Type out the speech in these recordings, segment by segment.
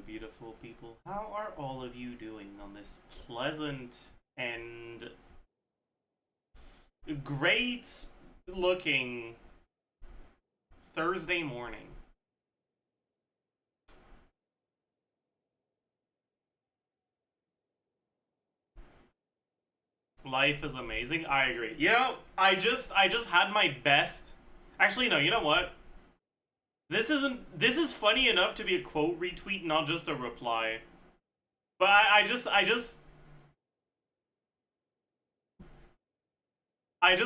beautiful people. How are all of you doing on this pleasant and great looking Thursday morning? Life is amazing. I agree. You know, I just had my best. Actually, no. You know what? This is funny enough to be a quote retweet, not just a reply. But I just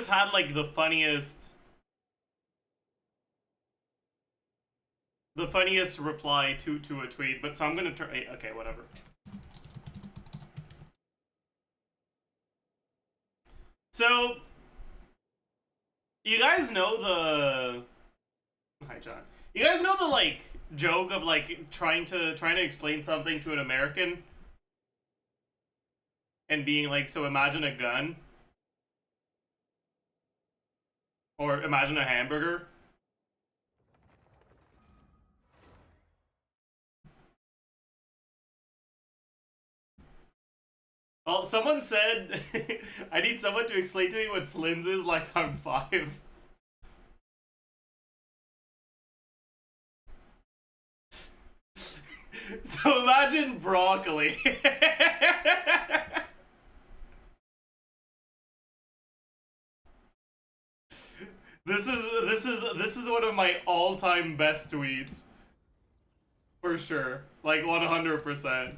had like the funniest reply to a tweet. But so I'm gonna turn. Okay, whatever. So you guys know the hi John. You guys know the like joke of like trying to explain something to an American and being like, so imagine a gun or imagine a hamburger. Well, someone said I need someone to explain to me what flins is like I'm 5. So imagine broccoli. This is one of my all-time best tweets. For sure. Like 100%.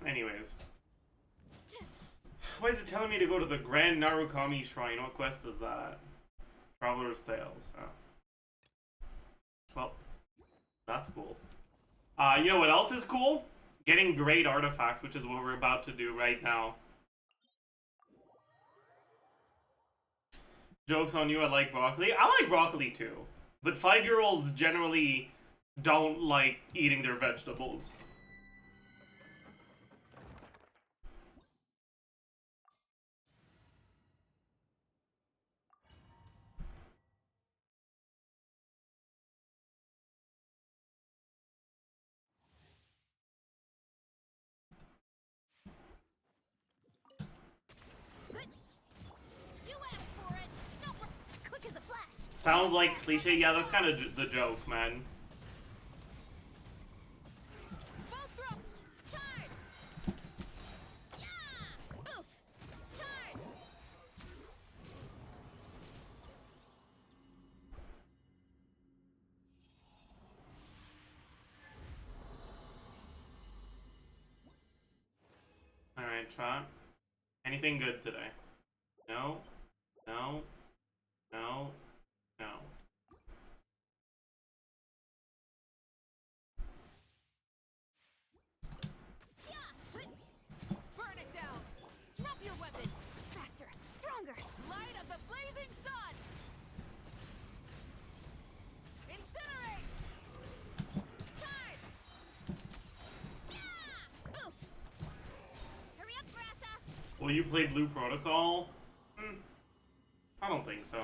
Anyways. Why is it telling me to go to the Grand Narukami Shrine? What quest is that? Traveler's Tales. Oh. Well, that's cool. You know what else is cool? Getting great artifacts, which is what we're about to do right now. Joke's on you, I like broccoli. I like broccoli too. But 5-year-olds generally don't like eating their vegetables. Sounds like cliche. Yeah, that's kind of the joke, man. Alright, chat. Anything good today? No? No? No? No. Burn it down! Drop your weapon! Faster! Stronger! Light of the blazing sun! Incinerate! Charge! Yeah! Oof! Hurry up, Grassa! Will you play Blue Protocol? I don't think so.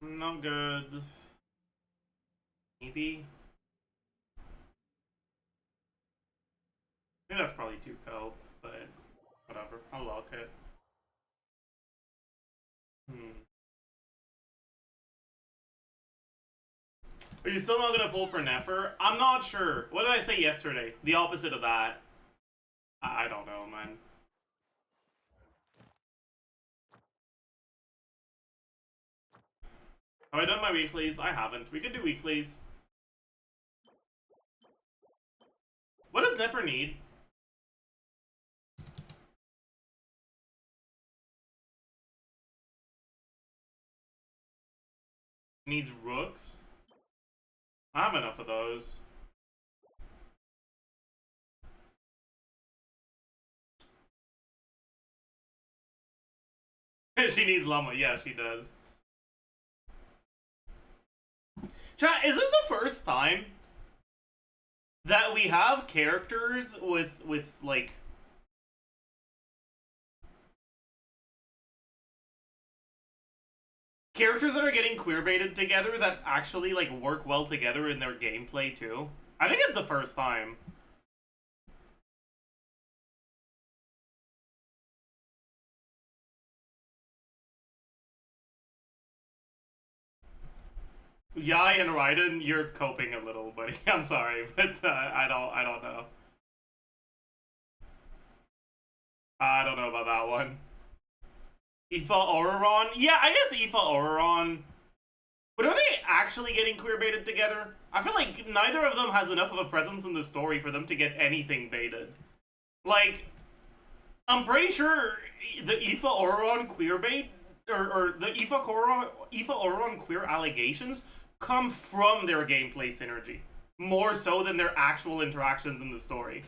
Not good. Maybe? I think that's probably too cold, but whatever. I'll lock it. Are you still not gonna pull for Nefer? I'm not sure. What did I say yesterday? The opposite of that. I don't know, man. Have I done my weeklies? I haven't. We could do weeklies. What does Nefer need? Needs rooks? I have enough of those. She needs llama. Yeah, she does. Chat, is this the first time that we have characters with like characters that are getting queerbaited together that actually like work well together in their gameplay too? I think it's the first time. Yai and Raiden, you're coping a little, buddy. I'm sorry, but I don't know. I don't know about that one. Aoife Auroron? Yeah, I guess Aoife Auroron. But are they actually getting queer-baited together? I feel like neither of them has enough of a presence in the story for them to get anything baited. Like, I'm pretty sure the Aoife Auroron queer bait, or the Aoife Auroron queer allegations come from their gameplay synergy. More so than their actual interactions in the story.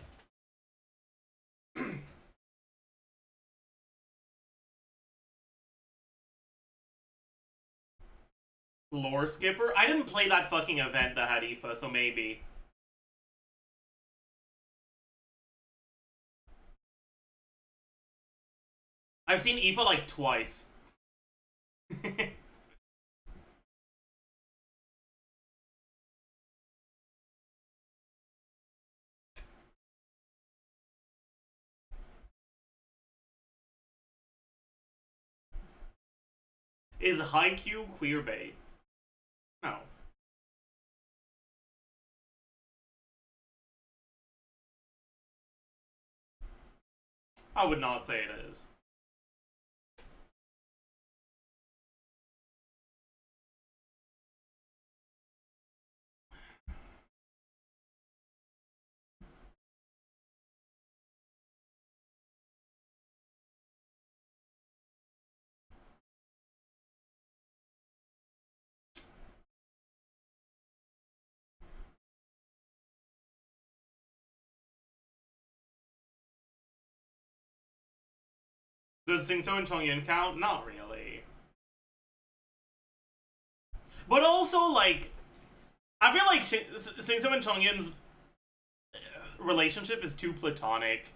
Lore Skipper? I didn't play that fucking event that had Aoife, so maybe. I've seen Aoife like twice. Is Haikyuu queerbait? No. I would not say it is. Does Singto and Chongyun count? Not really. But also, like, I feel like Singto and Chongyun's relationship is too platonic.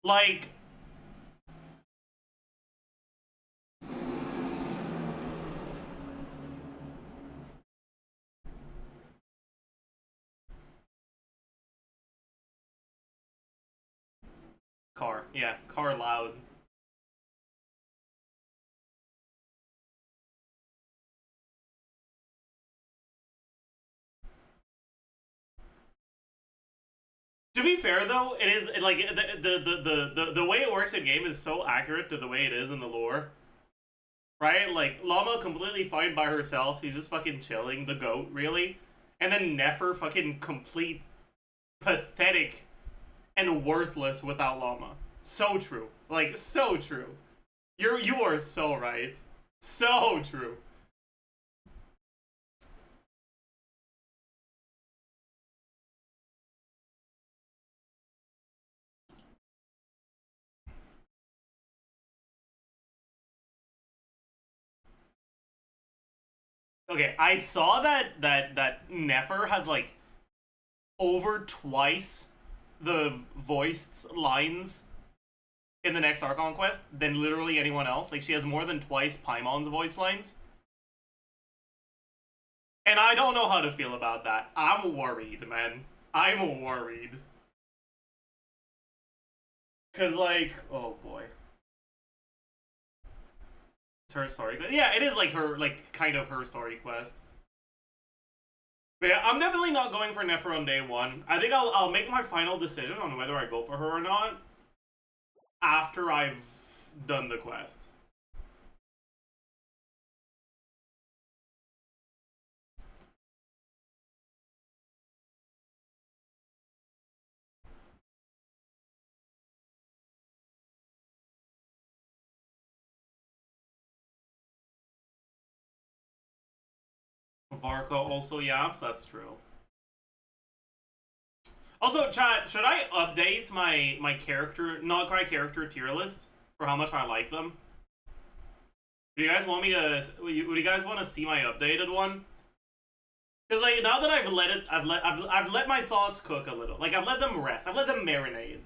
Like, car. Yeah, car loud. To be fair, though, it is like the way it works in game is so accurate to the way it is in the lore, right? Like Llama completely fine by herself, she's just fucking chilling, the goat, really, and then Nefer fucking complete pathetic and worthless without Llama. So true, like so true. You are so right, so true. Okay, I saw that Nefer has like over twice the voiced lines in the next Archon quest than literally anyone else. Like she has more than twice Paimon's voice lines. And I don't know how to feel about that. I'm worried, man. I'm worried. Cause like, oh boy. It's her story quest. Yeah, it is like her, like kind of her story quest. But yeah, I'm definitely not going for Nefer on day one. I think I'll make my final decision on whether I go for her or not after I've done the quest. Varka also yaps, that's true. Also, chat, should I update my character, not quite character tier list for how much I like them? Do you guys want me to? Would you guys want to see my updated one? Because like now that I've let my thoughts cook a little. Like I've let them rest. I've let them marinate.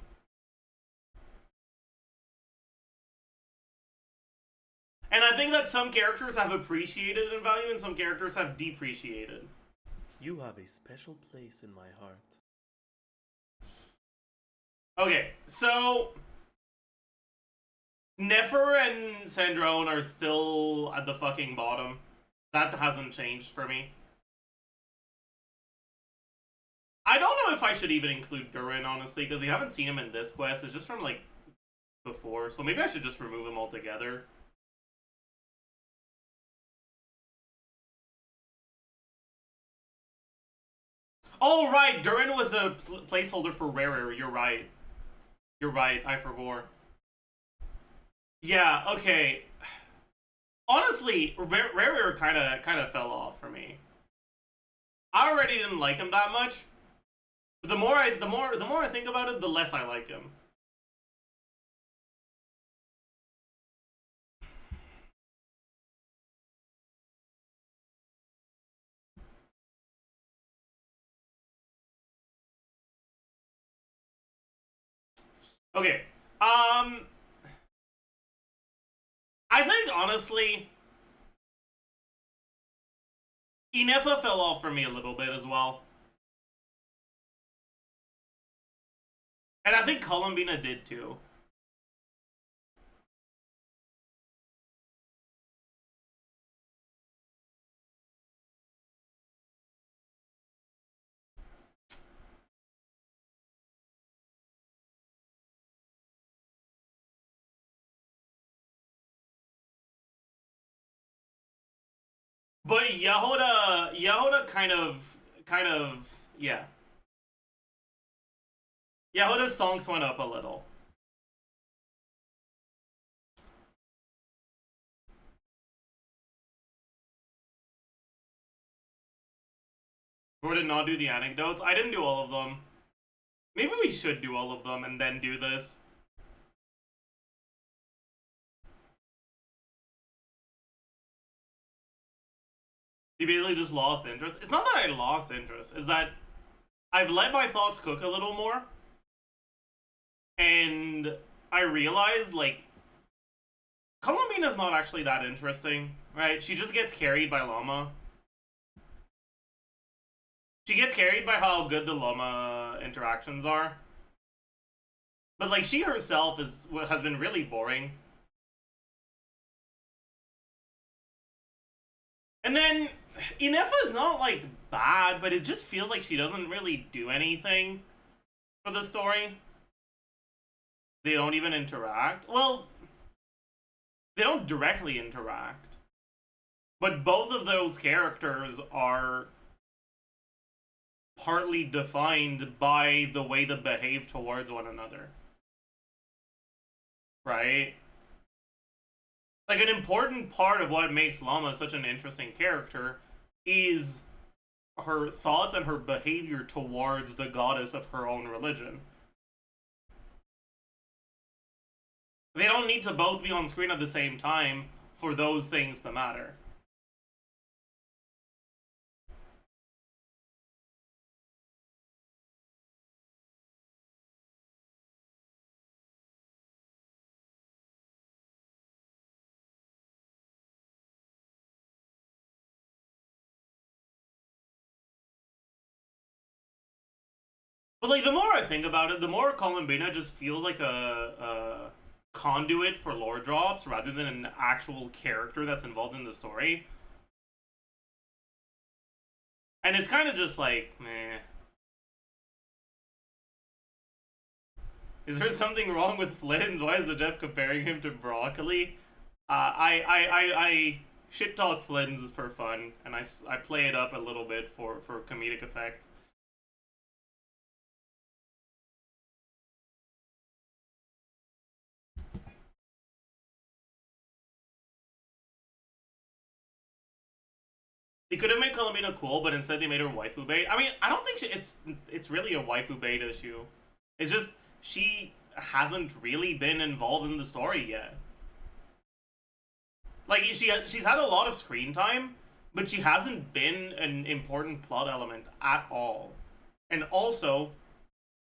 And I think that some characters have appreciated in value and some characters have depreciated. You have a special place in my heart. Okay, so Nefer and Sandrone are still at the fucking bottom. That hasn't changed for me. I don't know if I should even include Durin, honestly, because we haven't seen him in this quest. It's just from, like, before. So maybe I should just remove him altogether. Oh, right! Durin was a placeholder for Rarer. You're right. You're right. I forgot. Yeah, okay. Honestly, Rarer kind of fell off for me. I already didn't like him that much. But the more I think about it, the less I like him. Okay. I think honestly, Inefa fell off for me a little bit as well. And I think Columbina did too. But Yahoda kind of, yeah. Yahoda's stonks went up a little. Or did not do the anecdotes. I didn't do all of them. Maybe we should do all of them and then do this. You basically just lost interest. It's not that I lost interest. It's that I've let my thoughts cook a little more. And I realized, like, Columbina's not actually that interesting, right? She just gets carried by Llama. She gets carried by how good the Llama interactions are. But, like, she herself has been really boring. And then, Inefa's not, like, bad, but it just feels like she doesn't really do anything for the story. They don't even interact. Well, they don't directly interact. But both of those characters are partly defined by the way they behave towards one another. Right? Like, an important part of what makes Llama such an interesting character is her thoughts and her behavior towards the goddess of her own religion. They don't need to both be on screen at the same time for those things to matter. But, like, the more I think about it, the more Columbina just feels like a conduit for lore drops rather than an actual character that's involved in the story. And it's kind of just like, meh. Is there something wrong with Flynn's? Why is Zajef comparing him to Broccoli? I shit talk Flynn's for fun, and I play it up a little bit for comedic effect. They could have made Columbina cool, but instead they made her waifu bait. I mean, I don't think it's really a waifu bait issue. It's just she hasn't really been involved in the story yet. Like, she's had a lot of screen time, but she hasn't been an important plot element at all. And also,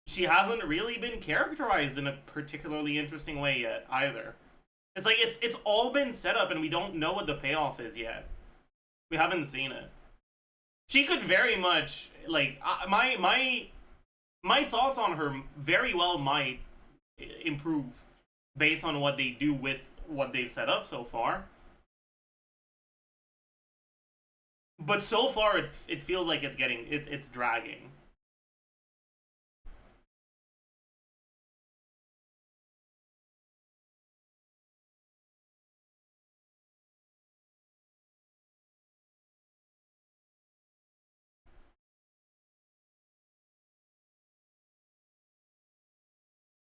she hasn't really been characterized in a particularly interesting way yet, either. It's like, it's all been set up, and we don't know what the payoff is yet. We haven't seen it. She could very much, like, my thoughts on her very well might improve based on what they do with what they've set up so far. But so far, it feels like it's dragging.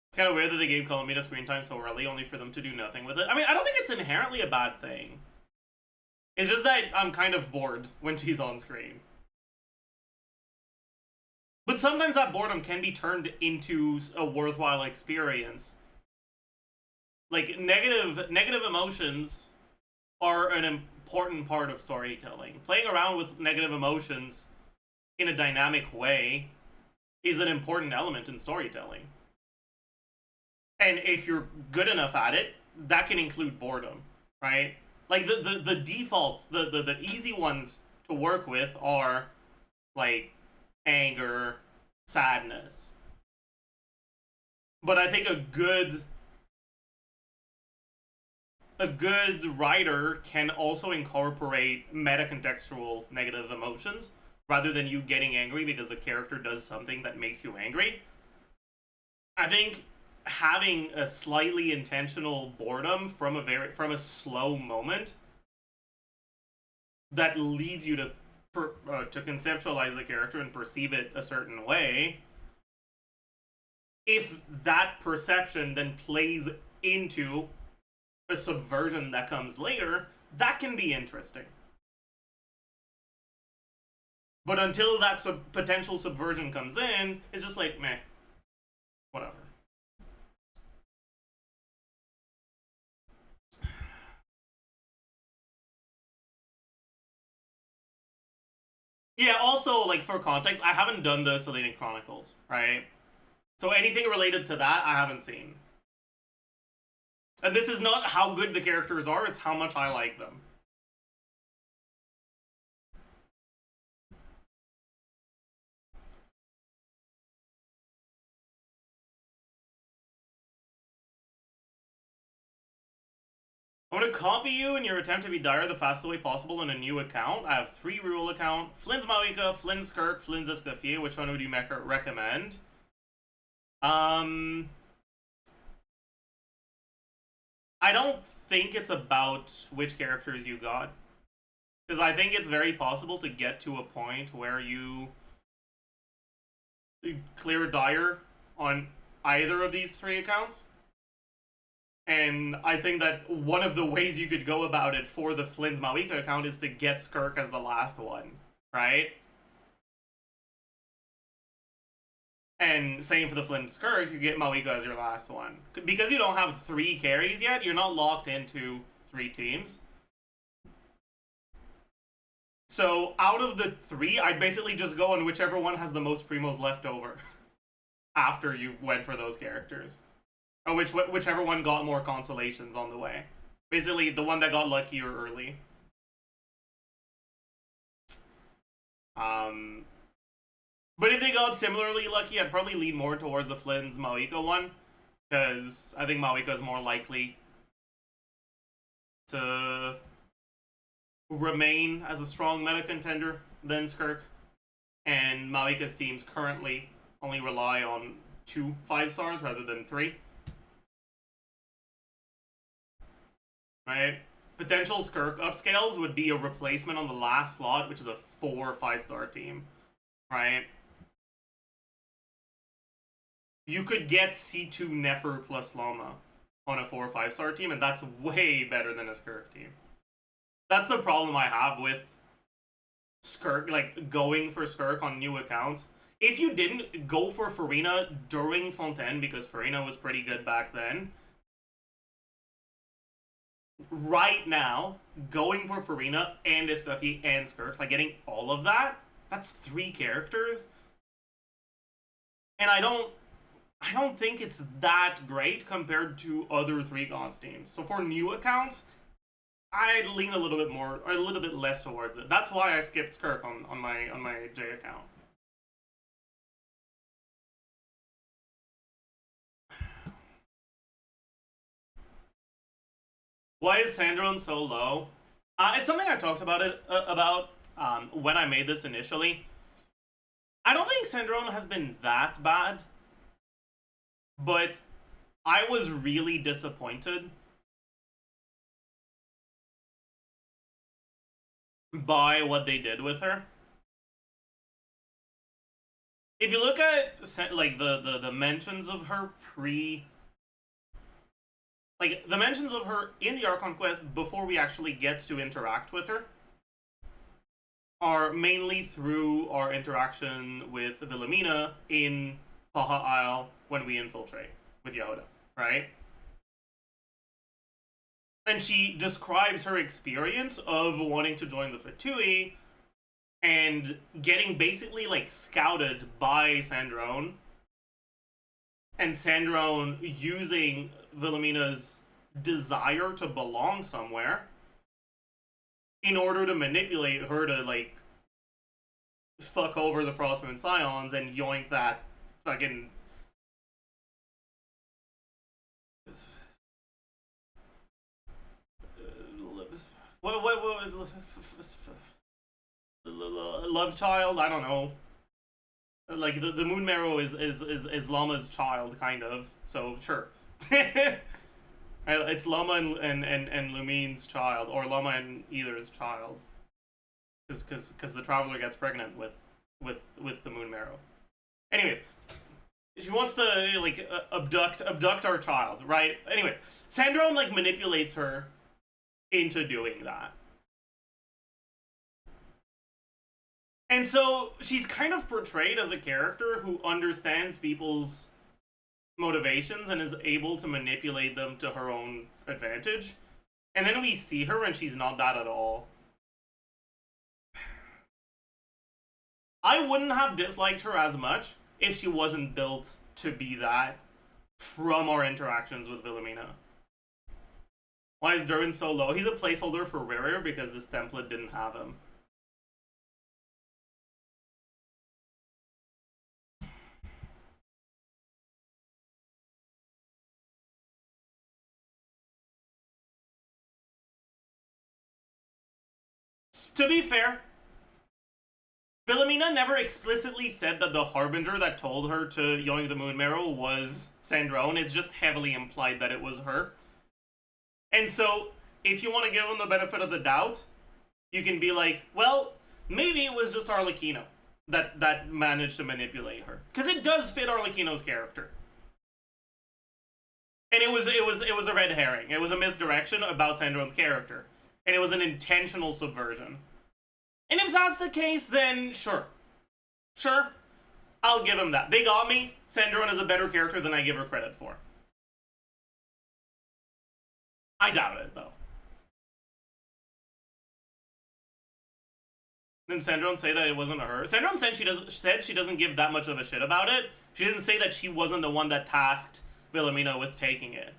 It's kind of weird that they gave Colomina screen time so early, only for them to do nothing with it. I mean, I don't think it's inherently a bad thing. It's just that I'm kind of bored when she's on screen. But sometimes that boredom can be turned into a worthwhile experience. Like, negative emotions are an important part of storytelling. Playing around with negative emotions in a dynamic way is an important element in storytelling. And if you're good enough at it, that can include boredom, right? Like, the default, the easy ones to work with are, like, anger, sadness. But I think a good writer can also incorporate meta-contextual negative emotions rather than you getting angry because the character does something that makes you angry. I think having a slightly intentional boredom from a slow moment that leads you to conceptualize the character and perceive it a certain way, if that perception then plays into a subversion that comes later, that can be interesting. But until that potential subversion comes in, it's just like, meh, whatever. Yeah, also, like, for context, I haven't done the Selene Chronicles, right? So anything related to that, I haven't seen. And this is not how good the characters are, it's how much I like them. I'm gonna copy you in your attempt to be dire the fastest way possible in a new account. I have 3 rule account. Flynn's Mawika, Flynn's Skirk, Flynn's Escoffier. Which one would you recommend? I don't think it's about which characters you got. Because I think it's very possible to get to a point where you clear dire on either of these 3 accounts. And I think that one of the ways you could go about it for the Flynn's Mawika account is to get Skirk as the last one, right? And same for the Flynn Skirk, you get Mawika as your last one. Because you don't have 3 carries yet, you're not locked into 3 teams. So out of the 3, I'd basically just go on whichever one has the most primos left over after you went for those characters. Or whichever one got more consolations on the way. Basically, the one that got luckier early. But if they got similarly lucky, I'd probably lean more towards the Flynn's Mawika one. Because I think Mawika is more likely to remain as a strong meta contender than Skirk. And Mawika's teams currently only rely on 2 5-stars rather than 3. Right? Potential Skirk upscales would be a replacement on the last slot, which is a 4 5-star team. Right? You could get C2 Nefer plus Loma on a 4 5-star team, and that's way better than a Skirk team. That's the problem I have with Skirk, like, going for Skirk on new accounts. If you didn't go for Farina during Fontaine, because Farina was pretty good back then, right now, going for Farina and Iskafi and Skirk, like getting all of that, that's 3 characters. And I don't think it's that great compared to other 3 Gauss teams. So for new accounts, I'd lean a little bit more, or a little bit less towards it. That's why I skipped Skirk on my J account. Why is Sandrone so low? It's something I talked about when I made this initially. I don't think Sandrone has been that bad, but I was really disappointed by what they did with her. If you look at like the mentions of her like the mentions of her in the Archon quest before we actually get to interact with her are mainly through our interaction with Wilhelmina in Paha Isle when we infiltrate with Yehuda, right? And she describes her experience of wanting to join the Fatui and getting basically like scouted by Sandrone, and Sandrone using Wilhelmina's desire to belong somewhere in order to manipulate her to like fuck over the Frostmoon Scions and yoink that fucking what love child? I don't know. Like the Moon Marrow is Llama's child, kind of. So sure, it's Llama and Lumine's child, or Llama and Either's child, because the Traveler gets pregnant with the Moon Marrow. Anyways, she wants to like abduct our child, right? Anyway, Sandrone like manipulates her into doing that. And so she's kind of portrayed as a character who understands people's motivations and is able to manipulate them to her own advantage. And then we see her and she's not that at all. I wouldn't have disliked her as much if she wasn't built to be that from our interactions with Wilhelmina. Why is Durin so low? He's a placeholder for Rarer because this template didn't have him. To be fair, Wilhelmina never explicitly said that the Harbinger that told her to yoink the Moon Marrow was Sandrone. It's just heavily implied that it was her. And so, if you want to give him the benefit of the doubt, you can be like, well, maybe it was just Arlecchino that managed to manipulate her. Because it does fit Arlecchino's character. And it was a red herring. It was a misdirection about Sandrone's character. And it was an intentional subversion. And if that's the case, then sure. Sure. I'll give him that. They got me. Sandrone is a better character than I give her credit for. I doubt it, though. Didn't Sandrone say that it wasn't her? Sandrone said she doesn't give that much of a shit about it. She didn't say that she wasn't the one that tasked Wilhelmina with taking it.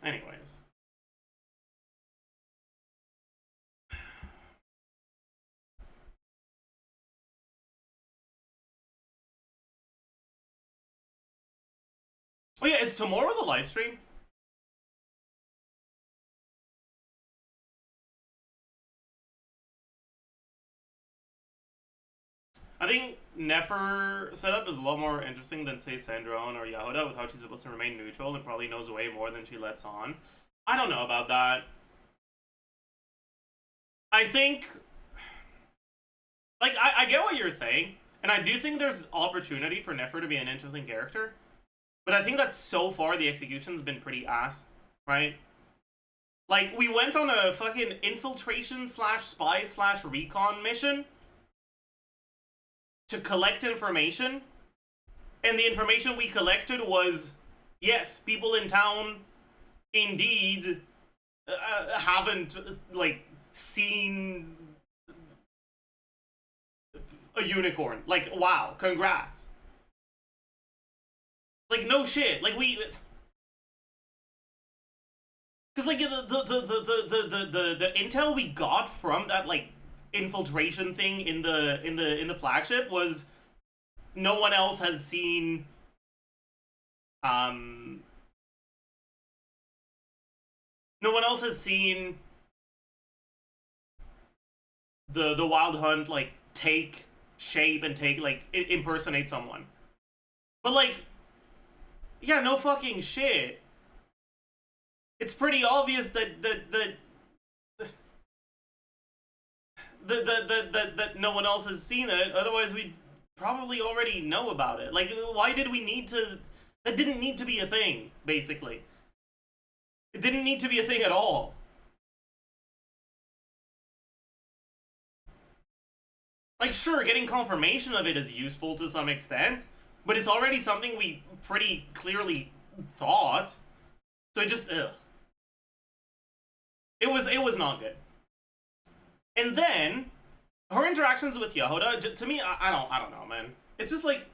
Anyways. Oh yeah, is tomorrow the live stream? I think Nefer setup is a lot more interesting than, say, Sandrone or Yehuda, with how she's supposed to remain neutral and probably knows way more than she lets on. I don't know about that. I think... Like, I get what you're saying, and I do think there's opportunity for Nefer to be an interesting character. But I think that so far the execution's been pretty ass, right? Like, we went on a fucking infiltration slash spy slash recon mission to collect information, and the information we collected was, yes, people in town indeed haven't, like, seen a unicorn. Like, wow, congrats. Like, no shit. Like, we... Because, like, the intel we got from that, like, infiltration thing in the flagship was no one else has seen no one else has seen the Wild Hunt, like, take shape and take, like, impersonate someone. But, like, yeah, no fucking shit. It's pretty obvious that no one else has seen it. Otherwise, we'd probably already know about it. Like, why did we need to? That didn't need to be a thing. Basically, it didn't need to be a thing at all. Like, sure, getting confirmation of it is useful to some extent, but it's already something we pretty clearly thought. So it just, ugh. It was not good. And then her interactions with Yehuda, to me, I don't know, man. It's just like,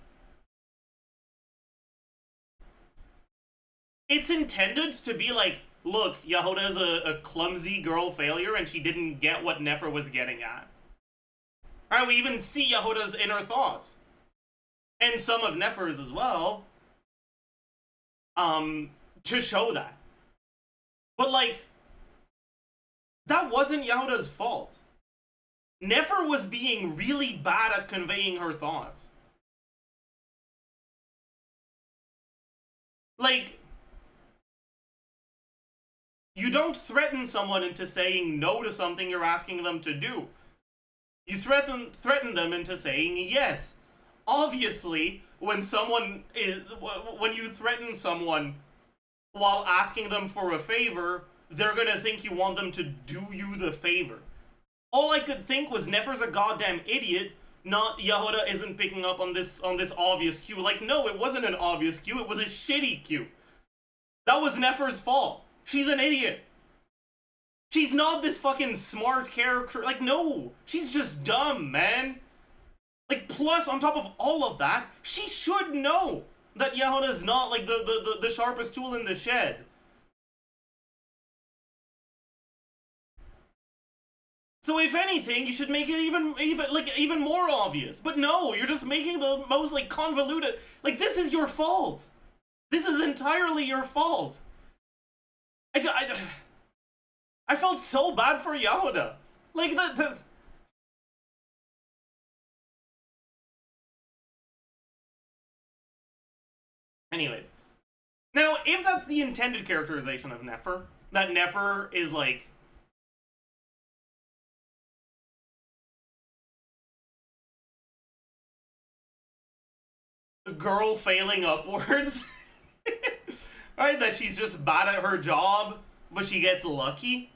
it's intended to be like, look, Yehuda is a clumsy girl failure, and she didn't get what Nefer was getting at. Right? We even see Yehuda's inner thoughts, and some of Nefer's as well, to show that. But, like, that wasn't Yehuda's fault. Nefer was being really bad at conveying her thoughts. Like, you don't threaten someone into saying no to something you're asking them to do. You threaten them into saying yes. Obviously, when you threaten someone while asking them for a favor, they're gonna think you want them to do you the favor. All I could think was Nefer's a goddamn idiot, not Yehuda isn't picking up on this obvious cue. Like, no, it wasn't an obvious cue, it was a shitty cue. That was Nefer's fault. She's an idiot. She's not this fucking smart character. Like, no, she's just dumb, man. Like, plus, on top of all of that, she should know that Yehuda is not, like, the sharpest tool in the shed. So if anything, you should make it even more obvious. But no, you're just making the most, like, convoluted. Like, this is your fault. This is entirely your fault. I felt so bad for Yehuda. Like, Anyways. Now, if that's the intended characterization of Nefer, that Nefer is, like, a girl failing upwards, right? That she's just bad at her job, but she gets lucky,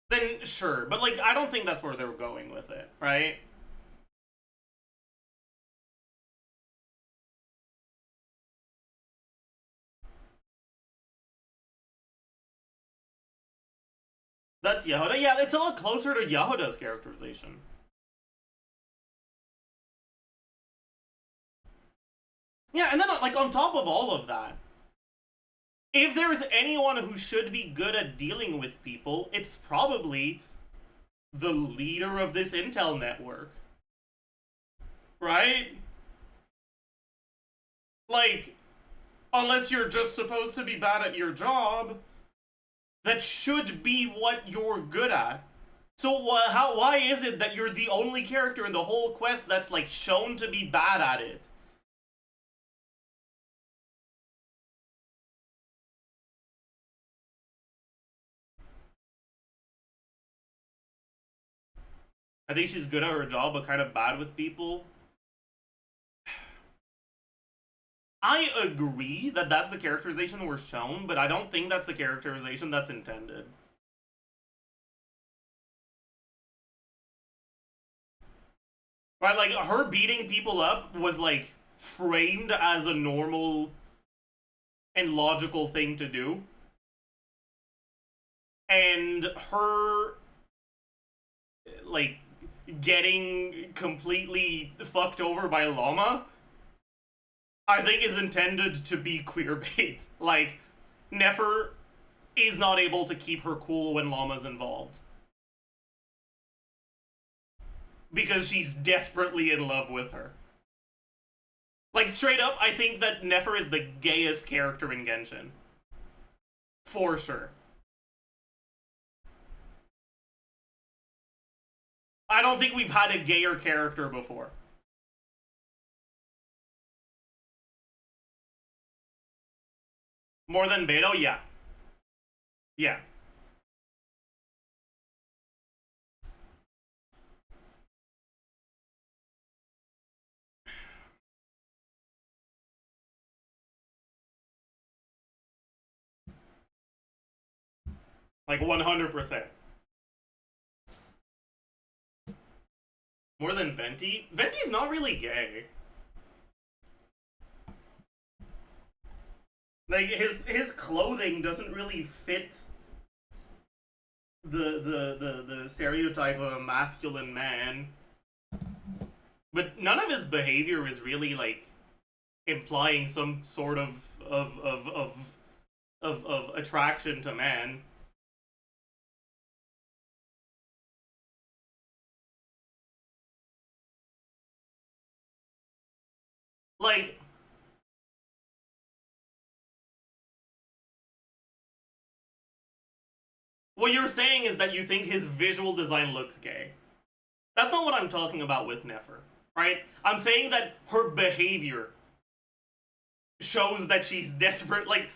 then sure. But, like, I don't think that's where they're going with it, right? That's Yehuda. Yeah, it's a lot closer to Yehuda's characterization. Yeah, and then, like, on top of all of that, if there's anyone who should be good at dealing with people, it's probably the leader of this intel network. Right? Like, unless you're just supposed to be bad at your job, that should be what you're good at. So why is it that you're the only character in the whole quest that's, like, shown to be bad at it? I think she's good at her job, but kind of bad with people. I agree that that's the characterization we're shown, but I don't think that's the characterization that's intended. Right, like, her beating people up was, like, framed as a normal and logical thing to do. And her, like, getting completely fucked over by Llama, I think is intended to be queer bait. Like, Nefer is not able to keep her cool when Llama's involved. Because she's desperately in love with her. Like, straight up, I think that Nefer is the gayest character in Genshin. For sure. I don't think we've had a gayer character before. More than Beto? Yeah. Yeah. Like, 100%. More than Venti? Venti's not really gay. Like, his clothing doesn't really fit the stereotype of a masculine man. But none of his behavior is really, like, implying some sort of attraction to man. Like, what you're saying is that you think his visual design looks gay. That's not what I'm talking about with Nefer, right? I'm saying that her behavior shows that she's desperate. Like,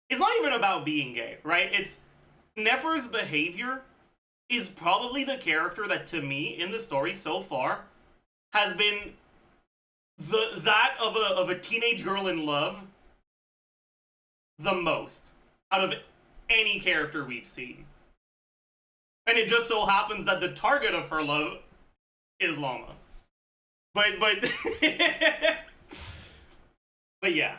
it's not even about being gay, right? It's Nefer's behavior is probably the character that, to me, in the story so far, has been that of a teenage girl in love the most out of any character we've seen. And it just so happens that the target of her love is Llama. But but yeah.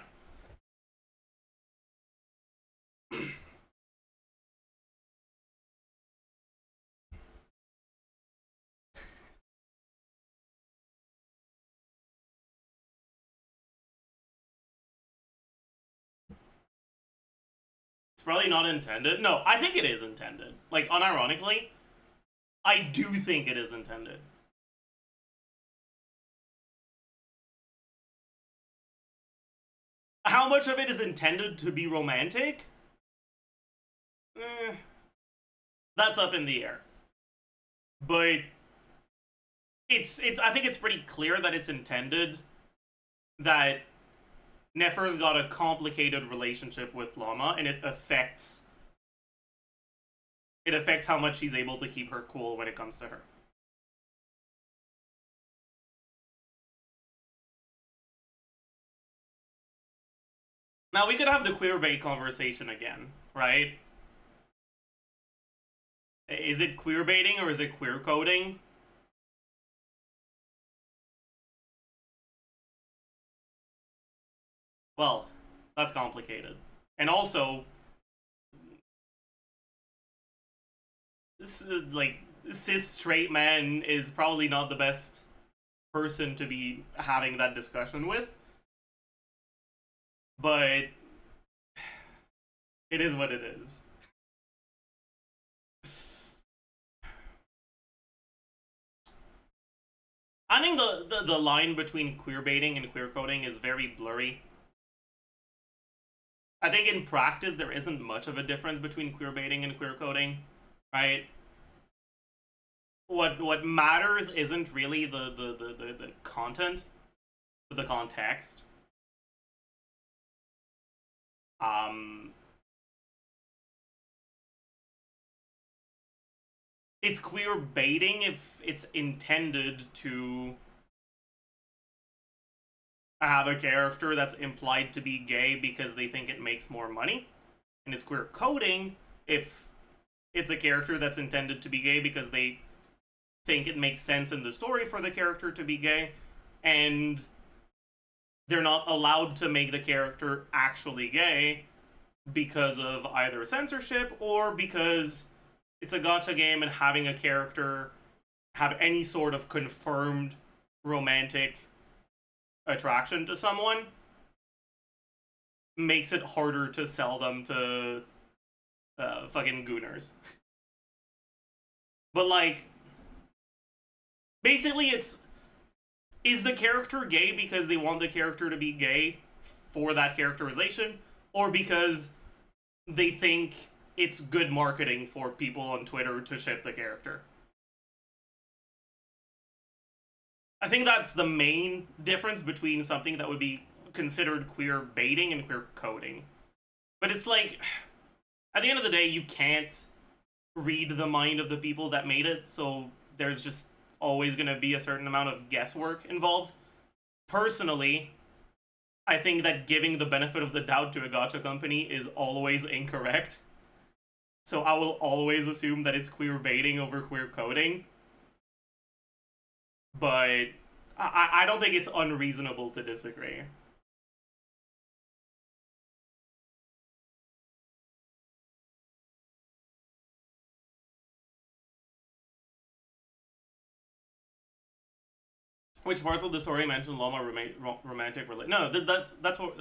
It's probably not intended. No, I think it is intended. Like, unironically, I do think it is intended. How much of it is intended to be romantic? Eh, that's up in the air. But it's I think it's pretty clear that it's intended that Nefer's got a complicated relationship with Llama, and it affects how much she's able to keep her cool when it comes to her. Now, we could have the queer bait conversation again, right? Is it queer baiting or is it queer coding? Well, that's complicated. And also, like, cis straight man is probably not the best person to be having that discussion with. But it is what it is. I think the line between queer baiting and queer coding is very blurry. I think in practice there isn't much of a difference between queer baiting and queer coding, right? What matters isn't really the content, but the context. It's queer baiting if it's intended to have a character that's implied to be gay because they think it makes more money, and it's queer coding if it's a character that's intended to be gay because they think it makes sense in the story for the character to be gay, and they're not allowed to make the character actually gay because of either censorship or because it's a gacha game and having a character have any sort of confirmed romantic attraction to someone makes it harder to sell them to fucking gooners. But like, basically is the character gay because they want the character to be gay for that characterization, or because they think it's good marketing for people on Twitter to ship the character? I think that's the main difference between something that would be considered queer baiting and queer coding. But it's like, at the end of the day, you can't read the mind of the people that made it, so there's just always going to be a certain amount of guesswork involved. Personally, I think that giving the benefit of the doubt to a gacha company is always incorrect. So I will always assume that it's queer baiting over queer coding. But I don't think it's unreasonable to disagree. Which parts of the story mention Loma romantic relate? No, that's what.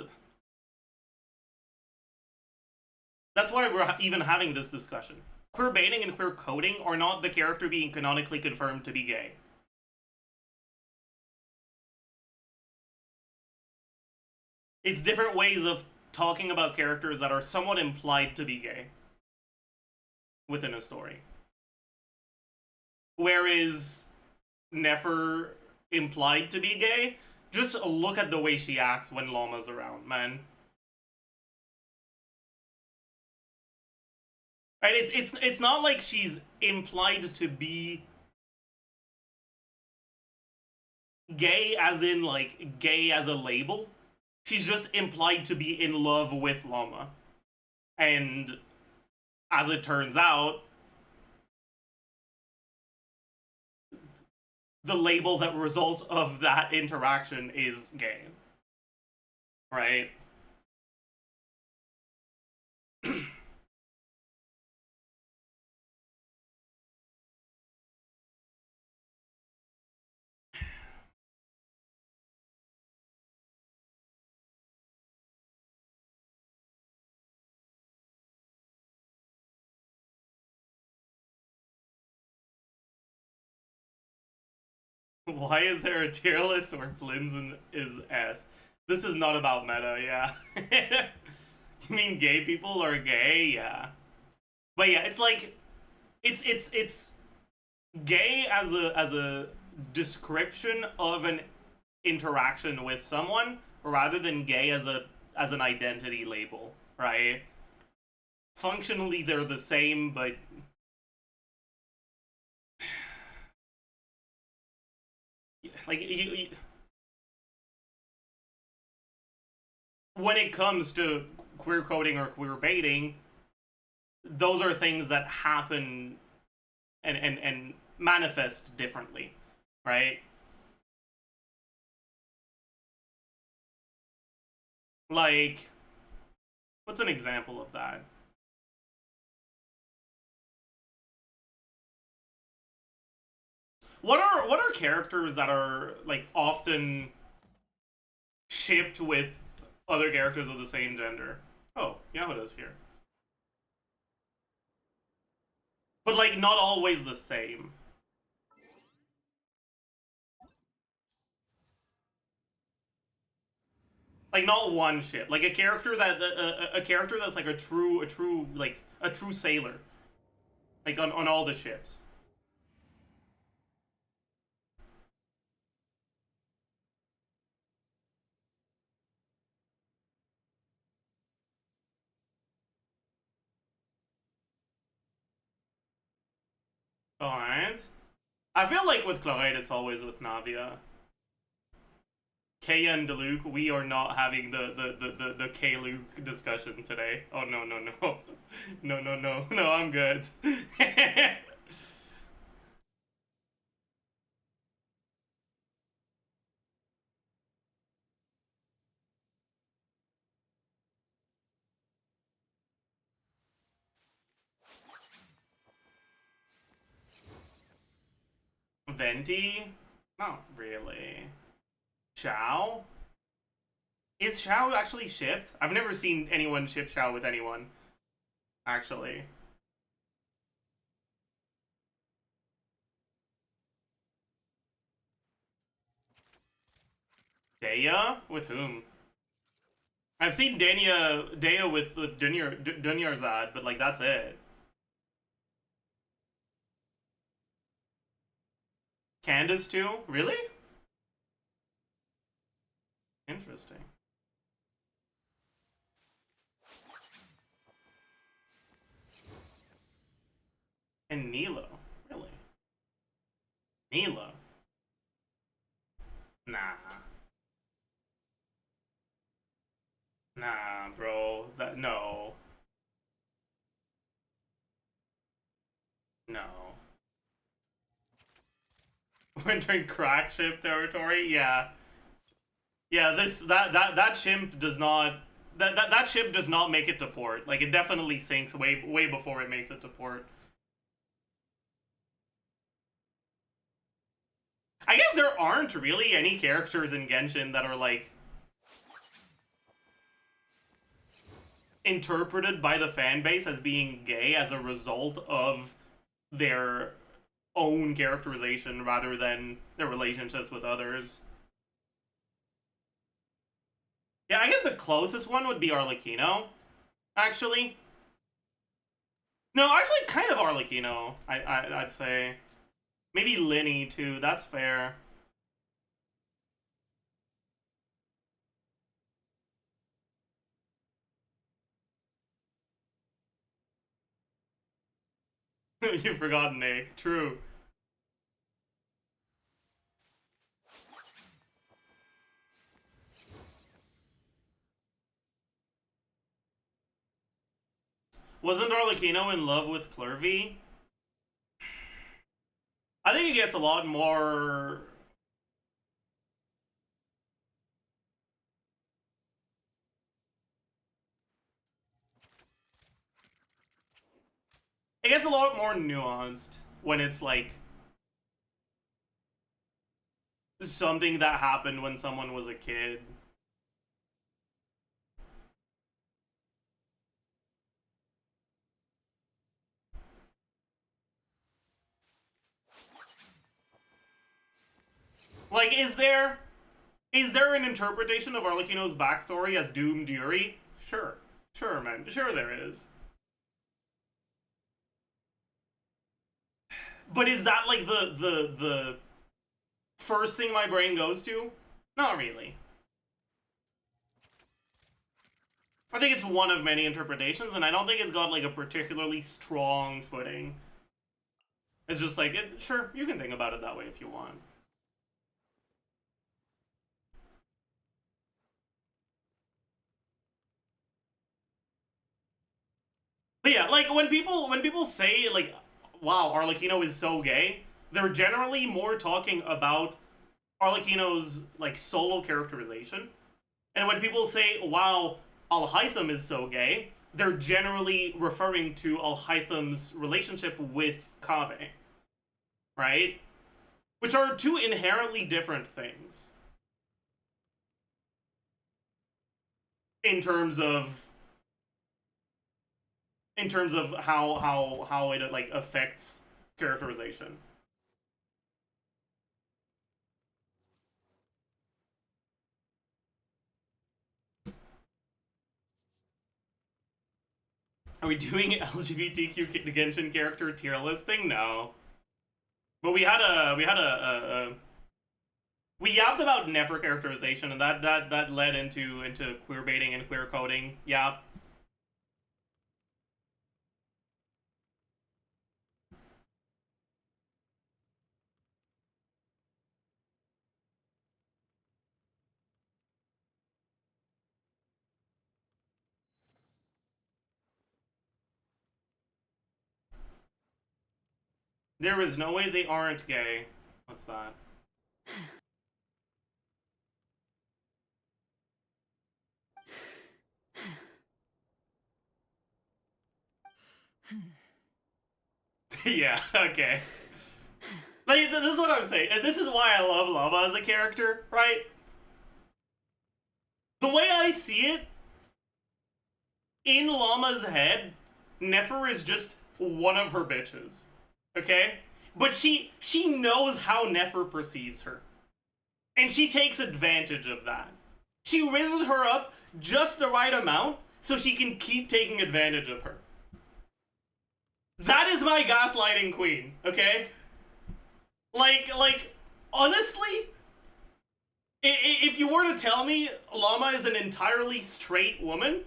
That's why we're even having this discussion. Queer baiting and queer coding are not the character being canonically confirmed to be gay. It's different ways of talking about characters that are somewhat implied to be gay within a story. Whereas Nefer implied to be gay, just look at the way she acts when Lama's around, man. Right? It's not like she's implied to be gay as in like gay as a label. She's just implied to be in love with Lama. And as it turns out, the label that results of that interaction is gay. Right? Why is there a tier list where Flynn's is S? This is not about meta, yeah. You mean gay people are gay? Yeah. But yeah, it's like it's gay as a description of an interaction with someone rather than gay as an identity label, right? Functionally they're the same, but like when it comes to queer coding or queer baiting, those are things that happen and manifest differently, right? Like, what's an example of that? What are characters that are like often shipped with other characters of the same gender? Oh, Yamado's here. But like not always the same. Like not one ship. Like a character that a character that's like a true sailor. Like on all the ships. Alright. I feel like with Chloride it's always with Navia. Kaya and Luke, we are not having the K Luke discussion today. Oh no no no. No no no. No, I'm good. Venti? Not really. Xiao? Is Xiao actually shipped? I've never seen anyone ship Xiao with anyone. Actually. Daya? With whom? I've seen Daya with Dunyarzad, but like that's it. Candace too? Really? Interesting. And Nilo? Really? Nilo? Nah. Nah, bro. That no. No. We're entering crack ship territory? Yeah. Yeah, that ship does not that ship does not make it to port. Like it definitely sinks way before it makes it to port. I guess there aren't really any characters in Genshin that are like interpreted by the fan base as being gay as a result of their own characterization rather than their relationships with others. Yeah, I guess the closest one would be Arlecchino, actually. No, actually, kind of Arlecchino, I'd say. Maybe Linny, too. That's fair. You've forgotten Nick. True. Wasn't Arlecchino in love with Clervy? I think he gets a lot more... It gets a lot more nuanced when it's like something that happened when someone was a kid. Like, is there an interpretation of Arlecchino's backstory as doomed Yuri? Sure. Sure, man. Sure there is. But is that like the first thing my brain goes to? Not really. I think it's one of many interpretations, and I don't think it's got like a particularly strong footing. It's just like, sure, you can think about it that way if you want. But yeah, like when people say like, "Wow, Arlecchino is so gay," they're generally more talking about Arlecchino's like solo characterization. And when people say, "Wow, Alhaitham is so gay," they're generally referring to Alhaitham's relationship with Kaveh, right? Which are two inherently different things in terms of how it like affects characterization. Are we doing LGBTQ Genshin character tier listing? No. But we yapped about never characterization, and that led into queer baiting and queer coding. Yeah. There is no way they aren't gay. What's that? Yeah, okay. Like, this is what I'm saying, and this is why I love Llama as a character, right? The way I see it, in Llama's head, Nefer is just one of her bitches, okay? But she knows how Nefer perceives her, and she takes advantage of that. She raises her up just the right amount so she can keep taking advantage of her. That is my gaslighting queen, okay? Like, honestly, if you were to tell me Llama is an entirely straight woman,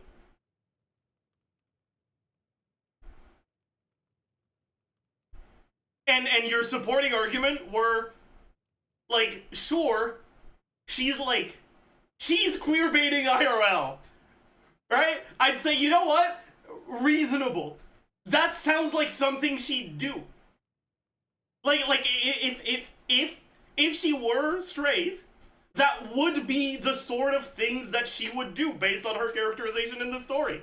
and your supporting argument were, like, sure, she's queer baiting IRL, right? I'd say, you know what? Reasonable. That sounds like something she'd do. Like if she were straight, that would be the sort of things that she would do based on her characterization in the story.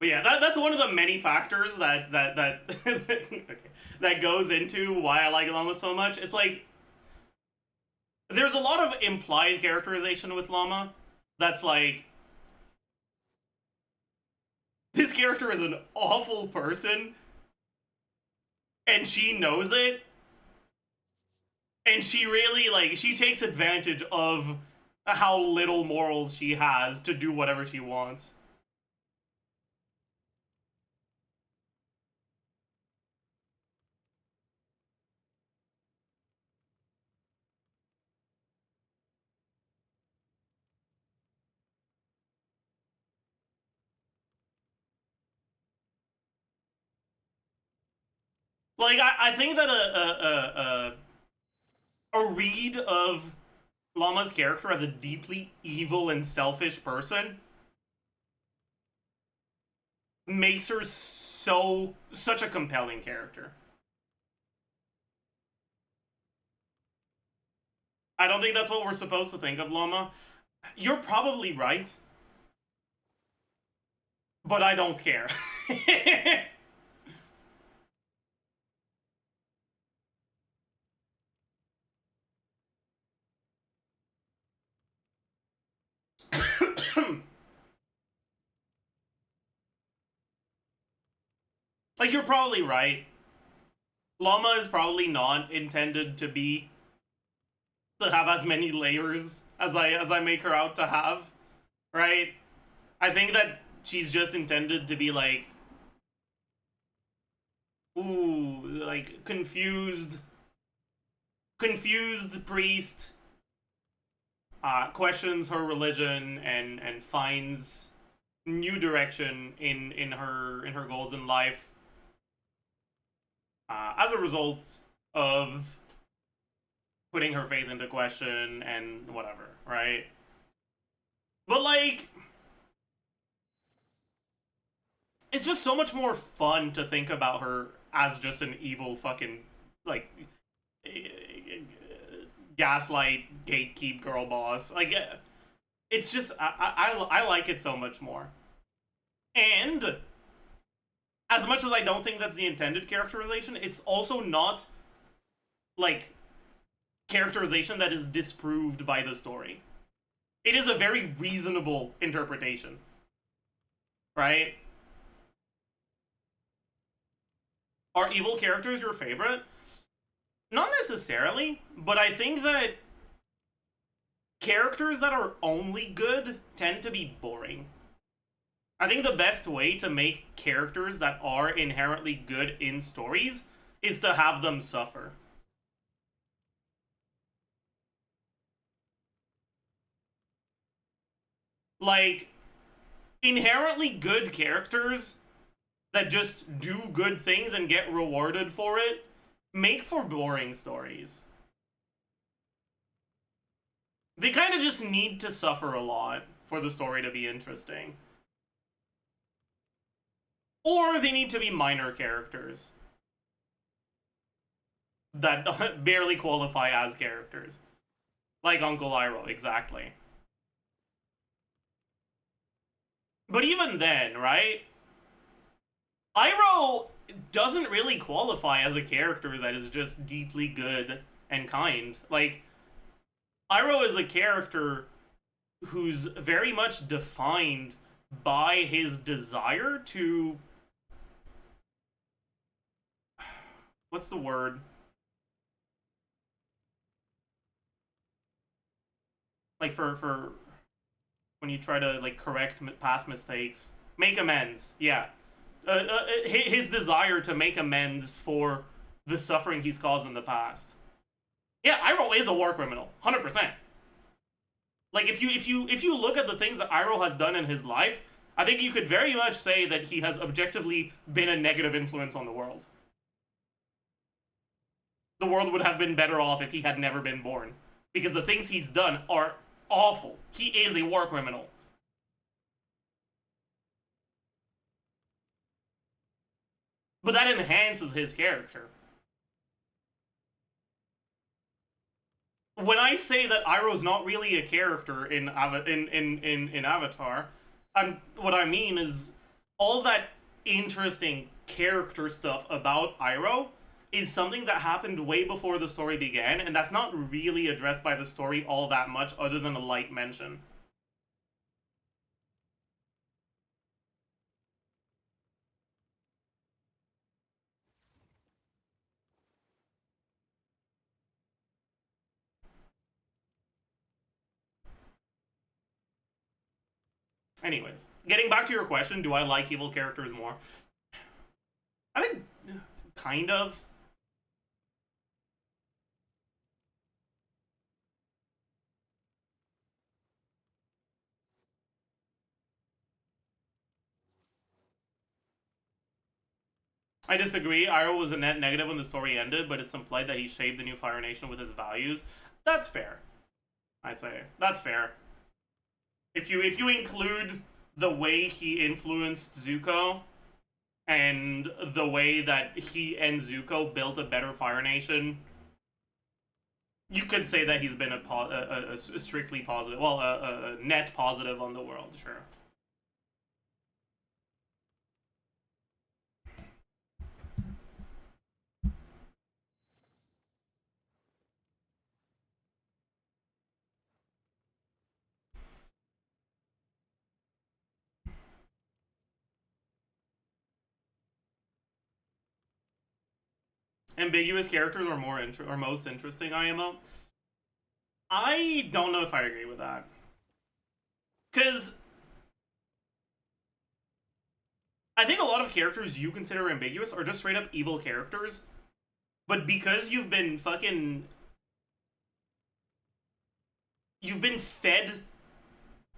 But yeah, that's one of the many factors that okay, that goes into why I like Llama so much. It's like there's a lot of implied characterization with Llama that's like, this character is an awful person and she knows it, and she really, like, she takes advantage of how little morals she has to do whatever she wants. Like, I think that a read of Llama's character as a deeply evil and selfish person makes her such a compelling character. I don't think that's what we're supposed to think of Llama. You're probably right, but I don't care. Like, you're probably right. Llama is probably not intended to have as many layers as I make her out to have, right? I think that she's just intended to be like, ooh, like, confused priest, questions her religion and finds new direction in her goals in life, as a result of putting her faith into question and whatever, right? But, like, it's just so much more fun to think about her as just an evil fucking, like, gaslight gatekeep girl boss. Like, it's just, I like it so much more. And as much as I don't think that's the intended characterization, it's also not, like, characterization that is disproved by the story. It is a very reasonable interpretation, right? Are evil characters your favorite? Not necessarily, but I think that characters that are only good tend to be boring. I think the best way to make characters that are inherently good in stories is to have them suffer. Like, inherently good characters that just do good things and get rewarded for it make for boring stories. They kind of just need to suffer a lot for the story to be interesting. Or they need to be minor characters that barely qualify as characters. Like Uncle Iroh, exactly. But even then, right? Iroh doesn't really qualify as a character that is just deeply good and kind. Like, Iroh is a character who's very much defined by his desire to... What's the word? Like, for when you try to, like, correct past mistakes. Make amends, yeah. His desire to make amends for the suffering he's caused in the past. Yeah, Iroh is a war criminal, 100%. Like, if you look at the things that Iroh has done in his life, I think you could very much say that he has objectively been a negative influence on the world. The world would have been better off if he had never been born. Because the things he's done are awful. He is a war criminal. But that enhances his character. When I say that Iroh's not really a character in Avatar, what I mean is all that interesting character stuff about Iroh is something that happened way before the story began, and that's not really addressed by the story all that much other than a light mention. Anyways, getting back to your question, do I like evil characters more? I think, kind of. I disagree. Iroh was a net negative when the story ended, but it's implied that he shaped the new Fire Nation with his values. That's fair. I'd say. That's fair. If you include the way he influenced Zuko and the way that he and Zuko built a better Fire Nation, you could say that he's been a strictly positive, well, a net positive on the world, sure. Ambiguous characters are most interesting, IMO. I don't know if I agree with that. Because I think a lot of characters you consider ambiguous are just straight up evil characters. But because you've been fed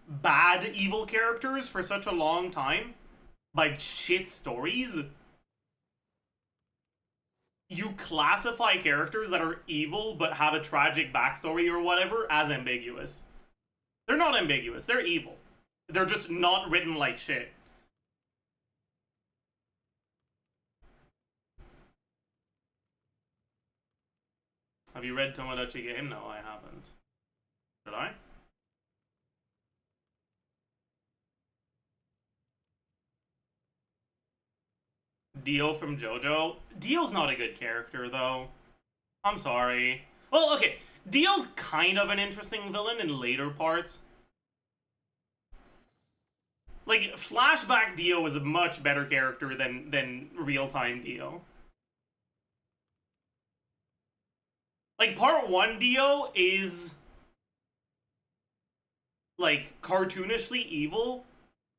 bad evil characters for such a long time by shit stories, you classify characters that are evil but have a tragic backstory or whatever as ambiguous. They're not ambiguous, they're evil. They're just not written like shit. Have you read Tomodachi Game? No, I haven't. Should I? Dio from JoJo? Dio's not a good character, though. I'm sorry. Well, okay. Dio's kind of an interesting villain in later parts. Like, flashback Dio is a much better character than real-time Dio. Like, part 1 Dio is, like, cartoonishly evil,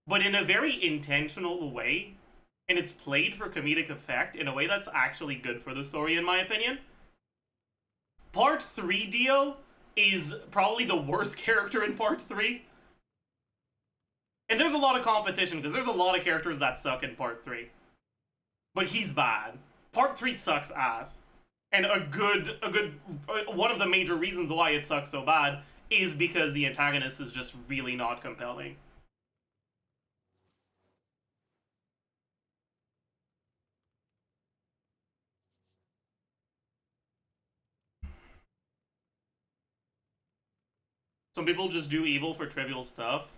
but in a very intentional way. And it's played for comedic effect in a way that's actually good for the story, in my opinion. Part 3 Dio is probably the worst character in Part 3. And there's a lot of competition, because there's a lot of characters that suck in Part 3. But he's bad. Part 3 sucks ass. And one of the major reasons why it sucks so bad is because the antagonist is just really not compelling. Some people just do evil for trivial stuff.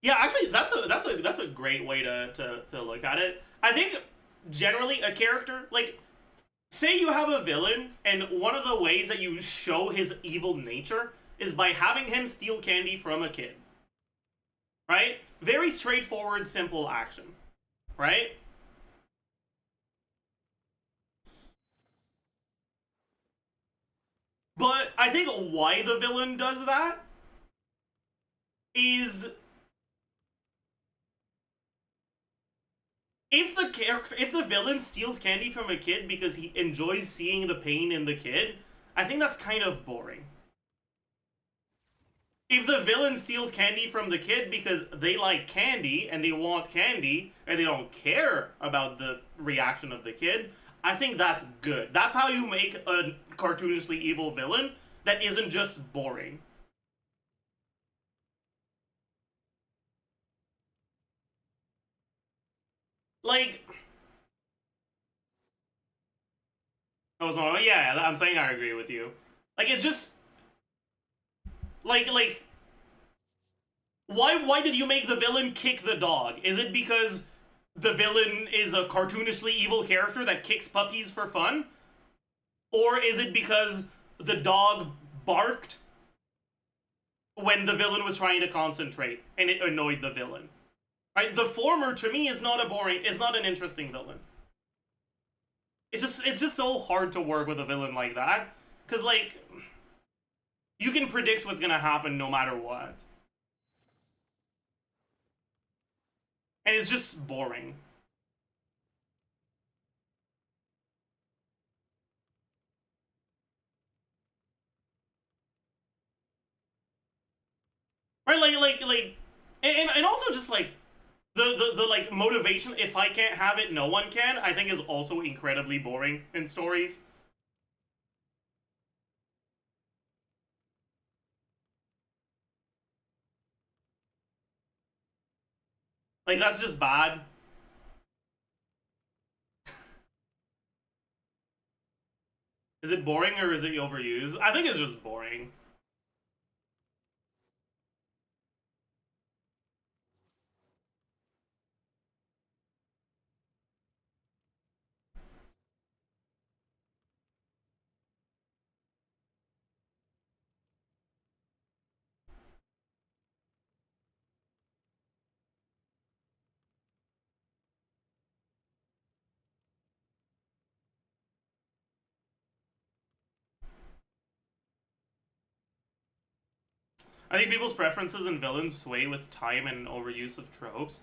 Yeah, actually, that's a great way to look at it. I think generally a character, like, say you have a villain, and one of the ways that you show his evil nature is by having him steal candy from a kid. Right? Very straightforward, simple action. Right? But I think why the villain does that is if the villain steals candy from a kid because he enjoys seeing the pain in the kid, I think that's kind of boring. If the villain steals candy from the kid because they like candy and they want candy and they don't care about the reaction of the kid, I think that's good. That's how you make a cartoonishly evil villain that isn't just boring. Like, yeah, I'm saying I agree with you. Like, it's just like why did you make the villain kick the dog? Is it because the villain is a cartoonishly evil character that kicks puppies for fun? Or is it because the dog barked when the villain was trying to concentrate and it annoyed the villain? Right? The former, to me, is not an interesting villain. It's just so hard to work with a villain like that. Because, like, you can predict what's gonna happen no matter what. And it's just boring. Right, and also just like the like motivation, if I can't have it, no one can, I think is also incredibly boring in stories. Like, that's just bad. Is it boring or is it overused? I think it's just boring. I think people's preferences and villains sway with time and overuse of tropes.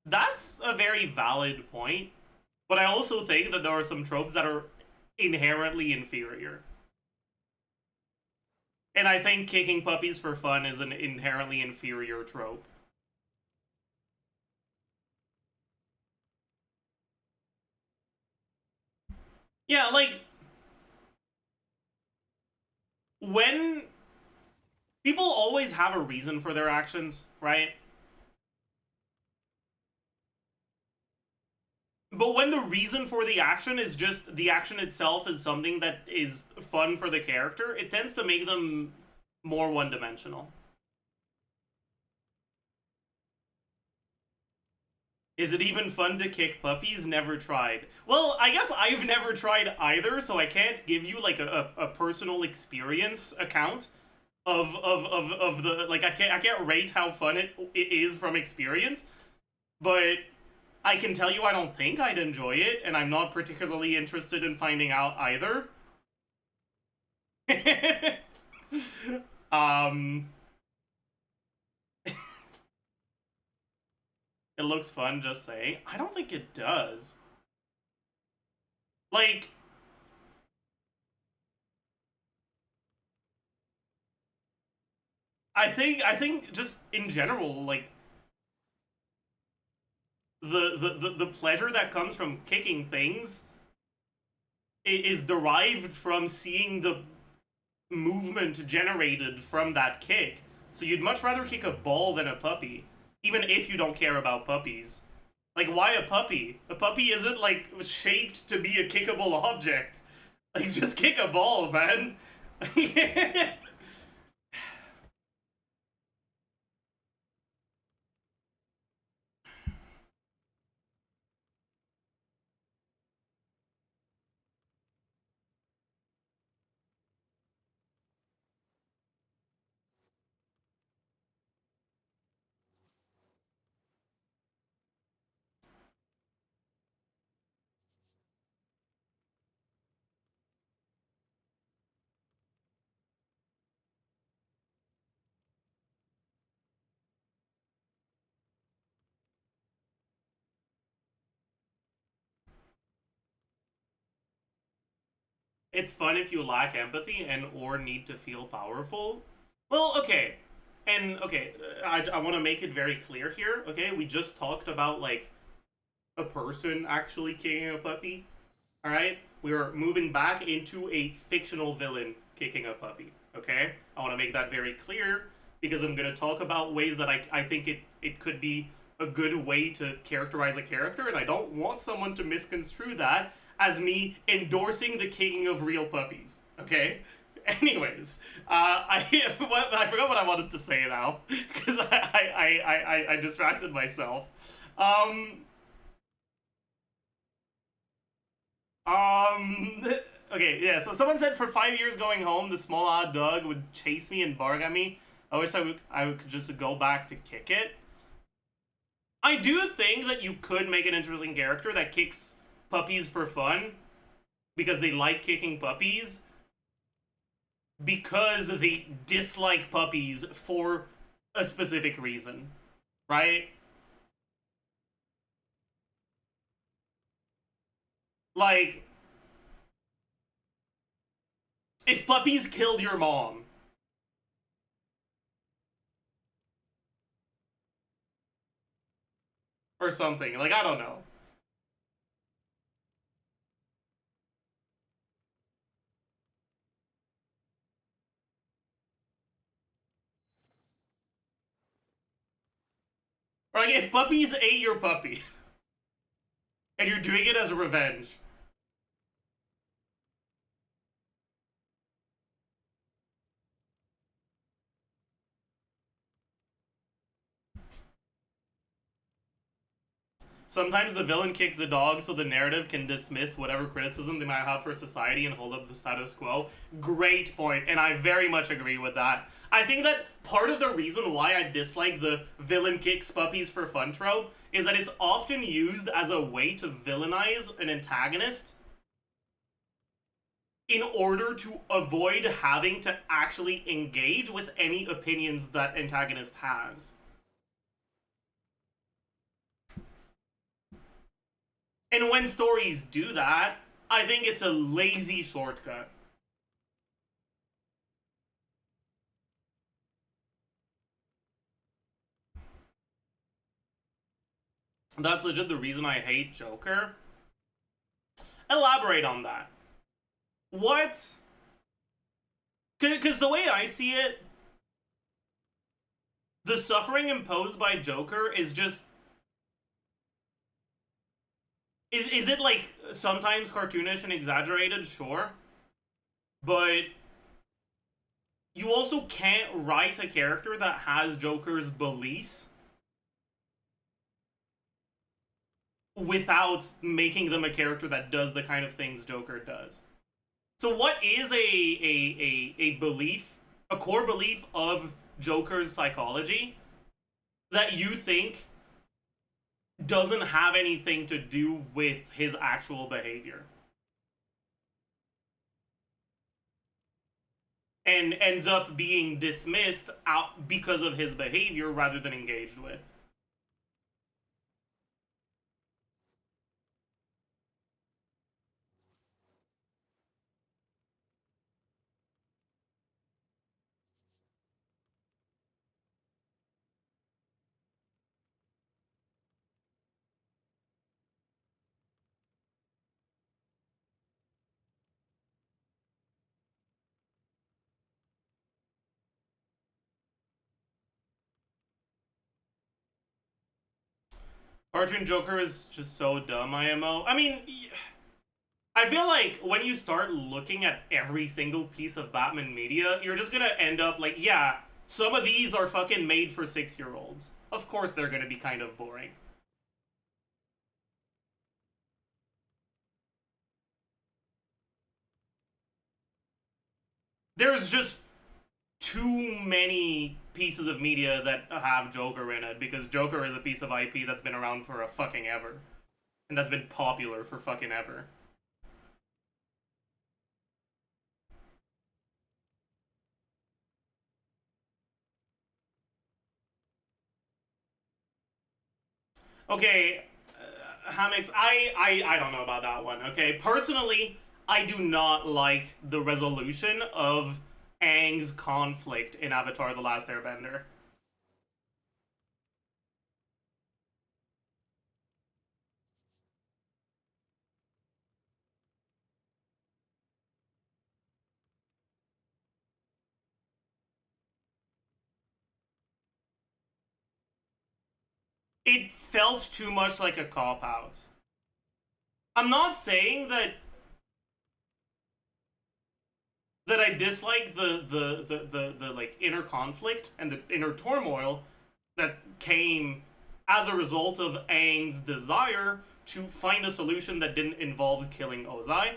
That's a very valid point. But I also think that there are some tropes that are inherently inferior. And I think kicking puppies for fun is an inherently inferior trope. Yeah, like, when people always have a reason for their actions, right? But when the reason for the action is just the action itself is something that is fun for the character, it tends to make them more one-dimensional. Is it even fun to kick puppies? Never tried. Well, I guess I've never tried either, so I can't give you like a personal experience account of the, like, I can't rate how fun it is from experience, but I can tell you I don't think I'd enjoy it, and I'm not particularly interested in finding out either. um It looks fun, just saying. I don't think it does. Like, I think just in general, like, the pleasure that comes from kicking things is derived from seeing the movement generated from that kick. So you'd much rather kick a ball than a puppy, even if you don't care about puppies. Like, why a puppy? A puppy isn't, like, shaped to be a kickable object. Like, just kick a ball, man. It's fun if you lack empathy and or need to feel powerful. Well, okay. And, okay, I want to make it very clear here, okay? We just talked about, like, a person actually kicking a puppy, alright? We are moving back into a fictional villain kicking a puppy, okay? I want to make that very clear because I'm going to talk about ways that I think it could be a good way to characterize a character, and I don't want someone to misconstrue that as me endorsing the kicking of real puppies, okay? Anyways, I forgot what I wanted to say now because I distracted myself. Um, okay, yeah, so someone said for 5 years going home, the small odd dog would chase me and bark at me. I wish I could just go back to kick it. I do think that you could make an interesting character that kicks puppies for fun because they like kicking puppies because they dislike puppies for a specific reason, right? Like, if puppies killed your mom, or something, like, I don't know. Or, like, if puppies ate your puppy, and you're doing it as a revenge. Sometimes the villain kicks the dog so the narrative can dismiss whatever criticism they might have for society and hold up the status quo. Great point, and I very much agree with that. I think that part of the reason why I dislike the villain kicks puppies for fun trope is that it's often used as a way to villainize an antagonist in order to avoid having to actually engage with any opinions that antagonist has. And when stories do that, I think it's a lazy shortcut. That's legit the reason I hate Joker. Elaborate on that. What? Because the way I see it, the suffering imposed by Joker is just. Is it, like, sometimes cartoonish and exaggerated? Sure. But you also can't write a character that has Joker's beliefs without making them a character that does the kind of things Joker does. So what is a belief, a core belief of Joker's psychology that you think doesn't have anything to do with his actual behavior? And ends up being dismissed out because of his behavior rather than engaged with. Cartoon Joker is just so dumb, IMO. I mean, I feel like when you start looking at every single piece of Batman media, you're just gonna end up like, yeah, some of these are fucking made for 6-year-olds. Of course they're gonna be kind of boring. There's just too many pieces of media that have Joker in it, because Joker is a piece of IP that's been around for a fucking ever. And that's been popular for fucking ever. Okay, Hamix, I don't know about that one, okay? Personally, I do not like the resolution of Aang's conflict in Avatar The Last Airbender. It felt too much like a cop-out. I'm not saying that I dislike the like inner conflict and the inner turmoil that came as a result of Aang's desire to find a solution that didn't involve killing Ozai.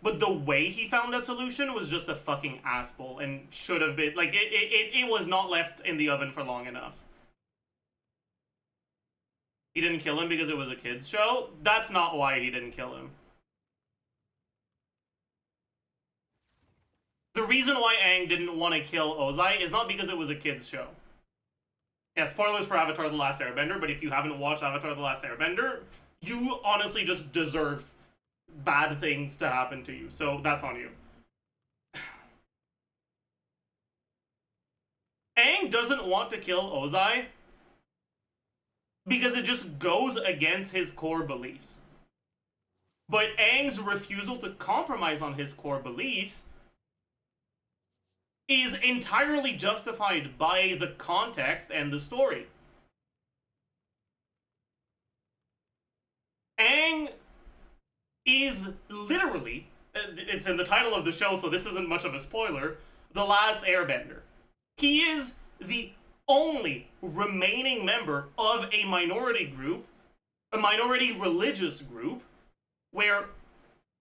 But the way he found that solution was just a fucking asshole and should have been like it was not left in the oven for long enough. He didn't kill him because it was a kids show. That's not why he didn't kill him. The reason why Aang didn't want to kill Ozai is not because it was a kids show. Yeah, spoilers for Avatar The Last Airbender, but if you haven't watched Avatar The Last Airbender, you honestly just deserve bad things to happen to you. So that's on you. Aang doesn't want to kill Ozai because it just goes against his core beliefs. But Aang's refusal to compromise on his core beliefs is entirely justified by the context and the story. Aang is literally, it's in the title of the show, so this isn't much of a spoiler, the last Airbender. He is the only remaining member of a minority group, a minority religious group, where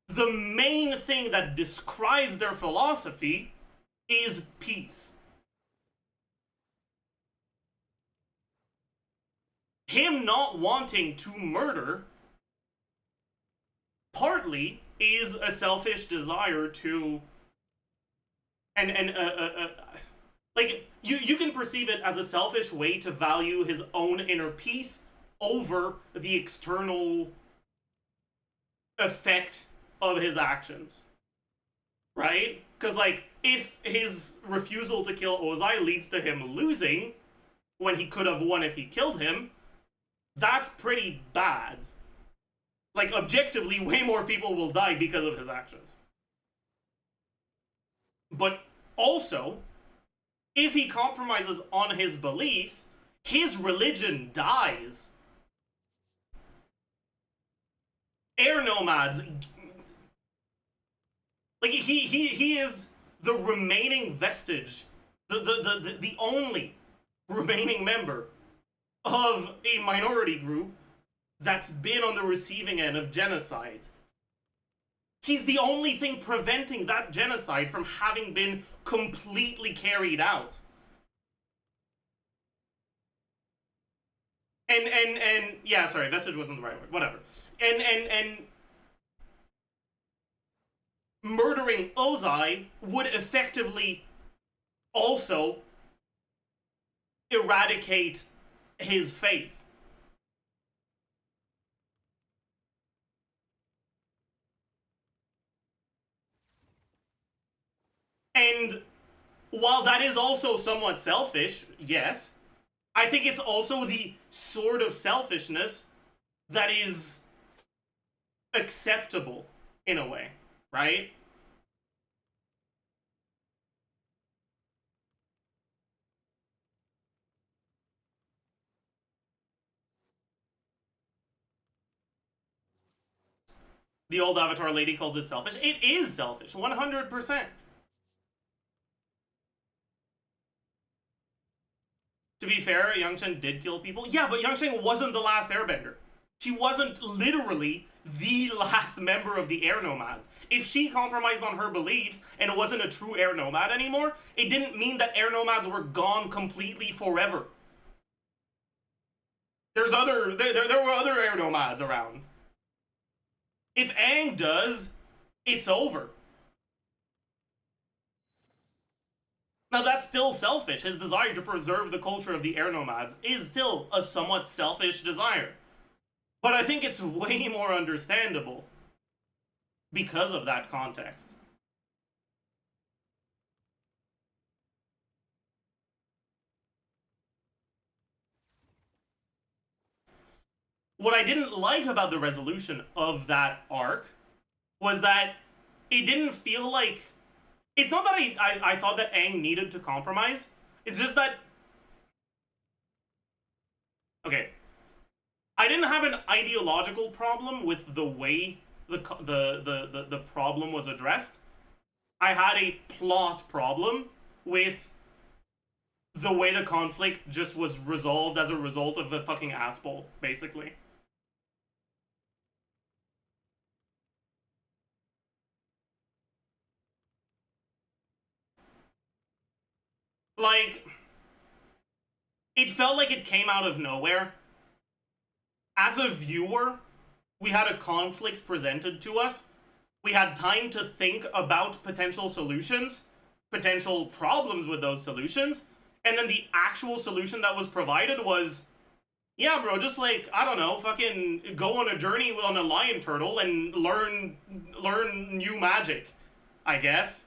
the main thing that describes their philosophy is peace. Him not wanting to murder partly is a selfish desire to like you can perceive it as a selfish way to value his own inner peace over the external effect of his actions, right? Because like if his refusal to kill Ozai leads to him losing when he could have won if he killed him, that's pretty bad. Like, objectively, way more people will die because of his actions. But also, if he compromises on his beliefs, his religion dies. Air nomads, like he is the remaining vestige, the only remaining member of a minority group that's been on the receiving end of genocide. He's the only thing preventing that genocide from having been completely carried out. And yeah, sorry, vestige wasn't the right word. Whatever. And murdering Ozai would effectively also eradicate his faith. And while that is also somewhat selfish, yes, I think it's also the sort of selfishness that is acceptable in a way, right? The old Avatar lady calls it selfish. It is selfish, 100%. To be fair, Yang did kill people. Yeah, but Yang wasn't the last airbender. She wasn't literally the last member of the air nomads. If she compromised on her beliefs and wasn't a true air nomad anymore, it didn't mean that air nomads were gone completely forever. There were other air nomads around. If Aang does, it's over. Now that's still selfish. His desire to preserve the culture of the air nomads is still a somewhat selfish desire. But I think it's way more understandable because of that context. What I didn't like about the resolution of that arc was that it didn't feel like... It's not that I thought that Aang needed to compromise. It's just that... Okay. I didn't have an ideological problem with the way the problem was addressed. I had a plot problem with the way the conflict just was resolved as a result of the fucking ass bowl, basically. Like, it felt like it came out of nowhere. As a viewer, we had a conflict presented to us. We had time to think about potential solutions, potential problems with those solutions, and then the actual solution that was provided was, yeah, bro, just like, I don't know, fucking go on a journey on a lion turtle and learn new magic, I guess.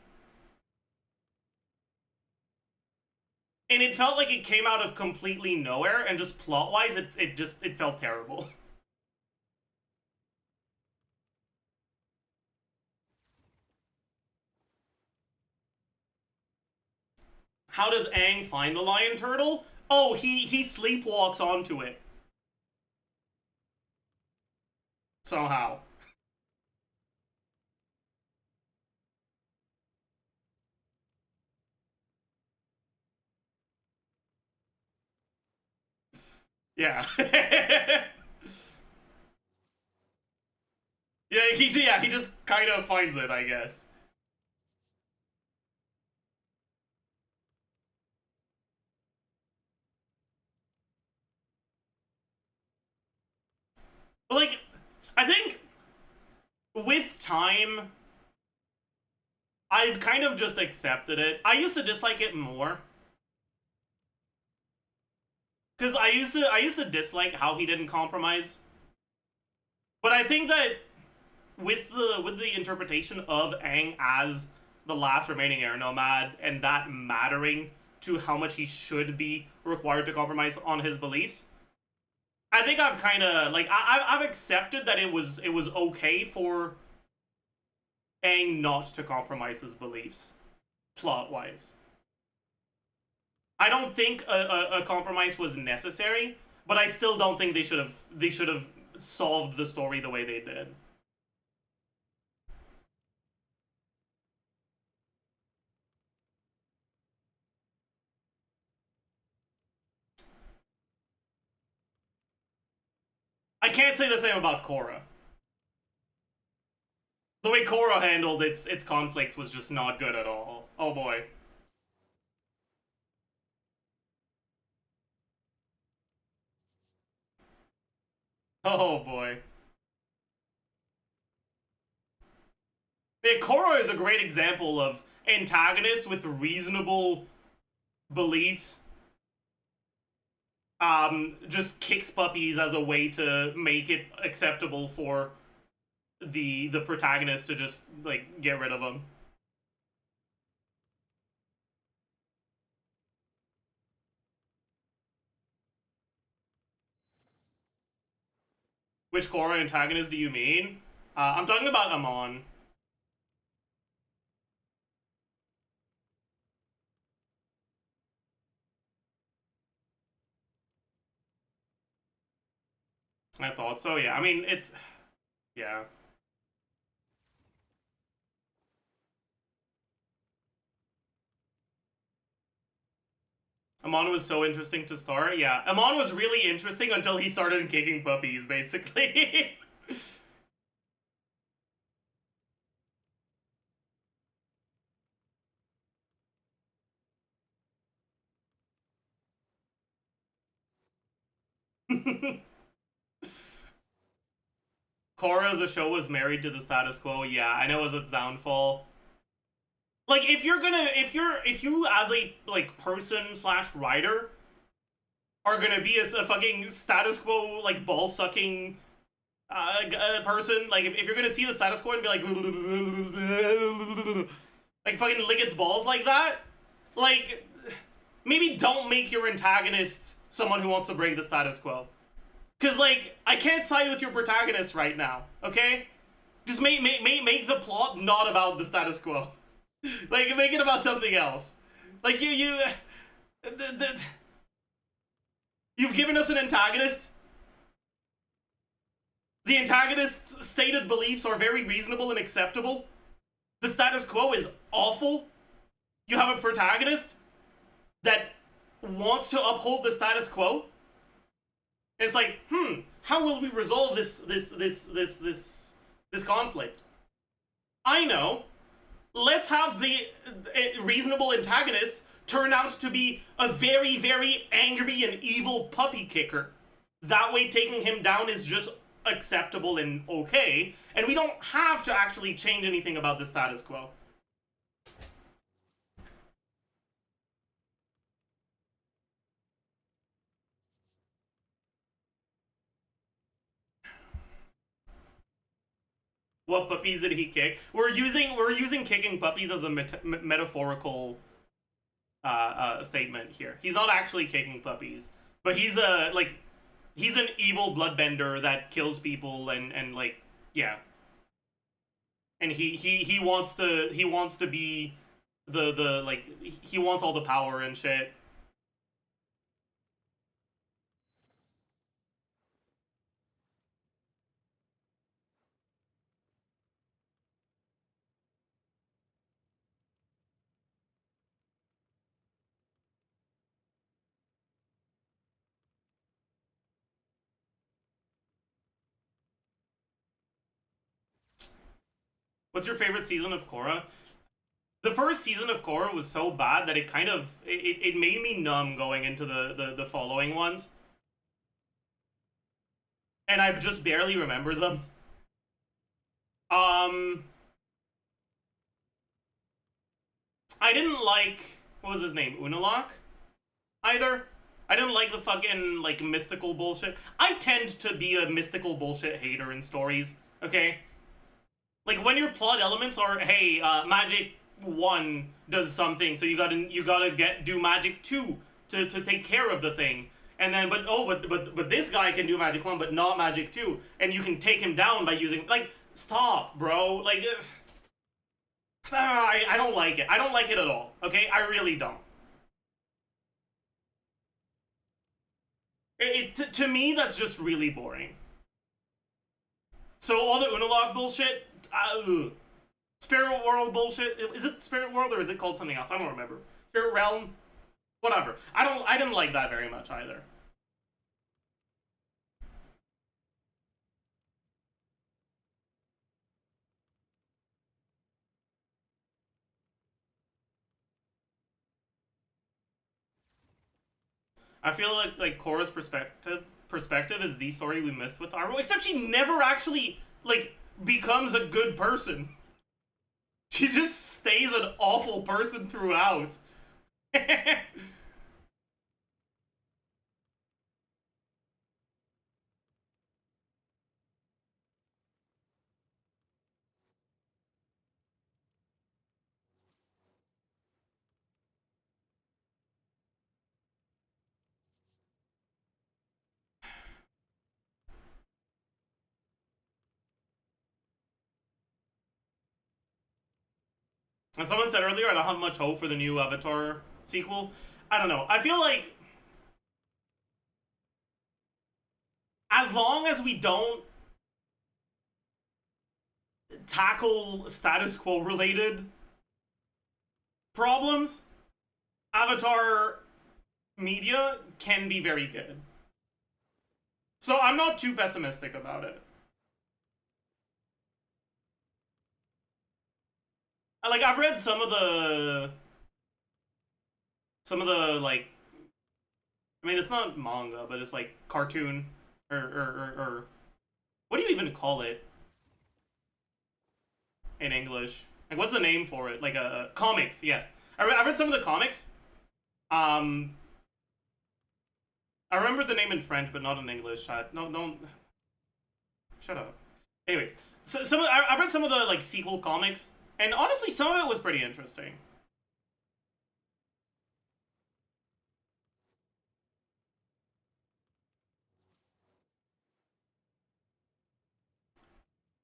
And it felt like it came out of completely nowhere, and just plot-wise, it felt terrible. How does Aang find the lion turtle? Oh, he sleepwalks onto it. Somehow. Yeah. he just kind of finds it, I guess. But like, I think with time, I've kind of just accepted it. I used to dislike it more. Because I used to dislike how he didn't compromise. But I think that with the interpretation of Aang as the last remaining air nomad and that mattering to how much he should be required to compromise on his beliefs, I think I've kind of like I've accepted that it was okay for Aang not to compromise his beliefs plot wise. I don't think a compromise was necessary, but I still don't think they should have solved the story the way they did. I can't say the same about Korra. The way Korra handled its conflicts was just not good at all. Oh boy. Oh boy. Yeah, Korra is a great example of antagonists with reasonable beliefs just kicks puppies as a way to make it acceptable for the protagonist to just like get rid of them. Which Korra antagonist do you mean? I'm talking about Amon. I thought so. Yeah, I mean it's yeah. Amon was so interesting to start. Yeah, Amon was really interesting until he started kicking puppies, basically. Korra as a show was married to the status quo. Yeah, I know it was its downfall. Like, if you as a, like, person slash writer are gonna be a fucking status quo, like, ball sucking person, like, if you're gonna see the status quo and be like fucking lick its balls like that, like, maybe don't make your antagonist someone who wants to break the status quo. Cause, like, I can't side with your protagonist right now, okay? Just make the plot not about the status quo. Like, make it about something else. Like, you've given us an antagonist. The antagonist's stated beliefs are very reasonable and acceptable. The status quo is awful. You have a protagonist that wants to uphold the status quo. And it's like, how will we resolve this conflict? I know. Let's have the reasonable antagonist turn out to be a very, very angry and evil puppy kicker. That way, taking him down is just acceptable and okay, and we don't have to actually change anything about the status quo. What puppies did he kick? We're using kicking puppies as a metaphorical statement here. He's not actually kicking puppies, but he's an evil bloodbender that kills people and like, yeah. And he wants to be the like, he wants all the power and shit. What's your favorite season of Korra? The first season of Korra was so bad that it kind of it made me numb going into the following ones. And I just barely remember them. I didn't like, what was his name, Unalak? Either. I didn't like the fucking, like, mystical bullshit. I tend to be a mystical bullshit hater in stories, okay? Like, when your plot elements are, hey, magic 1 does something, so you gotta do magic 2 to take care of the thing. And then, but this guy can do magic 1, but not magic 2. And you can take him down by using, like, stop, bro. Like, I don't like it. I don't like it at all, okay? I really don't. To me, that's just really boring. So all the Unalog bullshit, Spirit World bullshit. Is it Spirit World or is it called something else? I don't remember. Spirit Realm, whatever. I didn't like that very much either. I feel like Korra's perspective is the story we missed with Arvo, except she never actually, like, becomes a good person. She just stays an awful person throughout. As someone said earlier, I don't have much hope for the new Avatar sequel. I don't know. I feel like as long as we don't tackle status quo related problems, Avatar media can be very good. So I'm not too pessimistic about it. Like, I've read some of the like, I mean, it's not manga, but it's like cartoon or what do you even call it in English? Like, what's the name for it? Like comics. Yes, I read some of the comics. Um, I remember the name in French, but not in English. No, don't shut up. Anyways, so I've read some of the like sequel comics, and honestly, some of it was pretty interesting.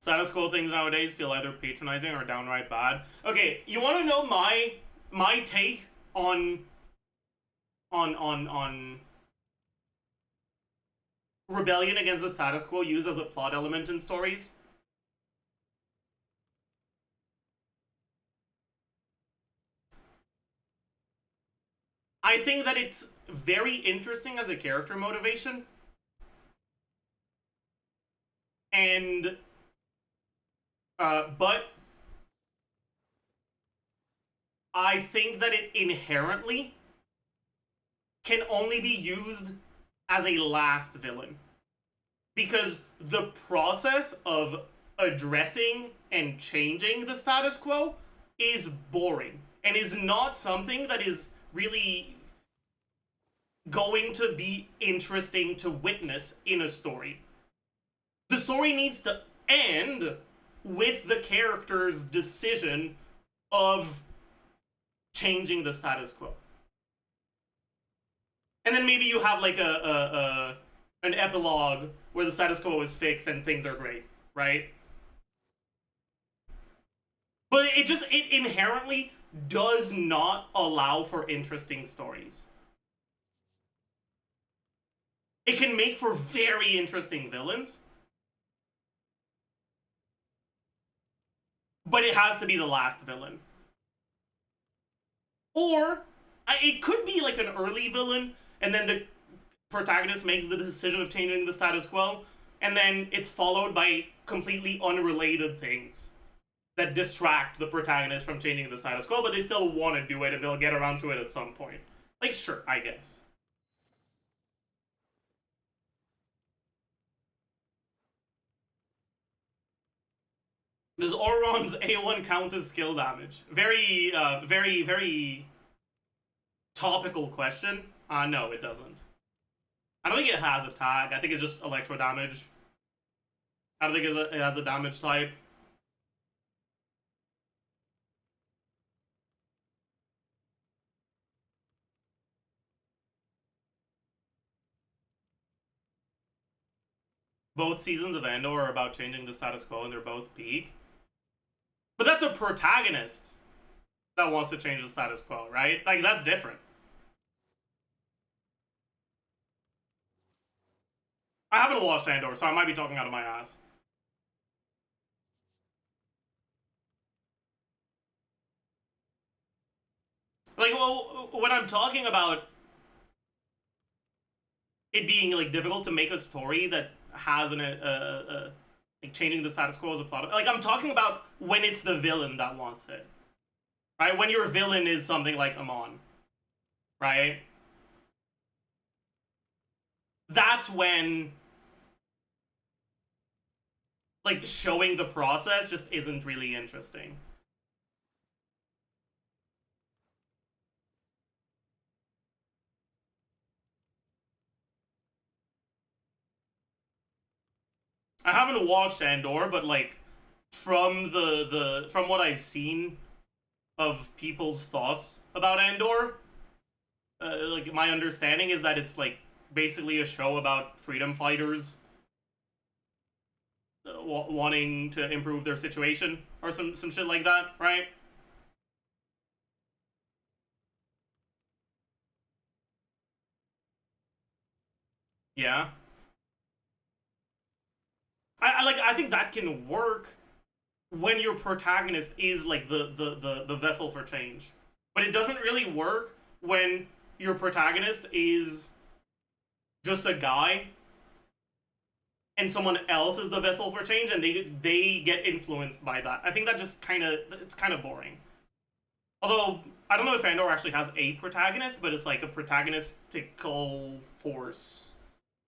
Status quo things nowadays feel either patronizing or downright bad. Okay, you want to know my take on rebellion against the status quo used as a plot element in stories? I think that it's very interesting as a character motivation. And but I think that it inherently can only be used as a last villain. Because the process of addressing and changing the status quo is boring and is not something that is really going to be interesting to witness in a story. The story needs to end with the character's decision of changing the status quo. And then maybe you have like an epilogue where the status quo is fixed and things are great, right? But it inherently does not allow for interesting stories. It can make for very interesting villains, but it has to be the last villain. Or it could be like an early villain, and then the protagonist makes the decision of changing the status quo, and then it's followed by completely unrelated things that distract the protagonist from changing the status quo, but they still want to do it and they'll get around to it at some point. Like, sure, I guess. Does Auron's A1 count as skill damage? Very, very topical question. No, it doesn't. I don't think it has a tag. I think it's just electro damage. I don't think it has a damage type. Both seasons of Andor are about changing the status quo, and they're both peak. But that's a protagonist that wants to change the status quo, right? Like, that's different. I haven't watched Andor, so I might be talking out of my ass. Like, well, when I'm talking about it being like difficult to make a story that has like changing the status quo as a plot, like I'm talking about when it's the villain that wants it, right? When your villain is something like Amon, right? That's when like showing the process just isn't really interesting. I haven't watched Andor, but like from from what I've seen of people's thoughts about Andor, like my understanding is that it's like basically a show about freedom fighters wanting to improve their situation or some shit like that, right? Yeah. I think that can work when your protagonist is like the vessel for change. But it doesn't really work when your protagonist is just a guy and someone else is the vessel for change, and they get influenced by that. I think that just it's kind of boring. Although I don't know if Andor actually has a protagonist, but it's like a protagonistical force,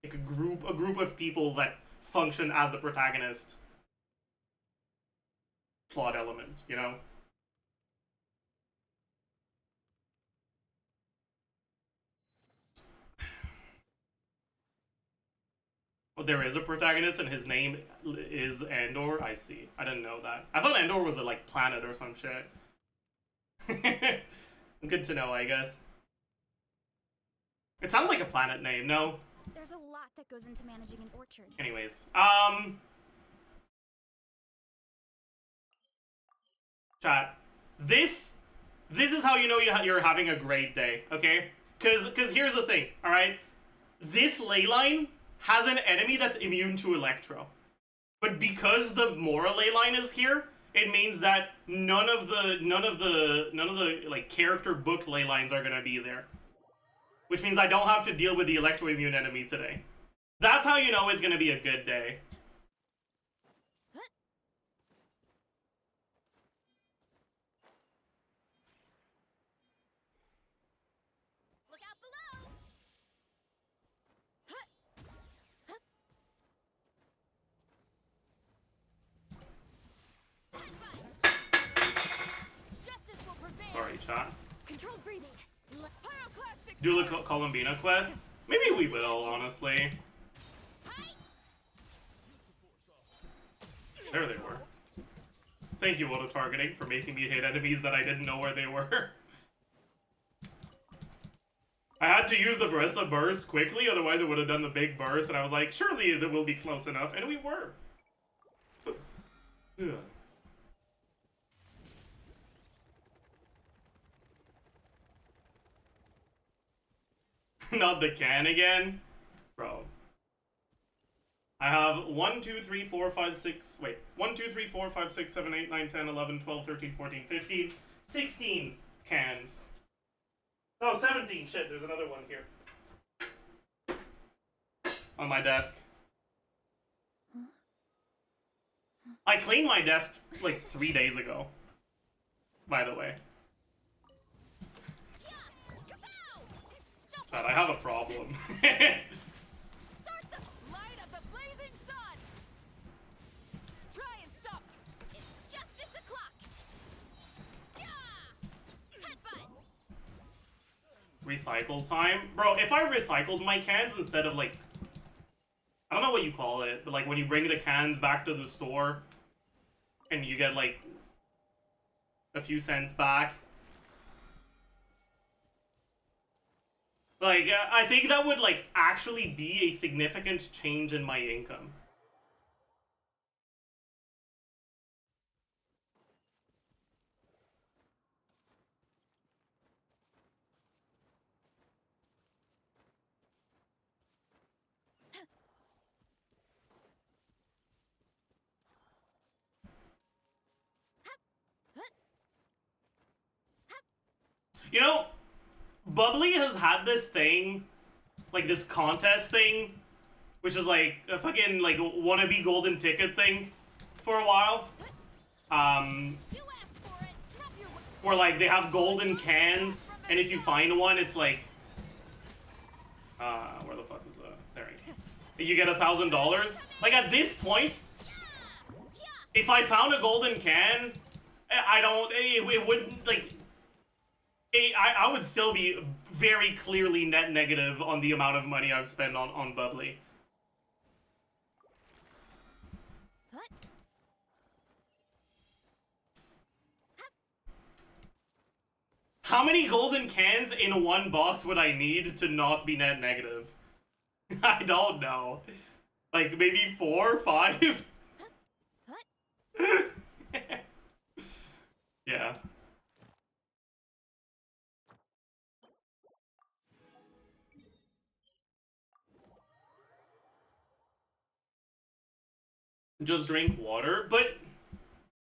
like a group of people that function as the protagonist plot element, you know? Well, there is a protagonist and his name is Andor. I see. I didn't know that. I thought Andor was a like planet or some shit. Good to know, I guess. It sounds like a planet name, no? There's a lot that goes into managing an orchard. Anyways, chat. This is how you know you're having a great day, okay? Cause here's the thing, all right? This ley line has an enemy that's immune to Electro, but because the Mora ley line is here, it means that none of the like character book ley lines are gonna be there, which means I don't have to deal with the Electro immune enemy today. That's how you know it's gonna be a good day. Look out below! Justice will prevail. Sorry, chat. Controlled breathing. Pyroclastic. Do the Columbina quest? Maybe we will, honestly. There they were. Thank you, auto-targeting, for making me hit enemies that I didn't know where they were. I had to use the Versa burst quickly, otherwise it would have done the big burst, and I was like, surely that will be close enough, and we were. Yeah. Not the can again? Bro. I have 1, 2, 3, 4, 5, 6, wait. 1, 2, 3, 4, 5, 6, 7, 8, 9, 10, 11, 12, 13, 14, 15, 16 cans. Oh, 17. Shit, there's another one here. On my desk. I cleaned my desk like 3 days ago. By the way. God, I have a problem. Start the light of the blazing sun. Try and stop. It's justice o'clock. Yeah. Headbutt. Recycle time? Bro, if I recycled my cans instead of like, I don't know what you call it, but like when you bring the cans back to the store and you get like a few cents back. Like, I think that would like actually be a significant change in my income. You know, Bubbly has had this thing, like this contest thing, which is like a fucking like wannabe golden ticket thing for a while. Where like they have golden cans, and if you find one, it's like, where the fuck is that? There you go. You get $1,000. Like at this point, if I found a golden can, I don't. It wouldn't like. I would still be very clearly net negative on the amount of money I've spent on Bubbly. How many golden cans in one box would I need to not be net negative? I don't know. Like maybe 4 or 5? Yeah. Just drink water, but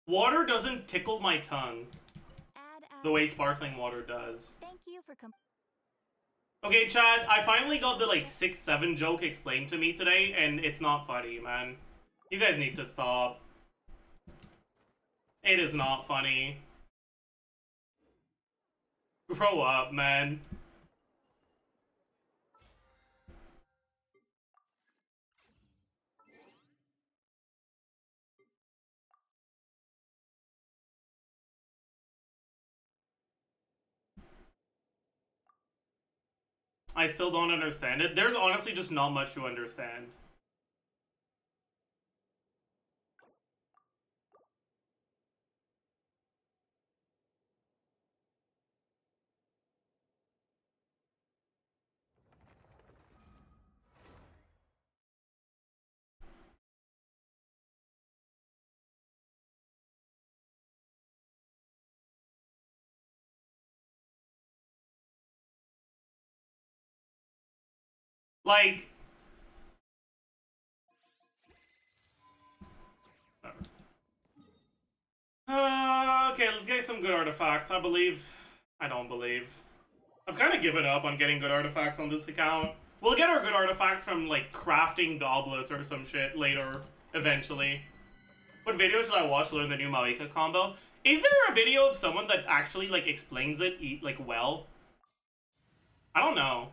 water doesn't tickle my tongue the way sparkling water does. Thank you for Okay, Chad, I finally got the, like, 6-7 joke explained to me today, and it's not funny, man. You guys need to stop. It is not funny. Grow up, man. I still don't understand it. There's honestly just not much to understand. Like... okay, let's get some good artifacts. I believe. I don't believe. I've kind of given up on getting good artifacts on this account. We'll get our good artifacts from, like, crafting goblets or some shit later, eventually. What video should I watch to learn the new Malika combo? Is there a video of someone that actually, like, explains it, like, well? I don't know.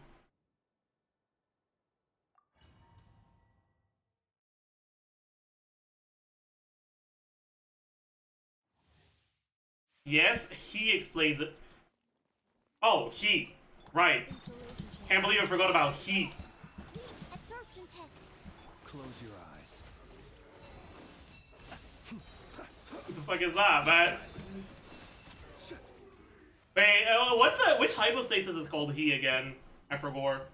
Yes, he explains it. Oh, he. Right. Can't believe I forgot about he. Absorption test. Close your eyes. What the fuck is that, man? Wait, which hypostasis is called he again? I forgot.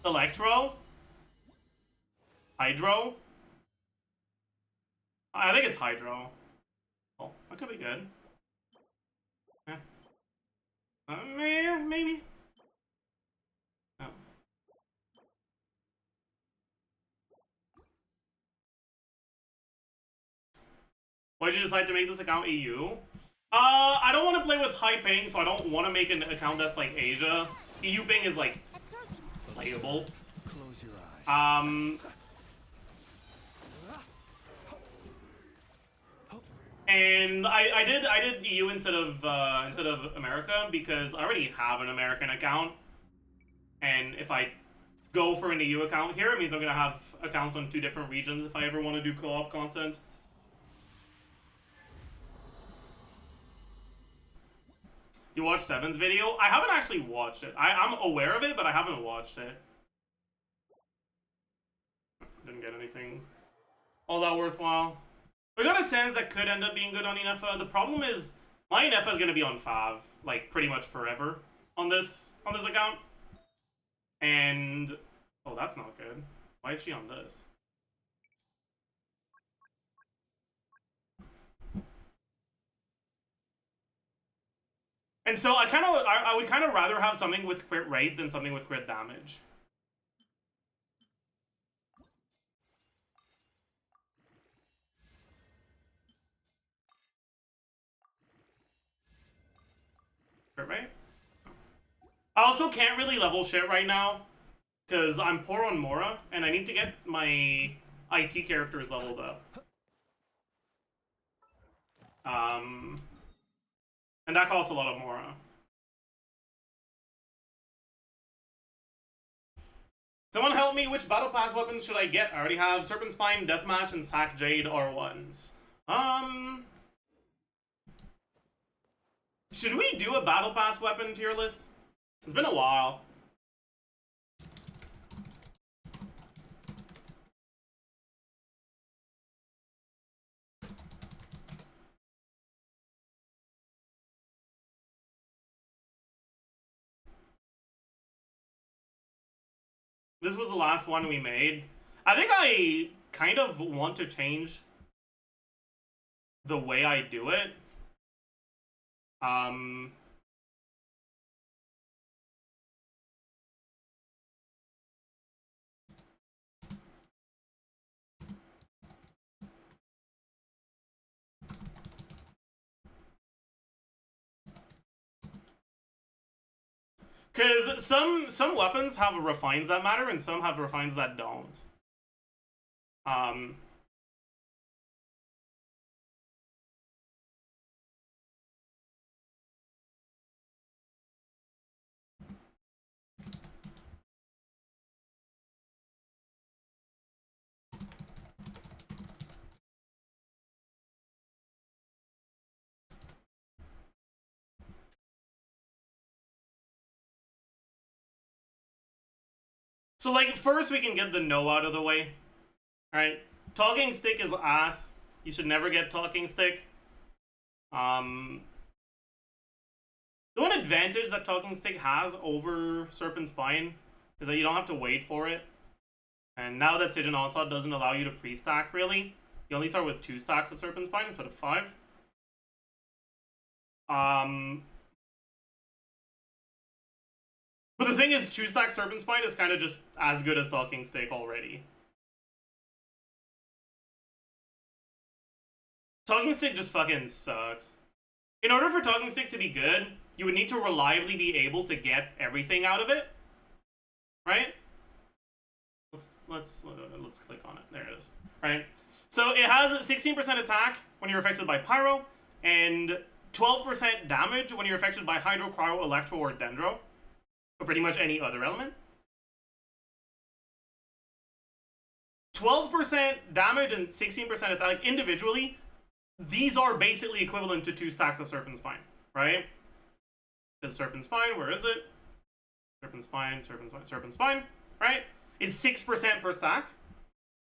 Electro? Hydro? I think it's Hydro. Oh, that could be good. Yeah. Maybe. Oh. Why did you decide to make this account EU? I don't want to play with high ping, so I don't want to make an account that's like Asia. EU ping is like playable. Close your eyes. And I did EU instead of America because I already have an American account, and if I go for an EU account here, it means I'm gonna have accounts on 2 different regions if I ever want to do co-op content. You watched Seven's video? I haven't actually watched it. I'm aware of it, but I haven't watched it. Didn't get anything all that worthwhile. We got a sense that could end up being good on Inefa. The problem is my Inefa is gonna be on Fav, like pretty much forever on this account. And oh, that's not good. Why is she on this? And so I would kind of rather have something with crit rate than something with crit damage. Crit rate? I also can't really level shit right now because I'm poor on Mora and I need to get my IT characters leveled up. And that costs a lot of Mora. Someone help me, which Battle Pass weapons should I get? I already have Serpent Spine, Deathmatch, and Sack Jade R1s. Should we do a Battle Pass weapon tier list? It's been a while. This was the last one we made. I think I kind of want to change the way I do it. Because some weapons have refines that matter, and some have refines that don't. So, like, first we can get the no out of the way. Alright? Talking stick is ass. You should never get talking stick. The one advantage that talking stick has over Serpent Spine is that you don't have to wait for it. And now that Siege and Onslaught doesn't allow you to pre-stack, really, you only start with 2 stacks of Serpent Spine instead of 5. But the thing is, 2-stack Serpent Spine is kind of just as good as Talking Stick already. Talking Stick just fucking sucks. In order for Talking Stick to be good, you would need to reliably be able to get everything out of it. Right? Let's click on it. There it is. Right? So it has 16% attack when you're affected by Pyro, and 12% damage when you're affected by Hydro, Cryo, Electro, or Dendro. Or pretty much any other element. 12% damage and 16% attack, like, individually, these are basically equivalent to 2 stacks of Serpent Spine, right? Because Serpent Spine, where is it? Serpent Spine, Serpent Spine, right? Is 6% per stack.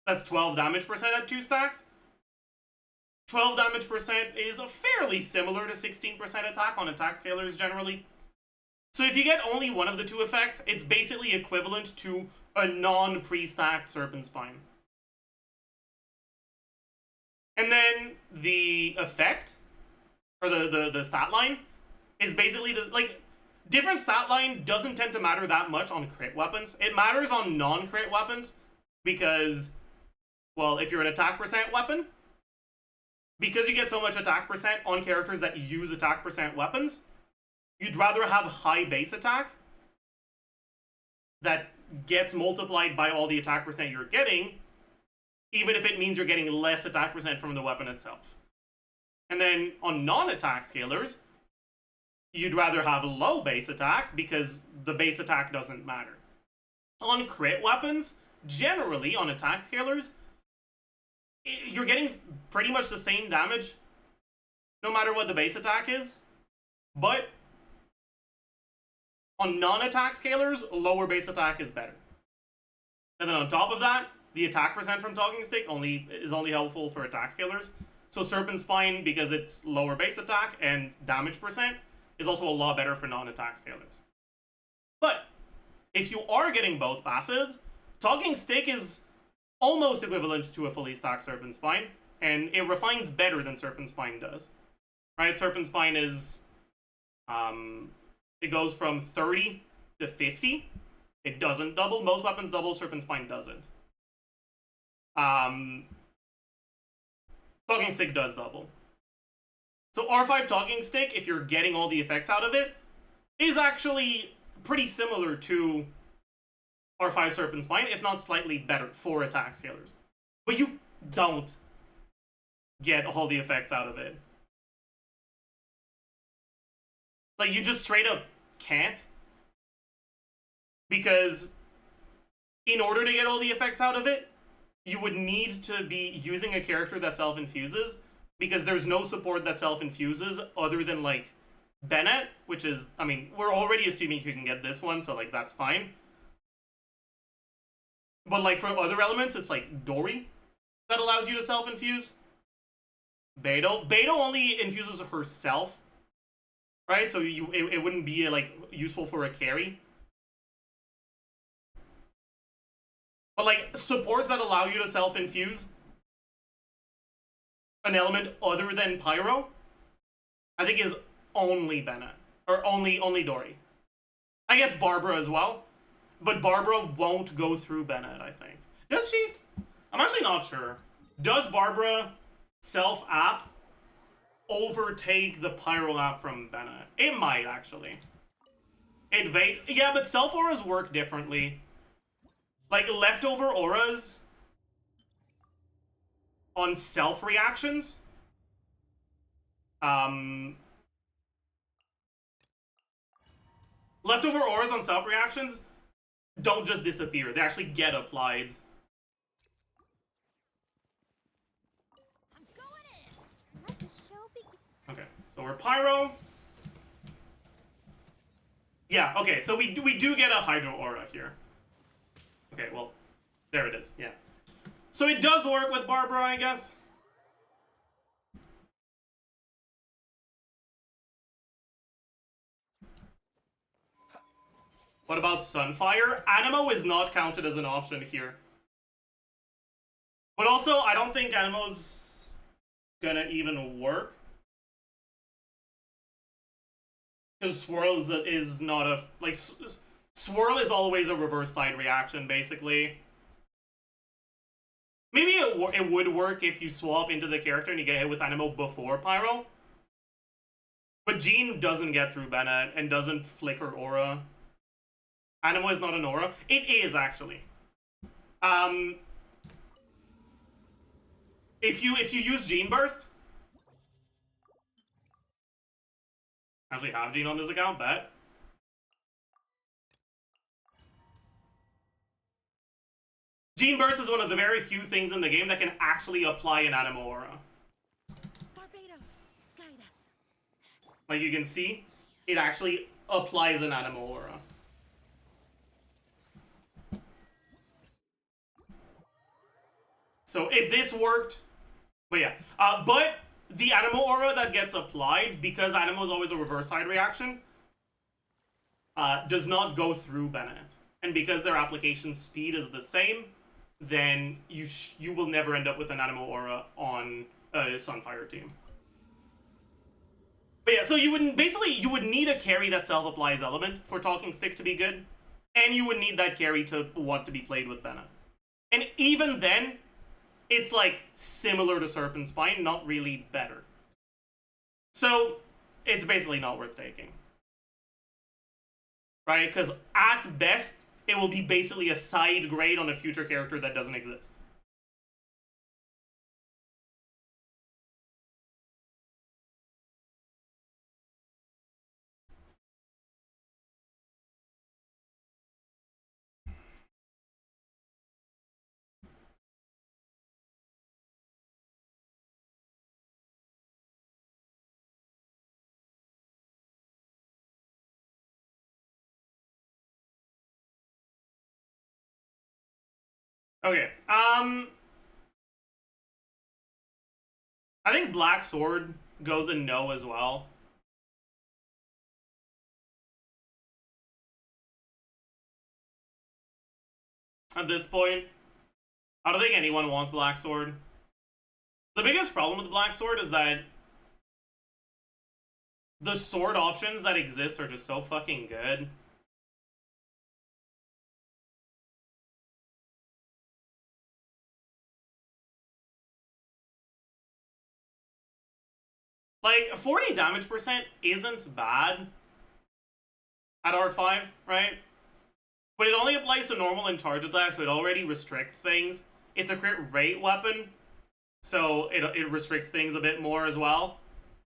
That's 12 damage percent at 2 stacks. 12 damage percent is fairly similar to 16% attack on attack scalars generally. So if you get only one of the 2 effects, it's basically equivalent to a non-pre-stacked Serpent Spine. And then the effect, or the stat line, is basically different stat line doesn't tend to matter that much on crit weapons. It matters on non-crit weapons because, well, if you're an attack percent weapon, because you get so much attack percent on characters that use attack percent weapons, you'd rather have high base attack that gets multiplied by all the attack percent you're getting, even if it means you're getting less attack percent from the weapon itself. And then on non-attack scalars, you'd rather have low base attack because the base attack doesn't matter. On crit weapons, generally on attack scalars, you're getting pretty much the same damage no matter what the base attack is, but on non-attack scalars, lower base attack is better. And then on top of that, the attack percent from Talking Stick is only helpful for attack scalars. So Serpent Spine, because it's lower base attack and damage percent, is also a lot better for non-attack scalars. But if you are getting both passives, Talking Stick is almost equivalent to a fully stacked Serpent Spine, and it refines better than Serpent Spine does. Right? Serpent Spine is it goes from 30 to 50. It doesn't double. Most weapons double. Serpent Spine doesn't. Talking Stick does double. So R5 Talking Stick, if you're getting all the effects out of it, is actually pretty similar to R5 Serpent Spine, if not slightly better for attack scalars. But you don't get all the effects out of it. Like, you just straight up can't. Because in order to get all the effects out of it, you would need to be using a character that self-infuses, because there's no support that self-infuses other than, like, Bennett, which is, I mean, we're already assuming you can get this one, so, like, that's fine. But, like, for other elements, it's, like, Dory that allows you to self-infuse. Beidou only infuses herself, right? So it wouldn't be, like, useful for a carry. But, like, supports that allow you to self-infuse an element other than Pyro, I think is only Bennett. Or only Dory. I guess Barbara as well. But Barbara won't go through Bennett, I think. Does she? I'm actually not sure. Does Barbara self-app overtake the Pyro app from Bennett? It might, actually. Invade. Yeah, but self auras work differently. Like, leftover auras on self reactions. Leftover auras on self reactions don't just disappear, they actually get applied. I'm going in. Let the show begin. Okay, so we're Pyro. Yeah, okay, so we do get a Hydro Aura here. Okay, well, there it is, yeah. So it does work with Barbara, I guess. What about Sunfire? Animo is not counted as an option here. But also, I don't think Animo's gonna even work. Because Swirl is not a... Like, Swirl is always a reverse side reaction, basically. Maybe it would work if you swap into the character and you get hit with Animo before Pyro. But Jean doesn't get through Bennett and doesn't flicker Aura. Animo is not an Aura. It is, actually. If you use Gene Burst... Actually have Gene on this account, bet. Gene Burst is one of the very few things in the game that can actually apply an Animo Aura. Barbados, guide us. Like you can see, it actually applies an Animo Aura. So if this worked, but yeah, but the Animo Aura that gets applied, because Animo is always a reverse side reaction, does not go through Bennett. And because their application speed is the same, then you will never end up with an Animo Aura on a Sunfire team. But yeah, so you would need a carry that self-applies element for Talking Stick to be good, and you would need that carry to want to be played with Bennett. And even then, it's like similar to Serpent Spine, not really better. So it's basically not worth taking. Right? Because at best, it will be basically a side grade on a future character that doesn't exist. Okay, I think Black Sword goes a no as well. At this point, I don't think anyone wants Black Sword. The biggest problem with Black Sword is that the sword options that exist are just so fucking good. Like, 40 damage percent isn't bad at R5, right? But it only applies to normal and charge attacks, so it already restricts things. It's a crit rate weapon, so it restricts things a bit more as well.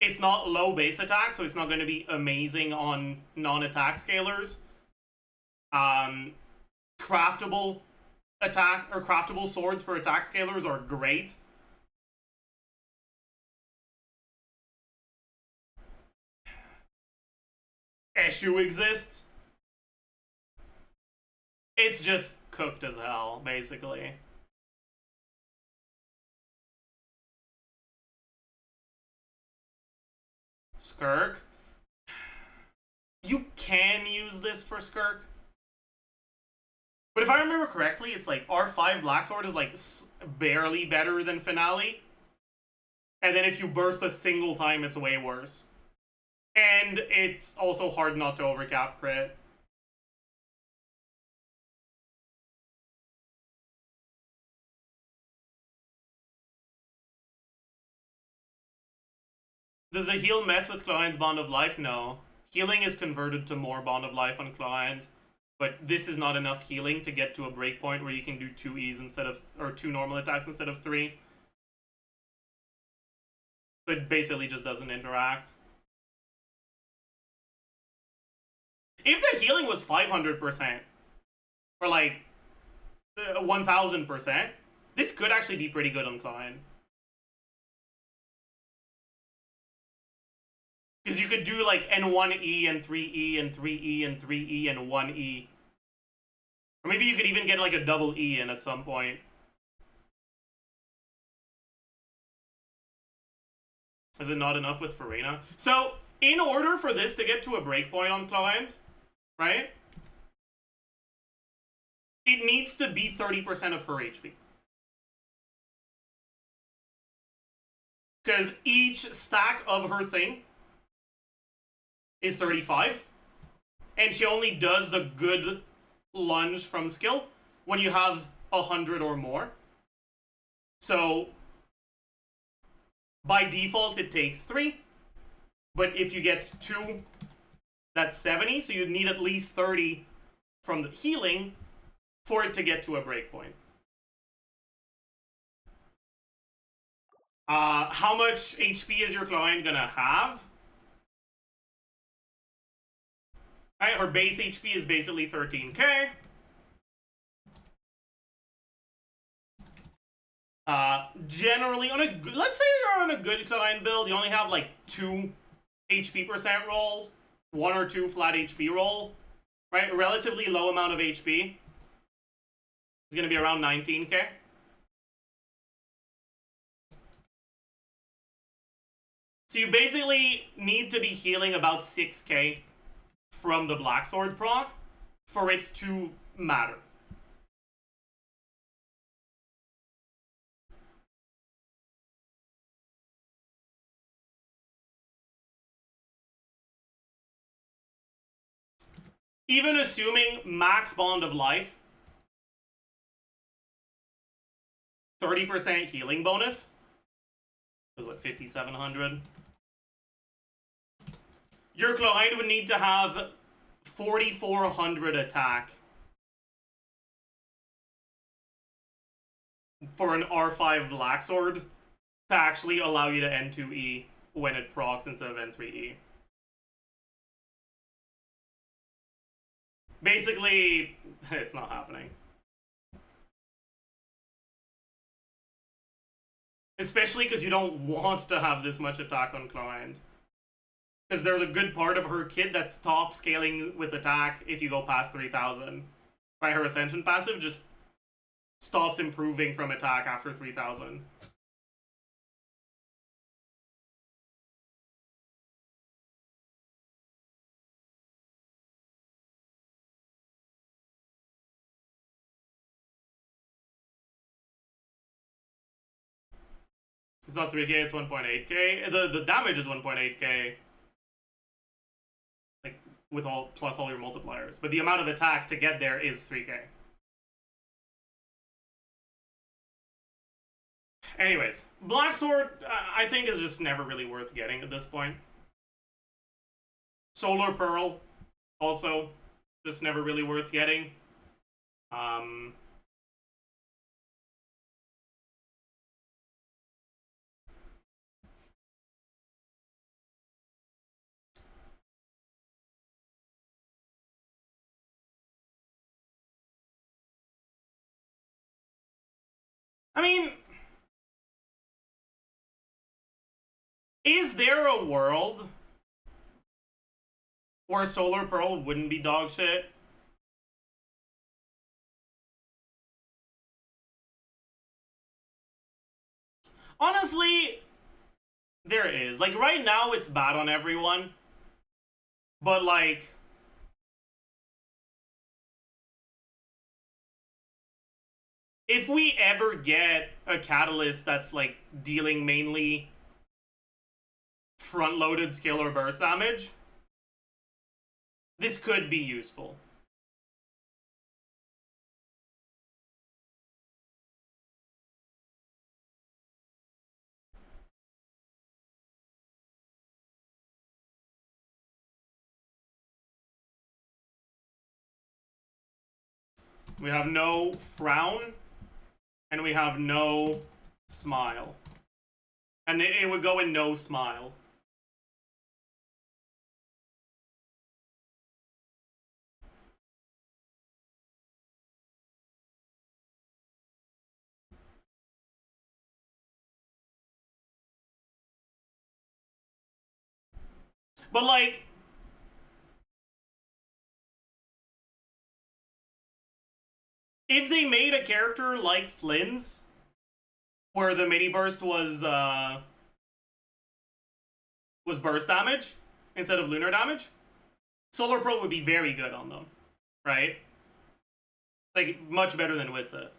It's not low base attack, so it's not going to be amazing on non-attack scalers. Craftable attack, or craftable swords for attack scalers are great. Issue exists. It's just cooked as hell, basically. Skirk. You can use this for Skirk. But if I remember correctly, it's like R5 Black Sword is like barely better than Finale. And then if you burst a single time, it's way worse. And it's also hard not to overcap crit. Does a heal mess with Cloyne's Bond of Life? No. Healing is converted to more Bond of Life on client, but this is not enough healing to get to a breakpoint where you can do 2 E's instead of, or 2 normal attacks instead of 3. So it basically just doesn't interact. If the healing was 500%, or like 1000%, this could actually be pretty good on client. Because you could do like N1E and 3E and 3E and 3E and 1E. Or maybe you could even get like a double E in at some point. Is it not enough with Farina? So, in order for this to get to a breakpoint on client, right? It needs to be 30% of her HP. Because each stack of her thing is 35. And she only does the good lunge from skill when you have 100 or more. So, by default, it takes 3. But if you get 2, that's 70. So you need at least 30 from the healing for it to get to a breakpoint. How much HP is your client gonna have? Alright, her base HP is basically 13k. Generally, on a good, let's say you're on a good client build, you only have like 2 HP percent rolls, 1 or 2 flat HP roll, right? A relatively low amount of HP. It's gonna be around 19k. So you basically need to be healing about 6k from the Black Sword proc for it to matter. Even assuming max Bond of Life, 30% healing bonus, was what, 5,700? Your client would need to have 4,400 attack for an R5 Black Sword to actually allow you to N2E when it procs instead of N3E. Basically, it's not happening. Especially because you don't want to have this much attack on client. Because there's a good part of her kit that stops scaling with attack if you go past 3,000. By her Ascension passive just stops improving from attack after 3,000. It's not 3k, it's 1.8k. The damage is 1.8k. Like, with all, plus all your multipliers. But the amount of attack to get there is 3k. Anyways, Black Sword, I think, is just never really worth getting at this point. Solar Pearl, also, just never really worth getting. I mean, is there a world where Solar Pearl wouldn't be dog shit? Honestly, there is. Like, right now it's bad on everyone. But, like, if we ever get a catalyst that's, like, dealing mainly front-loaded skill or burst damage, this could be useful. We have no frown, and we have no smile. And it would go in no smile. But like, if they made a character like Flynn's, where the mini burst was burst damage instead of lunar damage, Solar Pearl would be very good on them, right? Like, much better than Widsith.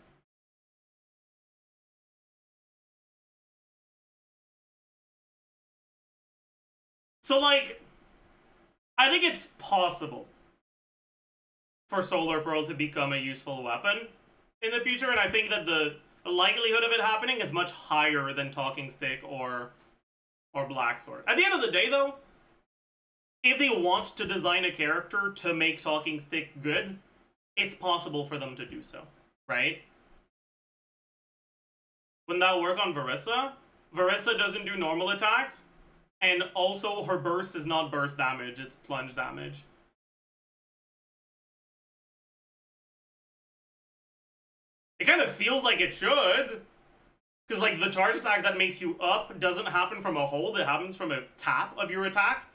So, like, I think it's possible for Solar Pearl to become a useful weapon in the future, and I think that the likelihood of it happening is much higher than Talking Stick or Black Sword. At the end of the day, though, if they want to design a character to make Talking Stick good, it's possible for them to do so, right? Wouldn't that work on Verissa? Verissa doesn't do normal attacks, and also her burst is not burst damage, it's plunge damage. It kind of feels like it should. Because, like, the charge attack that makes you up doesn't happen from a hold, it happens from a tap of your attack.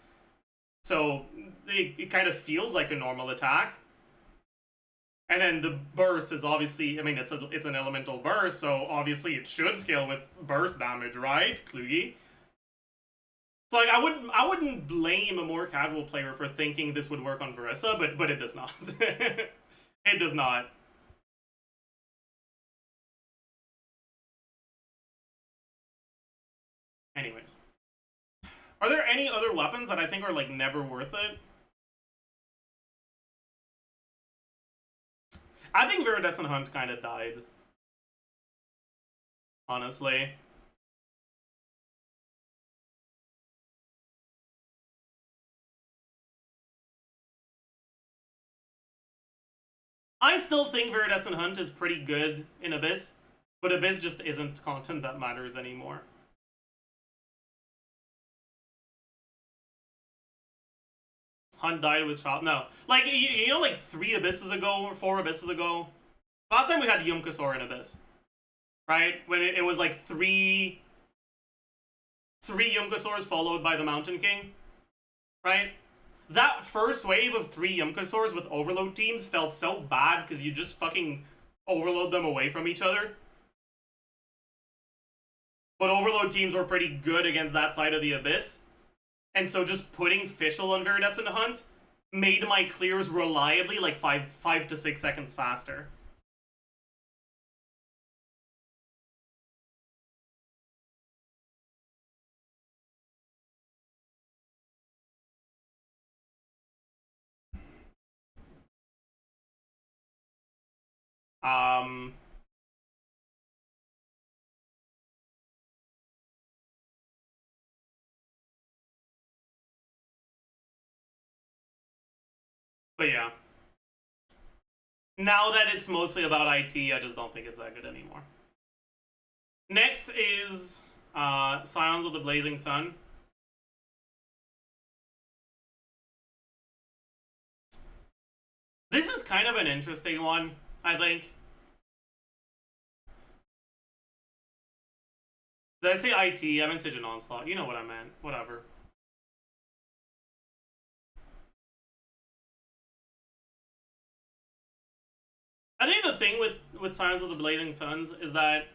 So, it kind of feels like a normal attack. And then the burst is obviously, I mean, it's an elemental burst, so obviously it should scale with burst damage, right, Klugi? So, like, I wouldn't blame a more casual player for thinking this would work on Verissa, but it does not. It does not. Anyways. Are there any other weapons that I think are, like, never worth it? I think Viridescent Hunt kind of died. Honestly. I still think Viridescent Hunt is pretty good in Abyss, but Abyss just isn't content that matters anymore. Hunt died with shot. No. Like, you know, like 3 Abysses ago, or 4 Abysses ago? Last time we had Yumkasaur in Abyss. Right? When it was like 3 Yumkasaurs followed by the Mountain King. Right? That first wave of 3 Yumkasaurs with Overload teams felt so bad because you just fucking overload them away from each other. But Overload teams were pretty good against that side of the Abyss. And so just putting Fischl on Viridescent Hunt made my clears reliably like 5 to 6 seconds faster. But yeah. Now that it's mostly about IT, I just don't think it's that good anymore. Next is Scions of the Blazing Sun. This is kind of an interesting one, I think. Did I say IT? I meant Siege and Onslaught. You know what I meant. Whatever. I think the thing with Scions of the Blazing Suns is that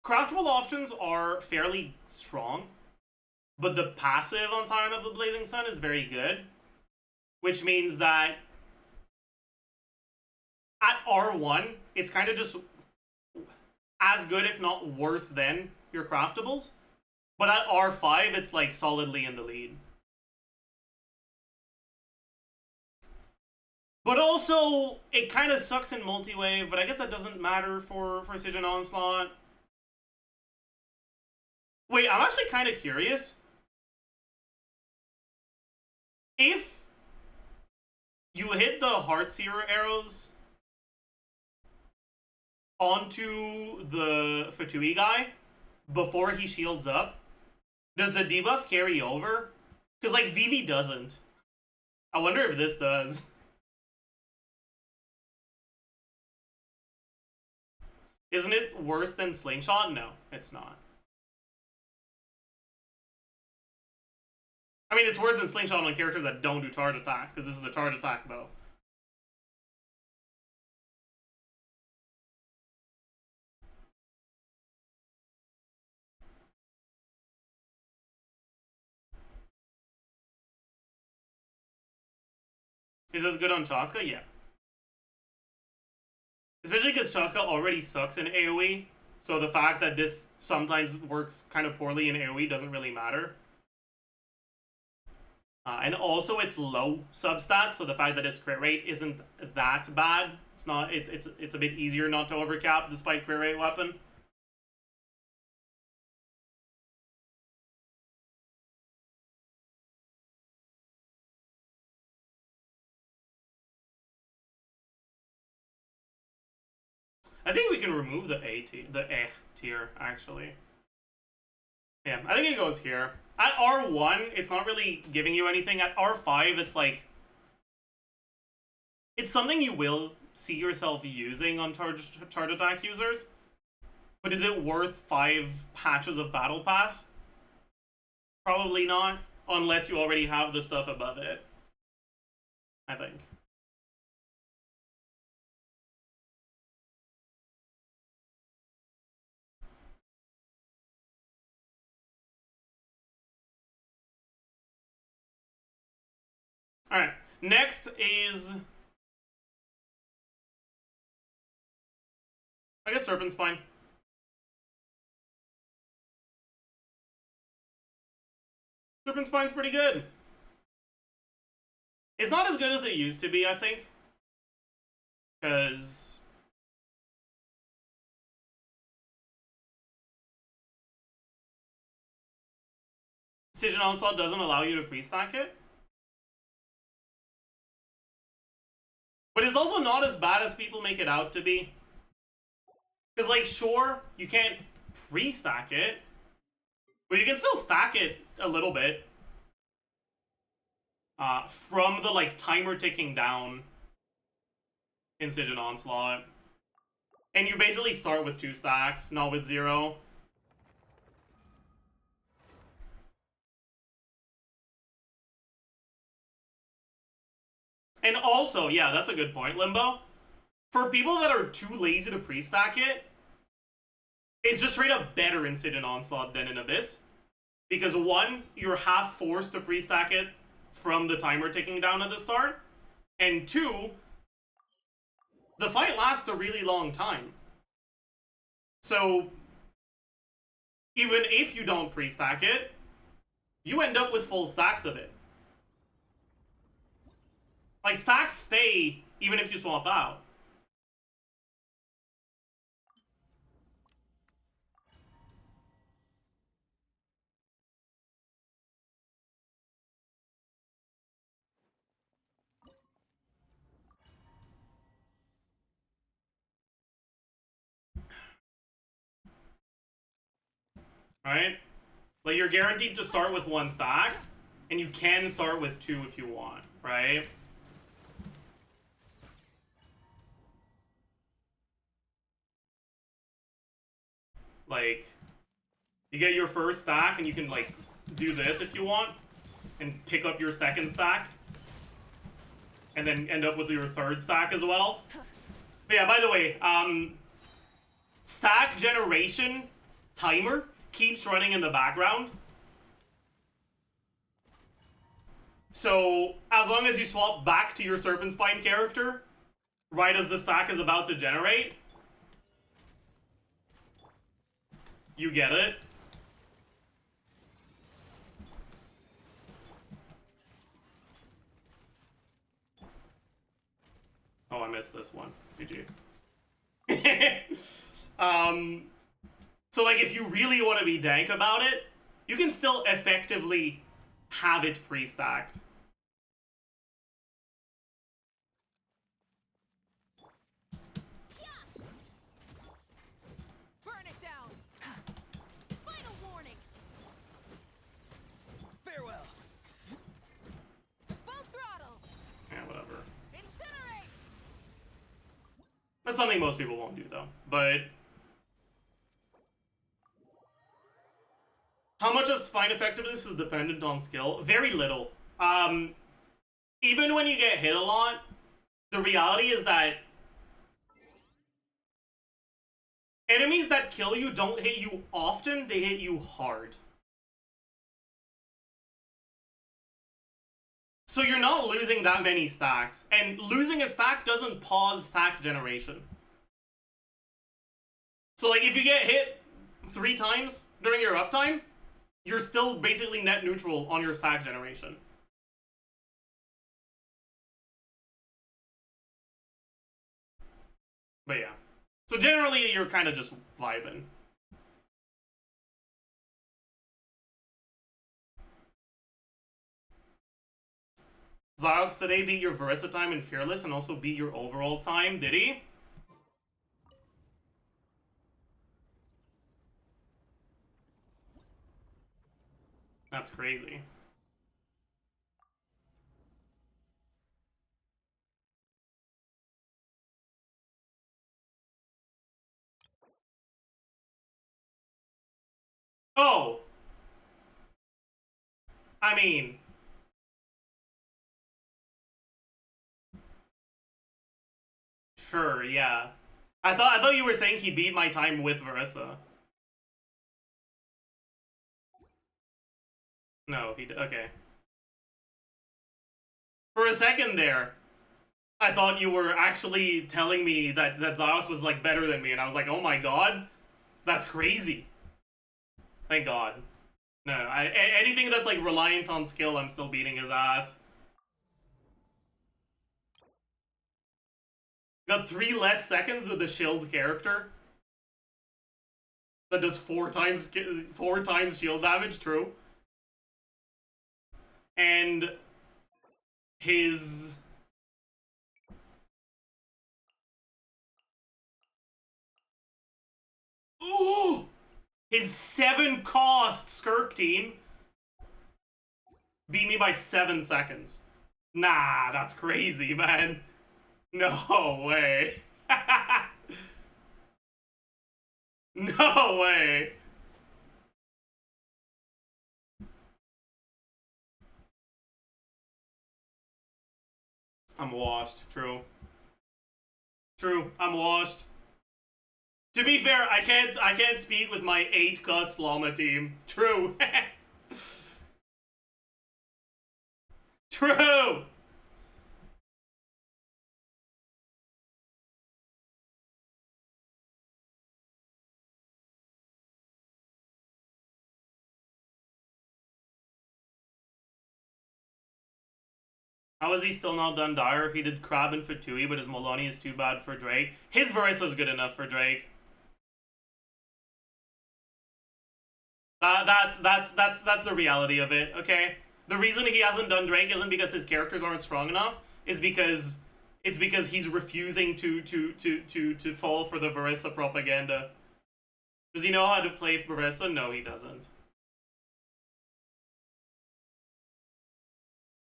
craftable options are fairly strong, but the passive on Scion of the Blazing Sun is very good, which means that at R1, it's kind of just as good, if not worse, than your craftables, but at R5, it's like solidly in the lead. But also, it kind of sucks in multi-wave, but I guess that doesn't matter for Siege and Onslaught. Wait, I'm actually kind of curious. if you hit the Heartseer arrows onto the Fatui guy before he shields up, does the debuff carry over? Because, like, Vivi doesn't. I wonder if this does. Isn't it worse than Slingshot? No, it's not. I mean, it's worse than Slingshot on characters that don't do charge attacks, because this is a charge attack, though. Is this good on Chaska? Yeah. Especially because Chaska already sucks in AoE, so the fact that this sometimes works kind of poorly in AoE doesn't really matter. And also it's low substat, so the fact that its crit rate isn't that bad. It's not. It's a bit easier not to overcap despite crit rate weapon. I think we can remove the A tier, actually. Yeah, I think it goes here. At R1, it's not really giving you anything. At R5, it's like... It's something you will see yourself using on charge attack users. But is it worth 5 patches of Battle Pass? Probably not, unless you already have the stuff above it. I think. Alright, next is... I guess Serpent Spine. Serpent Spine's pretty good. It's not as good as it used to be, I think. Because... Siege and Onslaught doesn't allow you to pre-stack it. But it's also not as bad as people make it out to be. Because, like, sure, you can't pre-stack it, but you can still stack it a little bit. From the, like, timer ticking down in Siege and Onslaught. And you basically start with 2 stacks, not with 0. And also, yeah, that's a good point, Limbo. For people that are too lazy to pre-stack it, it's just straight up better in Siege and Onslaught than in Abyss. Because 1, you're half forced to pre-stack it from the timer ticking down at the start. And 2, the fight lasts a really long time. So, even if you don't pre-stack it, you end up with full stacks of it. Like, stacks stay even if you swap out. Right? Like, you're guaranteed to start with 1 stack, and you can start with 2 if you want, right? Like, you get your first stack, and you can, like, do this if you want, and pick up your second stack, and then end up with your 3rd stack as well. But yeah, by the way, stack generation timer keeps running in the background. So, as long as you swap back to your Serpent Spine character, right as the stack is about to generate, you get it. Oh, I missed this one. GG. So, like, if you really want to be dank about it, you can still effectively have it pre-stacked. That's something most people won't do, though. But how much of spine effectiveness is dependent on skill? Very little. Even when you get hit a lot, the reality is that enemies that kill you don't hit you often, they hit you hard. So you're not losing that many stacks. And losing a stack doesn't pause stack generation. So like if you get hit 3 times during your uptime, you're still basically net neutral on your stack generation. But yeah. So generally you're kind of just vibing. Zajef today beat your Verissa time in Fearless and also beat your overall time, did he? That's crazy. Oh! I mean... Sure, yeah. I thought you were saying he beat my time with Verissa. No, okay. For a second there, I thought you were actually telling me that Zajef was like better than me, and I was like, oh my god, that's crazy. Thank god. No, anything that's like reliant on skill, I'm still beating his ass. Got 3 less seconds with the shield character. That does 4 times shield damage, true. And his... Ooh! His 7 cost Skirk team beat me by 7 seconds. Nah, that's crazy, man. No way. No way. I'm washed. True. True. I'm washed. To be fair, I can't speak with my 8 cost llama team. True. True. How is he still not done dire? He did Crab and Fatui, but his Maloney is too bad for Drake. His Verissa's good enough for Drake. That's the reality of it, okay? The reason he hasn't done Drake isn't because his characters aren't strong enough, it's because he's refusing to fall for the Verissa propaganda. Does he know how to play Verissa? No, he doesn't.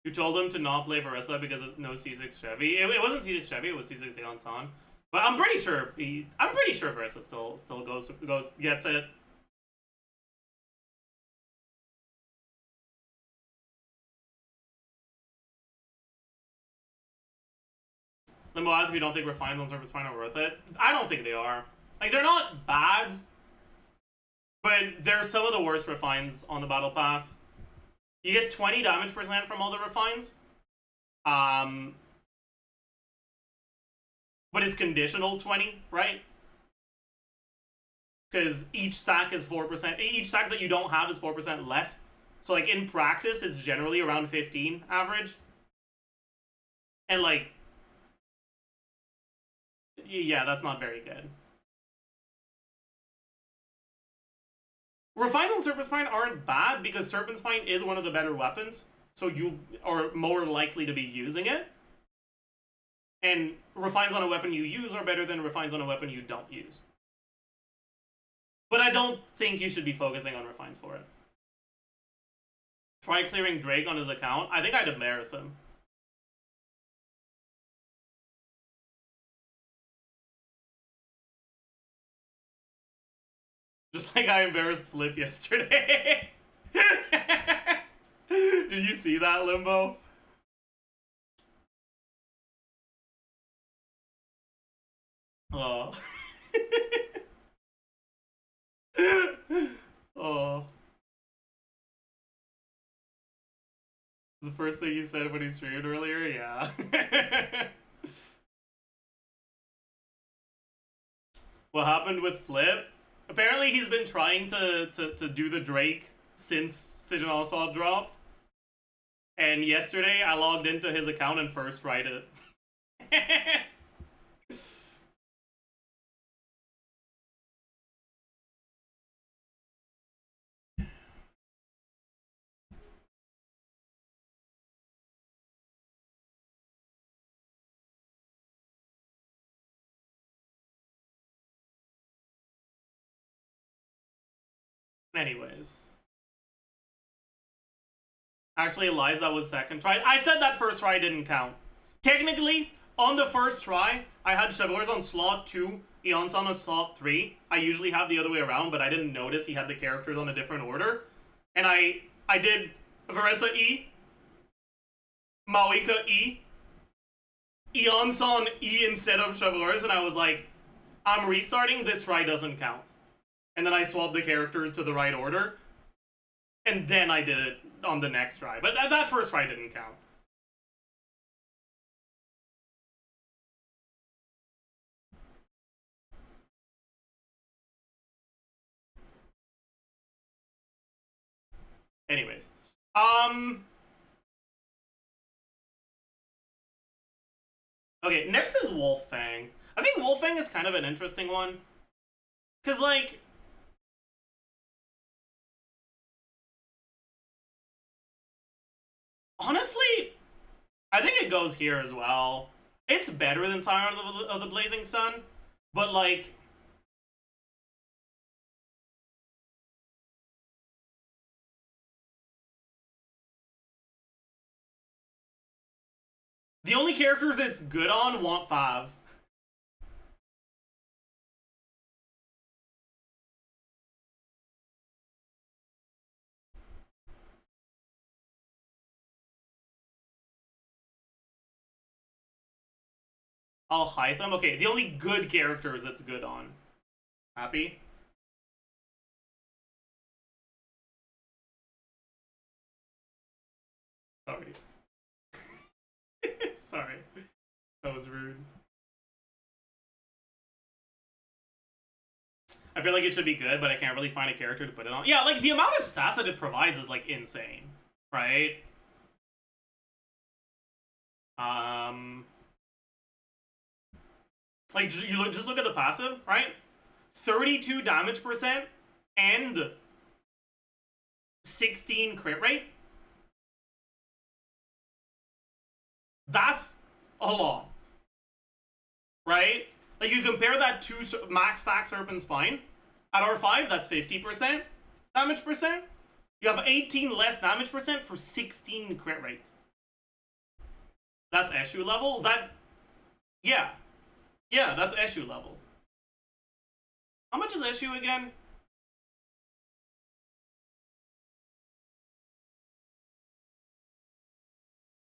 You told him to not play Verissa because of no C6 Chevy. It wasn't C6 Chevy, it was C6 Aeon San. But I'm pretty sure Verissa still gets it. Limbo asks if you don't think refined on Surface Spine are worth it. I don't think they are. Like, they're not bad, but they're some of the worst refines on the Battle Pass. You get 20 damage percent from all the refines. But it's conditional 20, right? Because each stack is 4%. Each stack that you don't have is 4% less. So, like, in practice, it's generally around 15 average. And, like, yeah, that's not very good. Refined on Serpent Spine aren't bad because Serpent Spine is one of the better weapons. So you are more likely to be using it. And refines on a weapon you use are better than refines on a weapon you don't use. But I don't think you should be focusing on refines for it. Try clearing Drake on his account. I think I'd embarrass him. Just like I embarrassed Flip yesterday. Did you see that, Limbo? Oh. Oh. The first thing you said when he streamed earlier? Yeah. What happened with Flip? Apparently he's been trying to do the Drake since Sigil Onslaught dropped. And yesterday I logged into his account and first tried it. Anyways. Actually, Eliza was second try. I said that first try didn't count. Technically, on the first try, I had Chevaliers on slot 2, Eon's on slot 3. I usually have the other way around, but I didn't notice he had the characters on a different order. And I did Veressa E, Mawika E, Eon's E instead of Chevaliers, and I was like, I'm restarting, this try doesn't count. And then I swapped the characters to the right order. And then I did it on the next try. But that first try didn't count. Anyways. Okay, next is Wolfang. I think Wolfang is kind of an interesting one. Because, like, honestly, I think it goes here as well. It's better than Scion of the Blazing Sun, but, like, the only characters it's good on want 5. I'll hide them. Okay, the only good characters it's good on. Happy? Sorry. Sorry. That was rude. I feel like it should be good, but I can't really find a character to put it on. Yeah, like, the amount of stats that it provides is, like, insane. Right? Like, just look at the passive, right? 32 damage percent and 16 crit rate. That's a lot. Right? Like, you compare that to max stack Serpent Spine. At R5, that's 50% damage percent. You have 18 less damage percent for 16 crit rate. That's issue level? Yeah. Yeah, that's issue level. How much is issue again?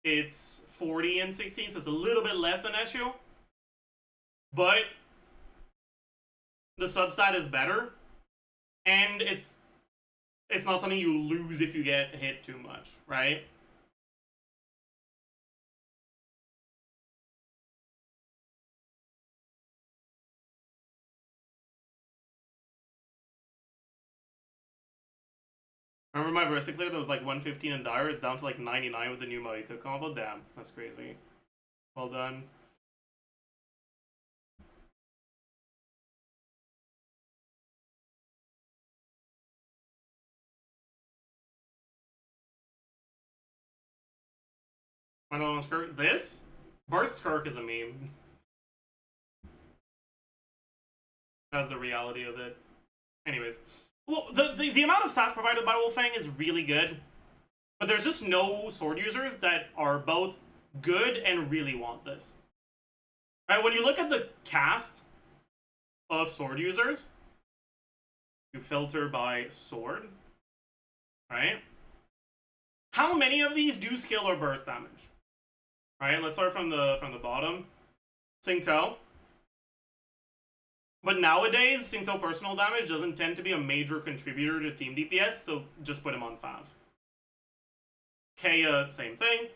It's 40 and 16, so it's a little bit less than issue. But the substat is better. And it's not something you lose if you get hit too much, right? Remember my Versiclear that was like 115 in Dire? It's down to like 99 with the new Maika combo? Damn, that's crazy. Well done. I don't know, Skirk. This? Burst Skirk is a meme. That's the reality of it. Anyways. Well, the amount of stats provided by Wolfang is really good. But there's just no sword users that are both good and really want this. Right, when you look at the cast of sword users, You filter by sword, right? How many of these do skill or burst damage? Right, let's start from the bottom. Singto. But nowadays, Singto personal damage doesn't tend to be a major contributor to team DPS, so just put him on 5. Kaya, same thing.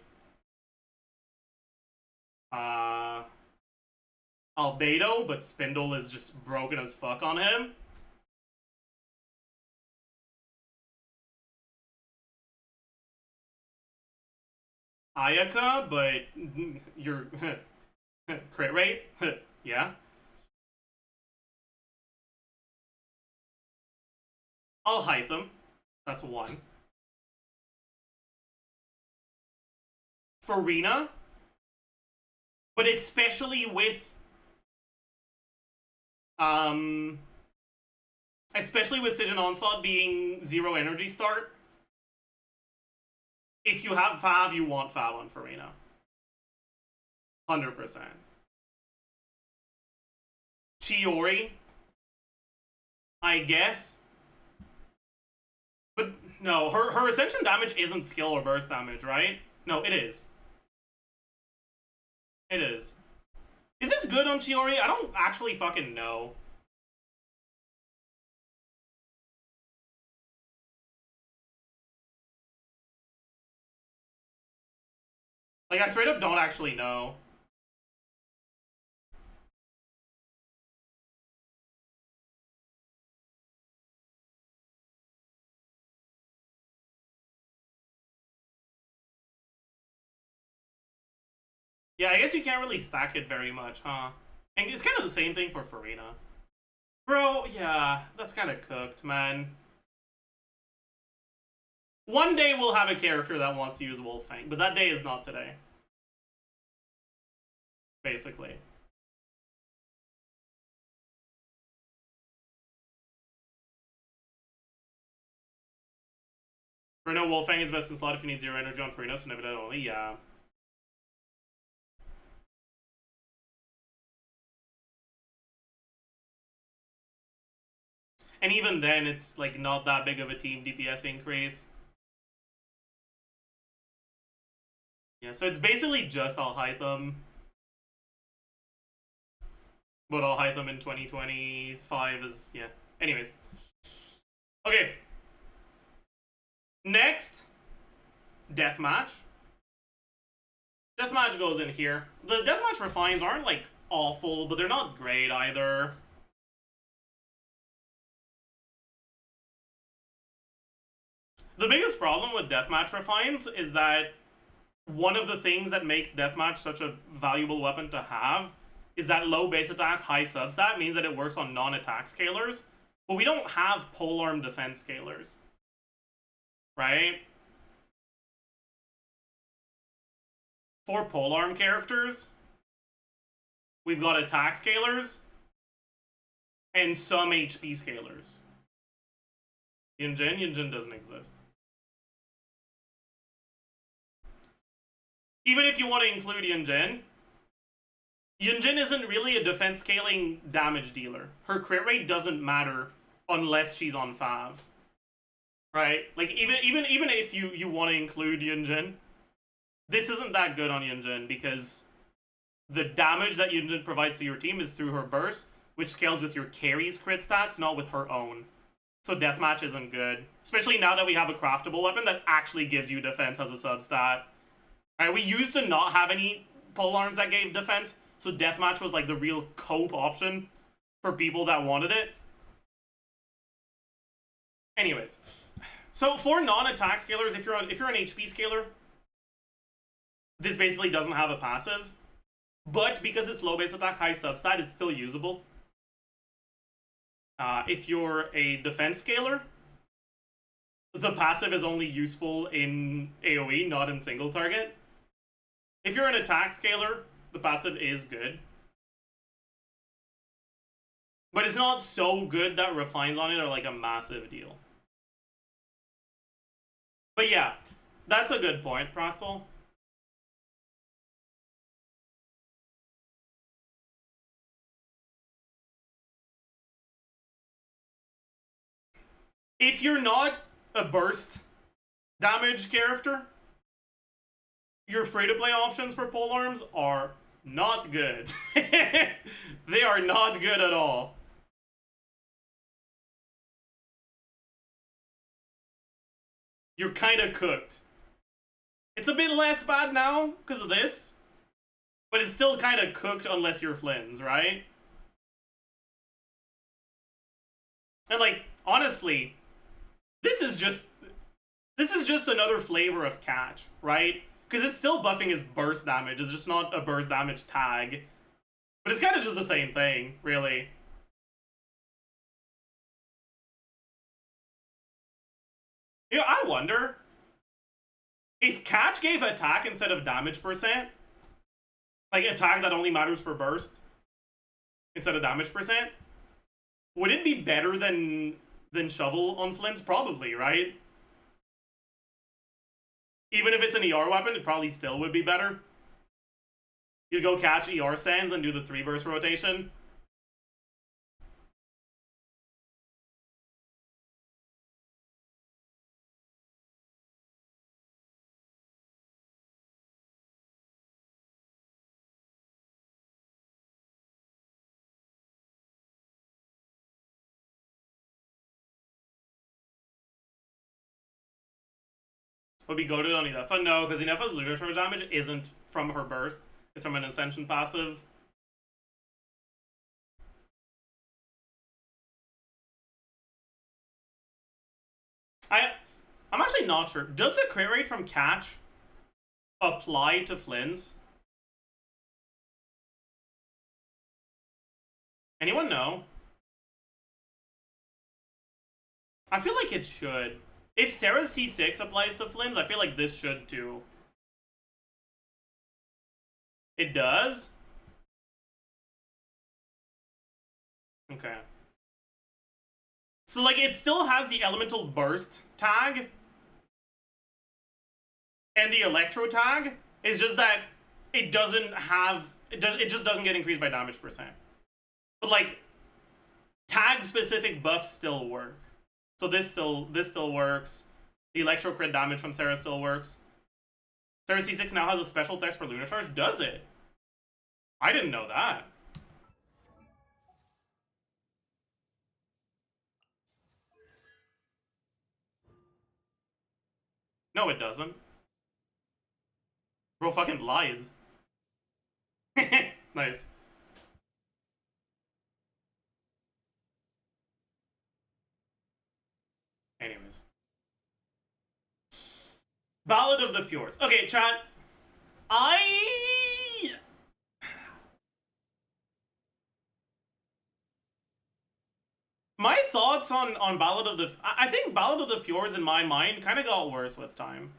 Albedo, but Spindle is just broken as fuck on him. Ayaka, but your crit rate, yeah. I'll hide them. That's 1. Farina, but especially with Siegen Onslaught being 0 energy start. If you have Fav, you want Fav on Farina. 100%. Chiori, I guess. But no, her ascension damage isn't skill or burst damage, right? No, it is. It is. Is this good on Chiori? I don't actually fucking know. Like, I straight up don't actually know. Yeah, I guess you can't really stack it very much, huh? And it's kind of the same thing for Farina. Bro, yeah, that's kind of cooked, man. One day we'll have a character that wants to use Wolfang, but that day is not today. Basically. For no, Wolfang is best in slot if you need 0 energy on Farina, so never that only, yeah. And even then, it's like not that big of a team DPS increase. Yeah, so it's basically just Alhaitham. But Alhaitham in 2025 is, yeah. Anyways. Okay. Next. Deathmatch. Deathmatch goes in here. The Deathmatch refines aren't, like, awful, but they're not great either. The biggest problem with Deathmatch refines is that one of the things that makes Deathmatch such a valuable weapon to have is that low base attack, high substat means that it works on non-attack scalars, but we don't have polearm defense scalars, right? For polearm characters, we've got attack scalars and some HP scalars. Yunjin doesn't exist. Even if you want to include Yunjin isn't really a defense scaling damage dealer. Her crit rate doesn't matter unless she's on 5. Right? Like, even if you want to include Yunjin, this isn't that good on Yunjin because the damage that Yunjin provides to your team is through her burst, which scales with your carry's crit stats, not with her own. So Deathmatch isn't good. Especially now that we have a craftable weapon that actually gives you defense as a substat. Right, we used to not have any polearms that gave defense, so Deathmatch was like the real cope option for people that wanted it. Anyways, so for non-attack scalars, if you're an HP scaler, this basically doesn't have a passive, but because it's low base attack, high substat, it's still usable. If you're a defense scaler, the passive is only useful in AoE, not in single target. If you're an attack scaler, the passive is good. But it's not so good that refines on it are like a massive deal. But yeah, that's a good point, Prostel. If you're not a burst damage character, your free-to-play options for polearms are not good. They are not good at all. You're kind of cooked. It's a bit less bad now because of this, but it's still kind of cooked unless you're Flynn's, right? And like, honestly, this is just another flavor of catch, right? Because it's still buffing his burst damage. It's just not a burst damage tag. But it's kind of just the same thing, really. You know, I wonder if catch gave attack instead of damage percent, like attack that only matters for burst instead of damage percent, would it be better than shovel on Flynn's? Probably, right? Even if it's an ER weapon, it probably still would be better. You go catch ER sands and do the 3 burst rotation. Would be goaded on Inefa? No, because Inefa's lunar charge damage isn't from her burst. It's from an Ascension passive. I'm actually not sure. Does the crit rate from catch apply to Flynn's? Anyone know? I feel like it should. If Sarah's C6 applies to Flynn's, I feel like this should too. It does? Okay. So like it still has the elemental burst tag and the electro tag. It's just that it doesn't have it just doesn't get increased by damage percent. But like tag specific buffs still work. So this still works. The electro crit damage from Sarah still works. Sarah C6 now has a special text for lunar charge. Does it? I didn't know that. No, it doesn't. Bro fucking lied. Nice. Anyways. Ballad of the Fjords. Okay, chat. My thoughts on Ballad of the... I think Ballad of the Fjords, in my mind, kind of got worse with time.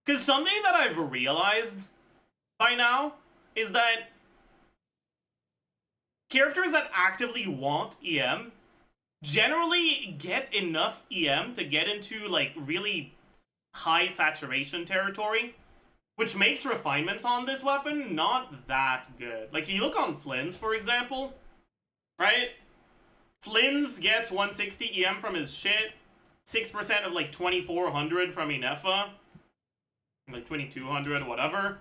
Because something that I've realized by now is that characters that actively want EM generally get enough EM to get into, like, really high saturation territory, which makes refinements on this weapon not that good. Like, you look on Flynn's, for example, right? Flynn's gets 160 EM from his shit, 6% of, like, 2400 from Inefa, like 2200, whatever.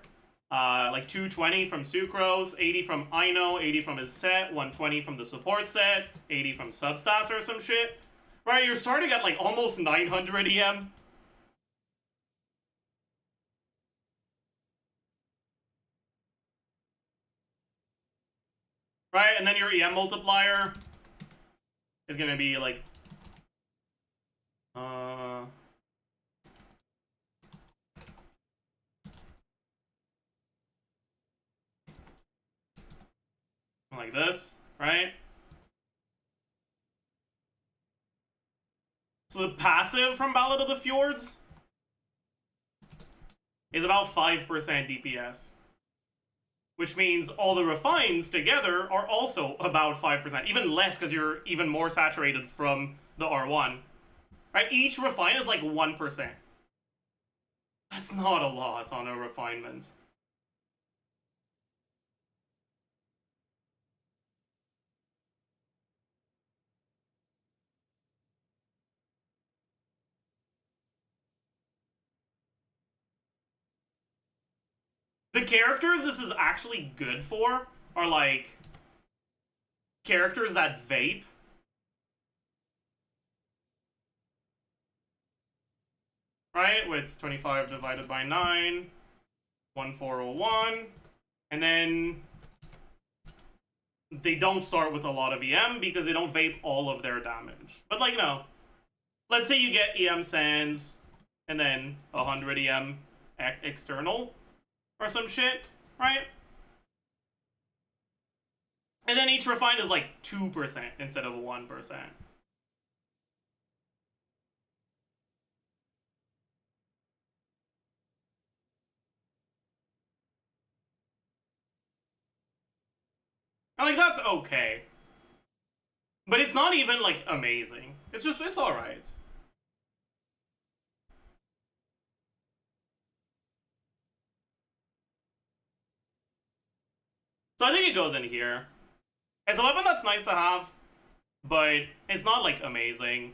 Like 220 from Sucrose, 80 from Ino, 80 from his set, 120 from the support set, 80 from substats or some shit. Right, you're starting at like almost 900 EM. Right, and then your EM multiplier is gonna be like... like this, right? So the passive from Ballad of the Fjords is about 5% DPS. Which means all the refines together are also about 5%. Even less, because you're even more saturated from the R1. Right? Each refine is like 1%. That's not a lot on a refinement. The characters this is actually good for are like characters that vape. Right? It's 25 divided by 9, 1401, and then they don't start with a lot of EM because they don't vape all of their damage. But like, you know, let's say you get EM Sands and then 100 EM external or some shit, right? And then each refine is like 2% instead of 1%. And like, that's okay. But it's not even like amazing. It's just, it's alright. So I think it goes in here. It's a weapon that's nice to have, but it's not like amazing.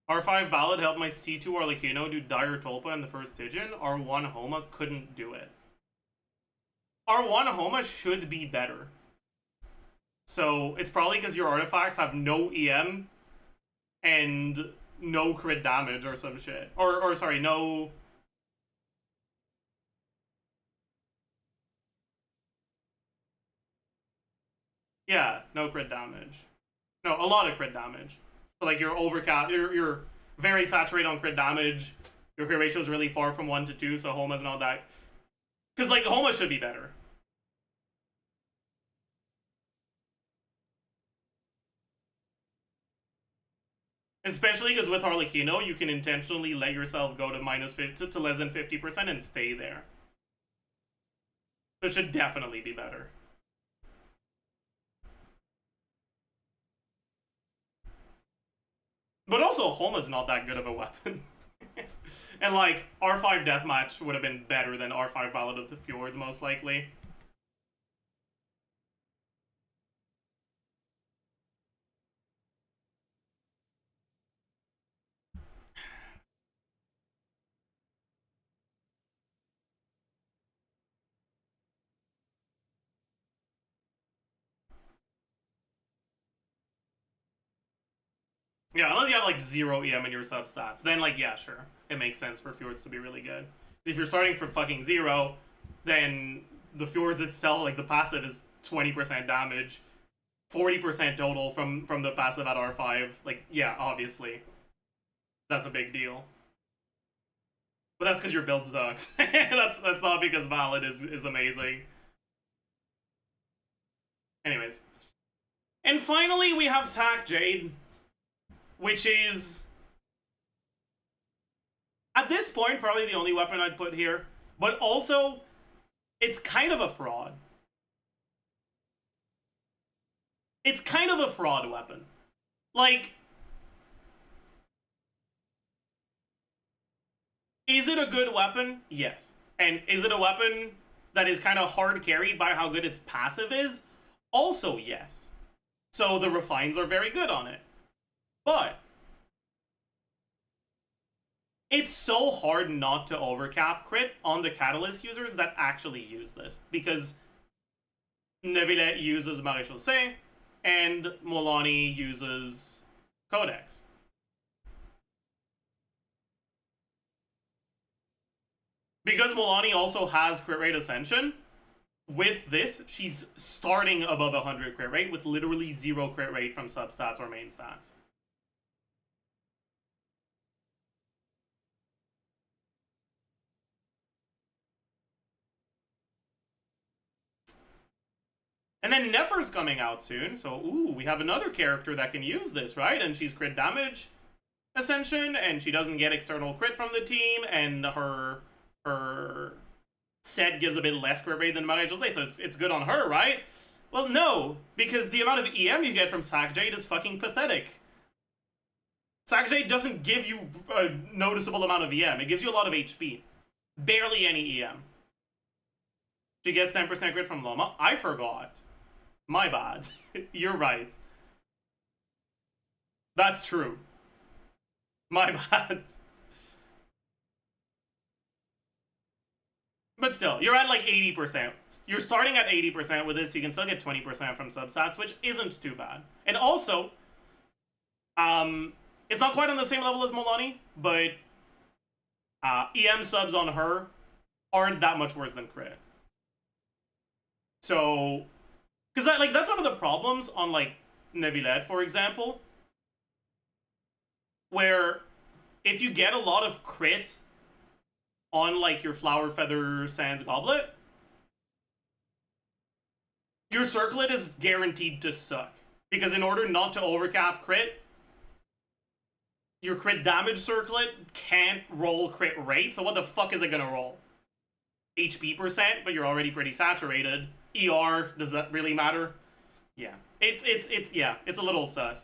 R5 Ballad helped my C2 Arlecchino do Dire Tulpa in the first Stygian. R1 Homa couldn't do it. R1 Homa should be better. So it's probably because your artifacts have no EM and no crit damage or some shit. Or sorry, no... Yeah, no crit damage. No, a lot of crit damage. So like you're overcap, you're very saturated on crit damage. Your crit ratio is really far from 1 to 2, so Homa's not that... Because like Homa should be better. Especially because with Arlecchino, you can intentionally let yourself go to minus 50 to less than 50% and stay there. So it should definitely be better. But also, Homa's not that good of a weapon. And like, R5 Deathmatch would have been better than R5 Ballad of the Fjords, most likely. Yeah, unless you have like 0 EM in your substats. Then like, yeah, sure. It makes sense for Fjords to be really good. If you're starting from fucking 0, then the Fjords itself, like the passive is 20% damage. 40% total from the passive at R5. Like, yeah, obviously. That's a big deal. But that's because your build sucks. that's not because Valid is amazing. Anyways. And finally, we have Sack Jade. Which is, at this point, probably the only weapon I'd put here. But also, it's kind of a fraud. It's kind of a fraud weapon. Like, is it a good weapon? Yes. And is it a weapon that is kind of hard carried by how good its passive is? Also, yes. So the refines are very good on it. But it's so hard not to overcap crit on the Catalyst users that actually use this. Because Neville uses Maréchal Saint, and Molani uses Codex. Because Molani also has crit rate Ascension, with this, she's starting above 100 crit rate with literally 0 crit rate from substats or main stats. And then Nefer's coming out soon, so ooh, we have another character that can use this, right? And she's crit damage Ascension, and she doesn't get external crit from the team, and her set gives a bit less crit rate than Marie Jose, so it's good on her, right? Well, no, because the amount of EM you get from Sack Jade is fucking pathetic. Sack Jade doesn't give you a noticeable amount of EM, it gives you a lot of HP. Barely any EM. She gets 10% crit from Loma. I forgot. My bad. You're right. That's true. My bad. But still, you're at like 80%. You're starting at 80% with this. You can still get 20% from substats, which isn't too bad. And also, it's not quite on the same level as Milani, but EM subs on her aren't that much worse than crit. So, because that's one of the problems on like Nevilette, for example, where if you get a lot of crit on like your Flower Feather Sands Goblet, your circlet is guaranteed to suck. Because in order not to overcap crit, your crit damage circlet can't roll crit rate, so what the fuck is it gonna roll? HP percent, but you're already pretty saturated. ER, does that really matter? Yeah. It's a little sus.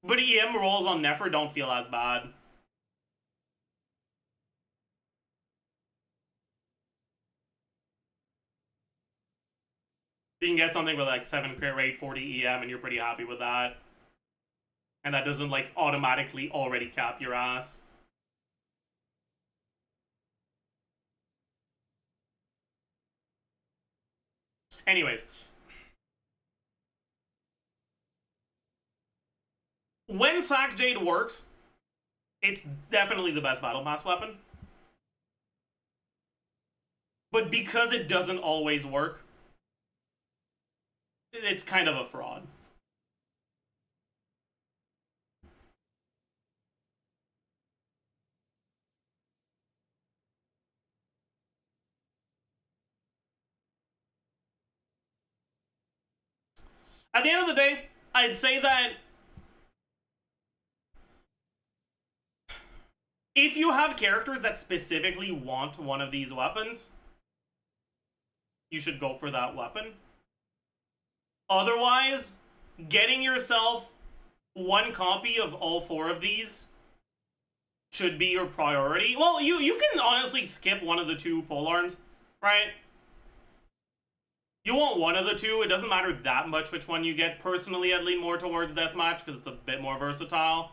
But EM rolls on Nefer don't feel as bad. You can get something with like 7 crit rate, 40 EM, and you're pretty happy with that. And that doesn't like automatically already cap your ass. Anyways. When Sack Jade works, it's definitely the best battle pass weapon. But because it doesn't always work, it's kind of a fraud. At the end of the day, I'd say that if you have characters that specifically want one of these weapons, you should go for that weapon. Otherwise, getting yourself one copy of all 4 of these should be your priority. Well, you can honestly skip one of the 2 polearms, right? You want one of the 2. It doesn't matter that much which one you get. Personally, I'd lean more towards Deathmatch because it's a bit more versatile.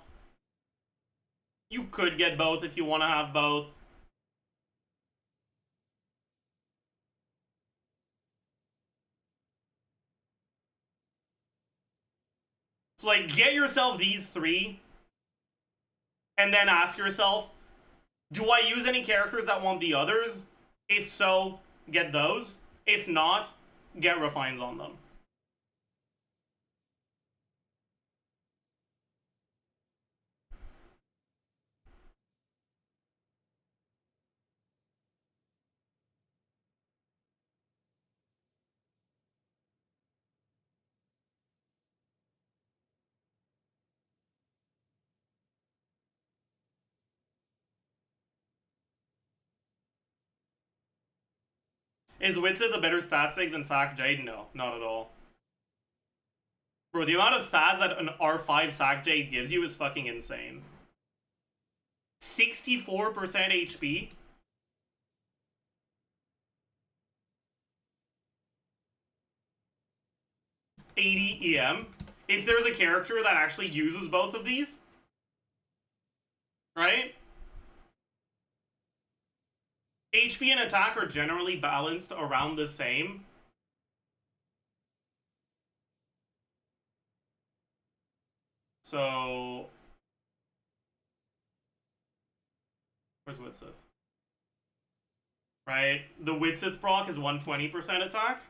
You could get both if you want to have both. So, like, get yourself these 3, and then ask yourself, do I use any characters that want the others? If so, get those. If not, get refines on them. Is Witsith a better stat sig than Sack Jade? No, not at all. Bro, the amount of stats that an R5 Sack Jade gives you is fucking insane. 64% HP? $80 EM? If there's a character that actually uses both of these, right? HP and attack are generally balanced around the same. So, where's Witsith? Right? The Witsith proc is 120% attack.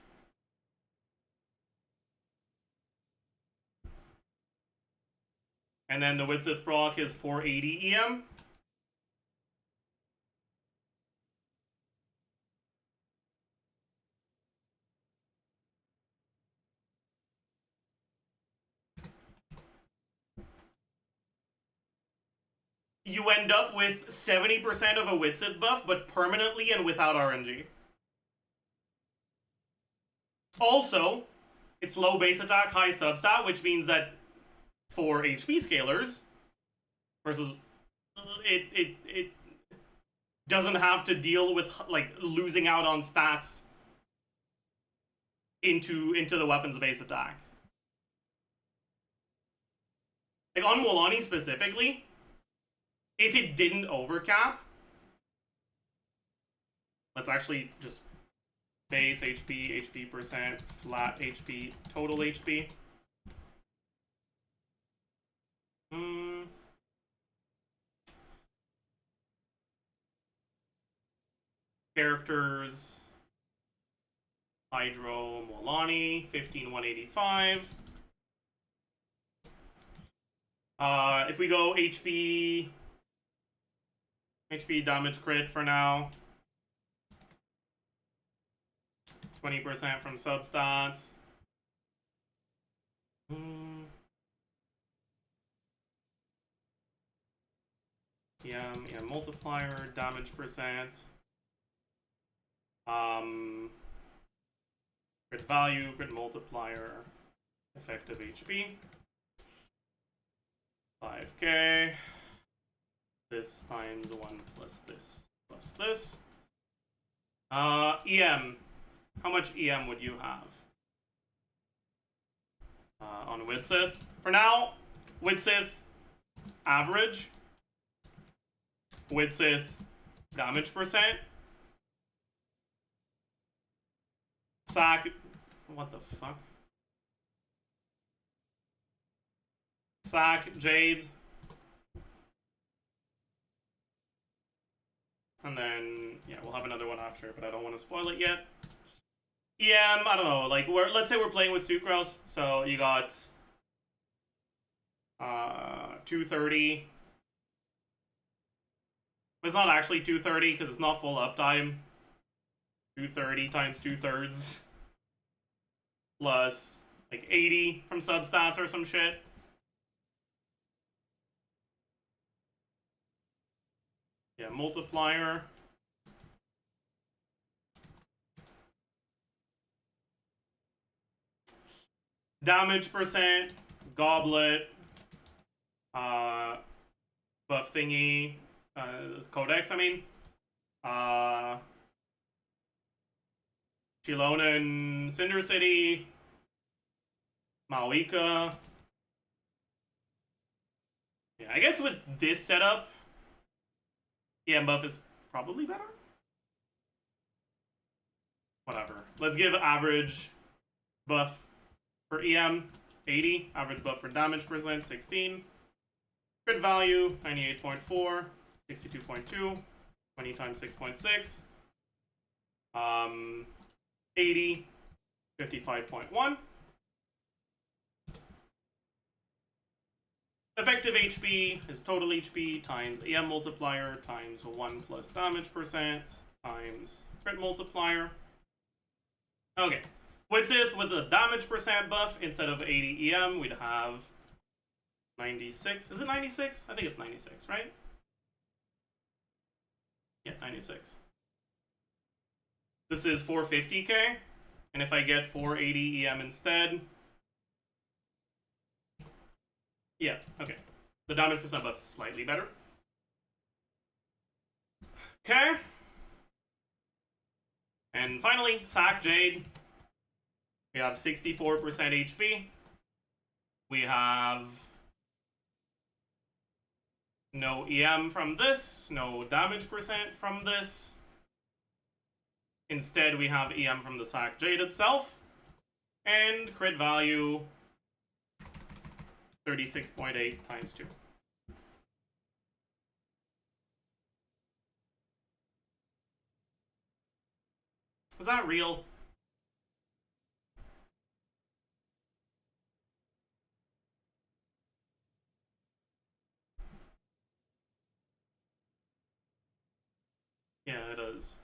And then the Witsith proc is 480 EM. You end up with 70% of a Witsith buff, but permanently and without RNG. Also, it's low base attack, high substat, which means that for HP scalers, versus doesn't have to deal with like losing out on stats into the weapon's base attack. Like on Wolani specifically, if it didn't overcap, let's actually just base HP, HP percent, flat HP, total HP. Characters. Hydro, Molani, 15,185. If we go HP damage crit for now. 20% from substats. Yeah, multiplier, damage percent. Crit value, crit multiplier, effective HP. 5k. This times 1 plus this plus this. EM. How much EM would you have? On Widsith? For now, Widsith average. Widsith damage percent. Sack. What the fuck? Sack, Jade. And then, yeah, we'll have another one after, but I don't want to spoil it yet. EM, I don't know, like, let's say we're playing with Sucrose, so you got 230. It's not actually 230, because it's not full uptime. 230 times 2/3. Plus, like, 80 from substats or some shit. Yeah, multiplier. Damage percent, goblet, buff thingy, codex, I mean. Chilona and Cinder City, Malika. Yeah, I guess with this setup, EM buff is probably better. Whatever. Let's give average buff for EM 80. Average buff for damage percent 16. Crit value 98.4. 62.2. 20 times 6.6. 80. 55.1. Effective HP is total HP times EM multiplier times 1 plus damage percent times crit multiplier. Okay. Widsith with a damage percent buff, instead of 80 EM, we'd have 96. Is it 96? I think it's 96, right? Yeah, 96. This is 450k. And if I get 480 EM instead, yeah, okay. The damage percent buff is slightly better. Okay. And finally, Sack Jade. We have 64% HP. We have no EM from this, no damage percent from this. Instead, we have EM from the Sack Jade itself. And crit value 36.8 times 2. Is that real? Yeah, it is.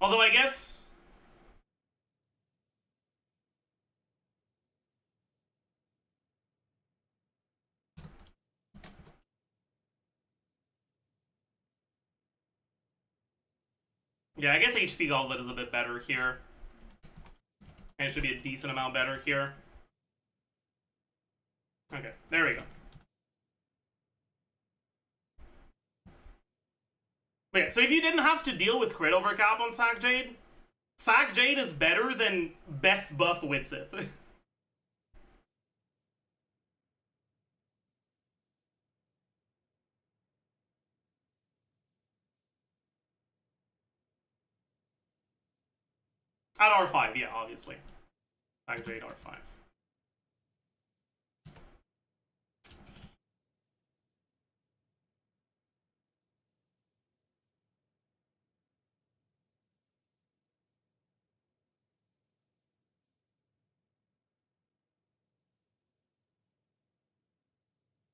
Although I guess... yeah, I guess HP Goblet is a bit better here. And it should be a decent amount better here. Okay, there we go. Okay, so if you didn't have to deal with crit overcap on Sack Jade is better than best buff Widsith. At R5, yeah, obviously. Sack Jade R5.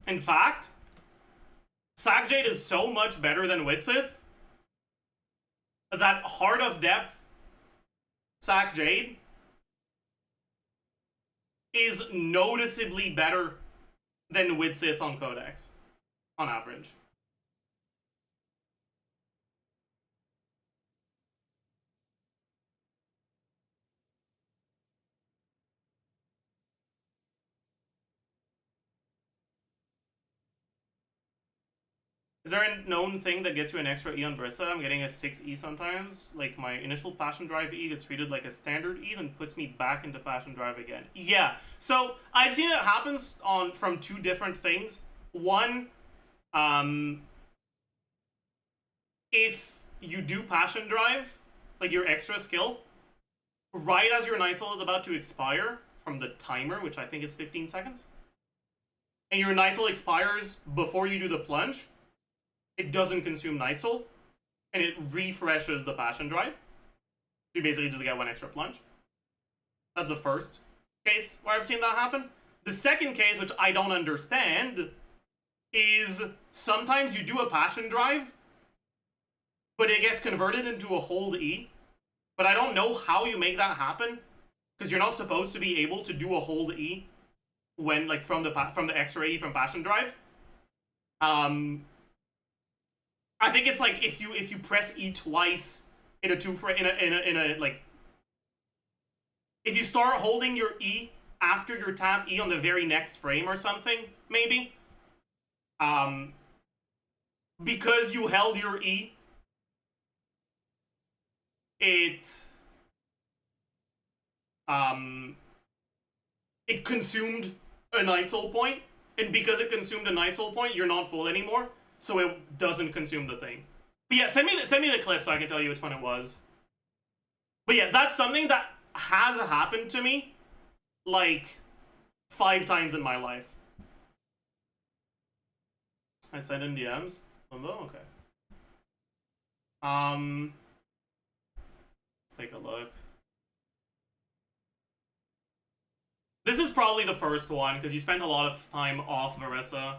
In fact, Sack Jade is so much better than Widsith that Heart of Depth Sack Jade is noticeably better than Widsith on Codex, on average. Is there a known thing that gets you an extra E on Brissa? I'm getting a 6E sometimes. Like, my initial Passion Drive E gets treated like a standard E, then puts me back into Passion Drive again. Yeah, so I've seen it happens from two different things. One, if you do Passion Drive, like your extra skill, right as your Night Soul is about to expire from the timer, which I think is 15 seconds, and your Night Soul expires before you do the plunge, it doesn't consume Night Soul, and it refreshes the Passion Drive. You basically just get one extra plunge. That's the first case where I've seen that happen. The second case, which I don't understand, is sometimes you do a Passion Drive, but it gets converted into a hold E. But I don't know how you make that happen, because you're not supposed to be able to do a hold E when, like, from the X-ray E from Passion Drive. I think it's like if you press E twice in a like, if you start holding your E after your tap E on the very next frame or something, maybe. Because you held your E, it consumed a Night Soul point, and because it consumed a Night Soul point, you're not full anymore. So it doesn't consume the thing. But yeah, send me the clip so I can tell you which one it was. But yeah, that's something that has happened to me, like, 5 times in my life. I sent in DMs. Oh, okay. Let's take a look. This is probably the first one, because you spent a lot of time off Verissa.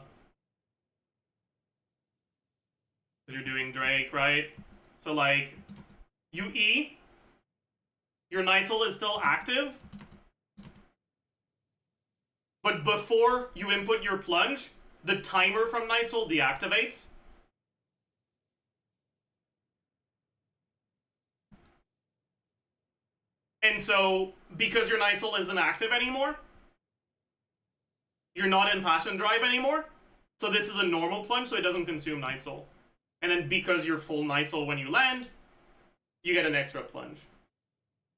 You're doing Drake, right? So, like, you E, your Night Soul is still active, but before you input your plunge, the timer from Night Soul deactivates. And so, because your Night Soul isn't active anymore, you're not in Passion Drive anymore, so this is a normal plunge, so it doesn't consume Night Soul. And then because you're full Night Soul when you land, you get an extra plunge.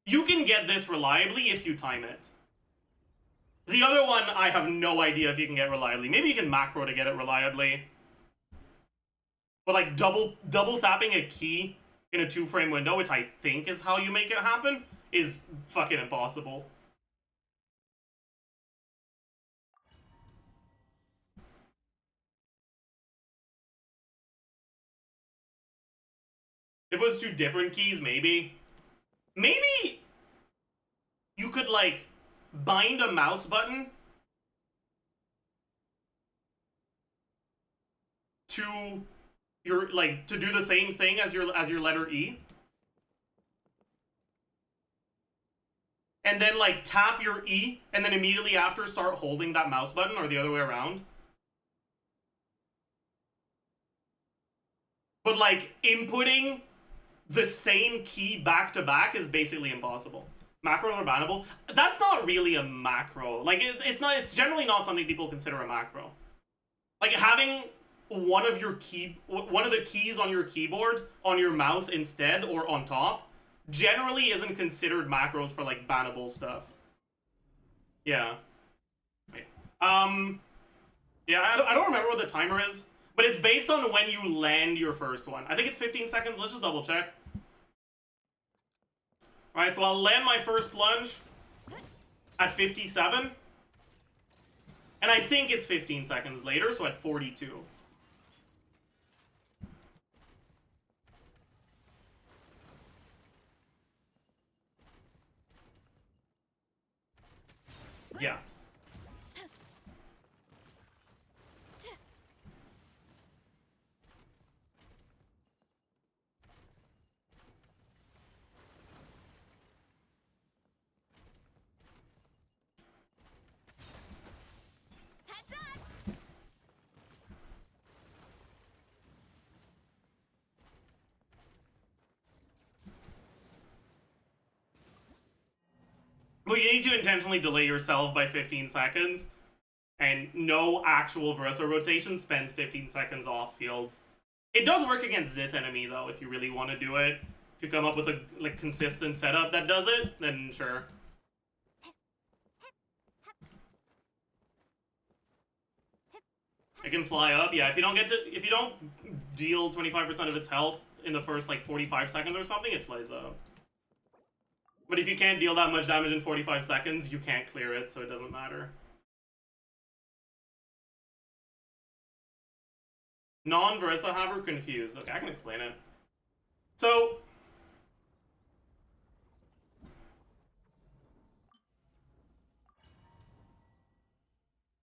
You can get this reliably if you time it. The other one, I have no idea if you can get reliably. Maybe you can macro to get it reliably. But like double tapping a key in a 2-frame window, which I think is how you make it happen, is fucking impossible. If it was 2 different keys, maybe. Maybe you could, like, bind a mouse button to your, like, to do the same thing as your letter E. And then, like, tap your E, and then immediately after start holding that mouse button, or the other way around. But, like, inputting the same key back to back is basically impossible. Macros are bannable. That's not really a macro. Like, it's generally not something people consider a macro. Like, having one of the keys on your keyboard on your mouse instead or on top generally isn't considered macros for like bannable stuff. Yeah. Wait. Yeah, I don't remember what the timer is, but it's based on when you land your first one. I think it's 15 seconds. Let's just double check. Alright, so I'll land my first plunge at 57. And I think it's 15 seconds later, so at 42. Yeah. Heads up. Well, you need to intentionally delay yourself by 15 seconds, and no actual Versa rotation spends 15 seconds off field. It does work against this enemy, though, if you really want to do it. If you come up with a consistent setup that does it, then sure. It can fly up, yeah. If you don't deal 25% of its health in the first like 45 seconds or something, it flies up. But if you can't deal that much damage in 45 seconds, you can't clear it, so it doesn't matter. Non-Versa Haver confused. Okay, I can explain it. So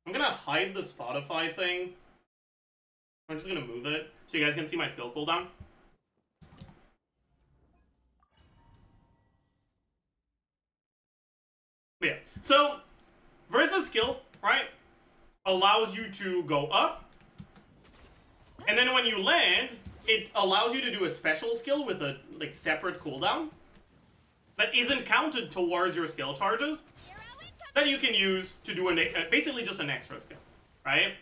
I'm gonna hide the Spotify thing. I'm just gonna move it so you guys can see my skill cooldown. But yeah, so Versa's skill, right, allows you to go up, and then when you land, it allows you to do a special skill with a like separate cooldown that isn't counted towards your skill charges that you can use to do basically just an extra skill, right?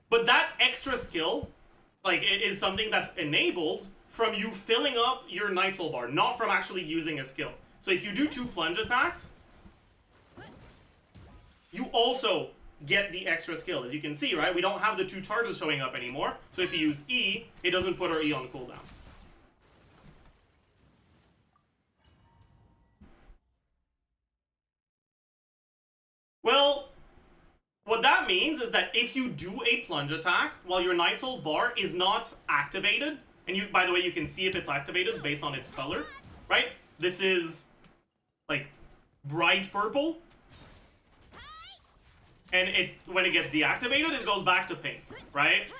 But that extra skill, like, it is something that's enabled from you filling up your Night Soul bar, not from actually using a skill. So if you do 2 plunge attacks, you also get the extra skill. As you can see, right, we don't have the 2 charges showing up anymore. So if you use E, it doesn't put our E on cooldown. Well, what that means is that if you do a plunge attack while your Night Soul bar is not activated, and you, by the way, you can see if it's activated based on its color, right? This is like bright purple, and when it gets deactivated, it goes back to pink, right?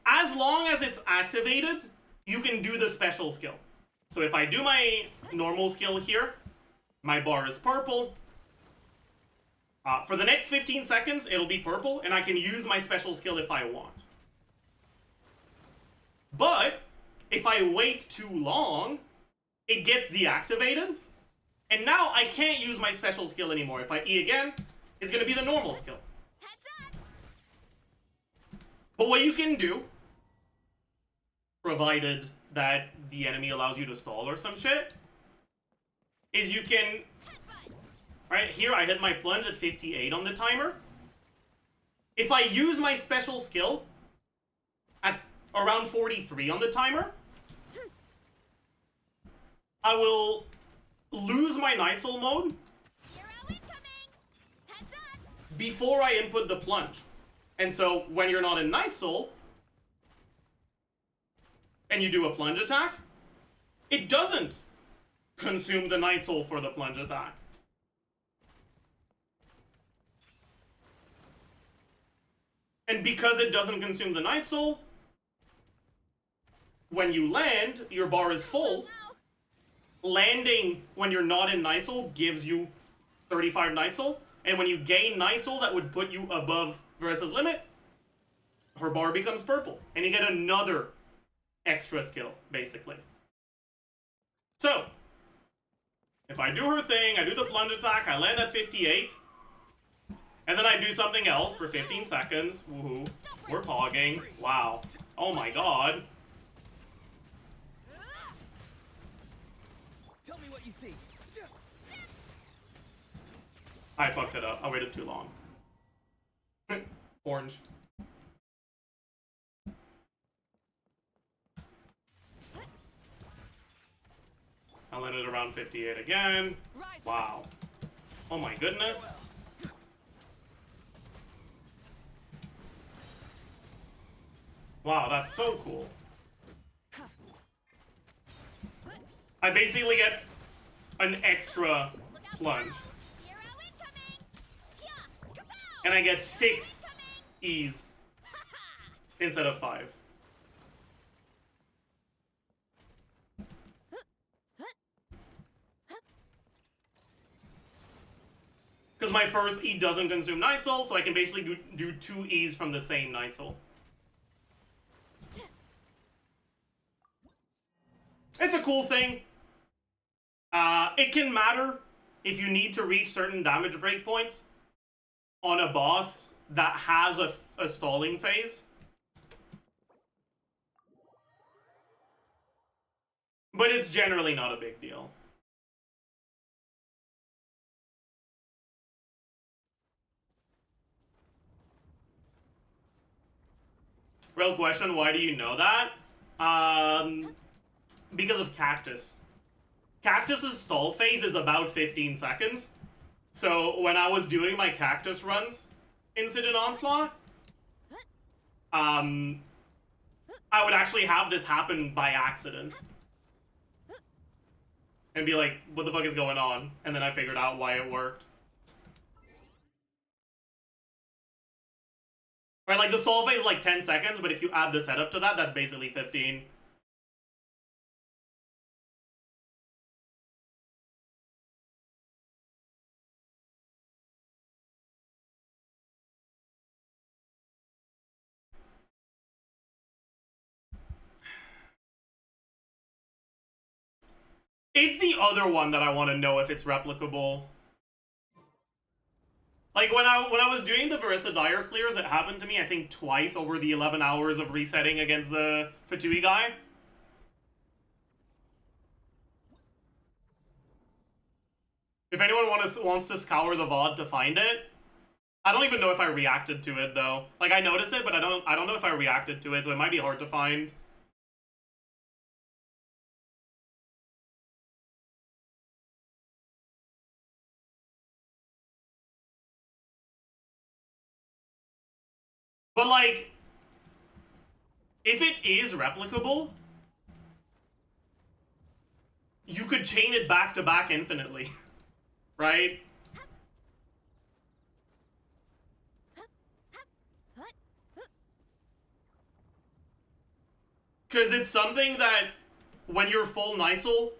As long as it's activated, you can do the special skill. So if I do my normal skill here, my bar is purple. For the next 15 seconds, it'll be purple, and I can use my special skill if I want. But if I wait too long, it gets deactivated, and now I can't use my special skill anymore. If I E again, it's going to be the normal skill. But what you can do, provided that the enemy allows you to stall or some shit, is you can... Right, here I hit my plunge at 58 on the timer. If I use my special skill at around 43 on the timer, I will lose my Night Soul mode before I input the plunge. And so when you're not in Night Soul, and you do a plunge attack, it doesn't consume the Night Soul for the plunge attack. And because it doesn't consume the Night Soul, when you land, your bar is full. Landing when you're not in Night Soul gives you 35 Night Soul, and when you gain Night Soul that would put you above Versa's limit, her bar becomes purple, and you get another extra skill, basically. So, If I do her thing, I do the plunge attack, I land at 58, and then I do something else for 15 seconds. Woohoo. We're pogging. Wow. Oh my god. Tell me what you see. I fucked it up. I waited too long. Orange. I landed around 58 again. Wow. Oh my goodness. Wow, that's so cool. I basically get an extra plunge. And I get 6 E's instead of 5. Because my first E doesn't consume Night Soul, so I can basically do 2 E's from the same Night Soul. It's a cool thing. It can matter if you need to reach certain damage breakpoints on a boss that has a stalling phase. But it's generally not a big deal. Real question, why do you know that? Because of Cactus. Cactus's stall phase is about 15 seconds. So when I was doing my Cactus runs in Incident Onslaught, I would actually have this happen by accident. And be like, what the fuck is going on? And then I figured out why it worked. Right, like the stall phase is like 10 seconds, but if you add the setup to that, that's basically 15. It's the other one that I want to know if it's replicable. Like, when I was doing the Verissa Dyer clears, it happened to me, I think, twice over the 11 hours of resetting against the Fatui guy. If anyone wants to scour the VOD to find it, I don't even know if I reacted to it, though. Like, I noticed it, but I don't know if I reacted to it, so it might be hard to find. But, like, if it is replicable, you could chain it back to back infinitely, right? Because it's something that, when you're full Night Soul,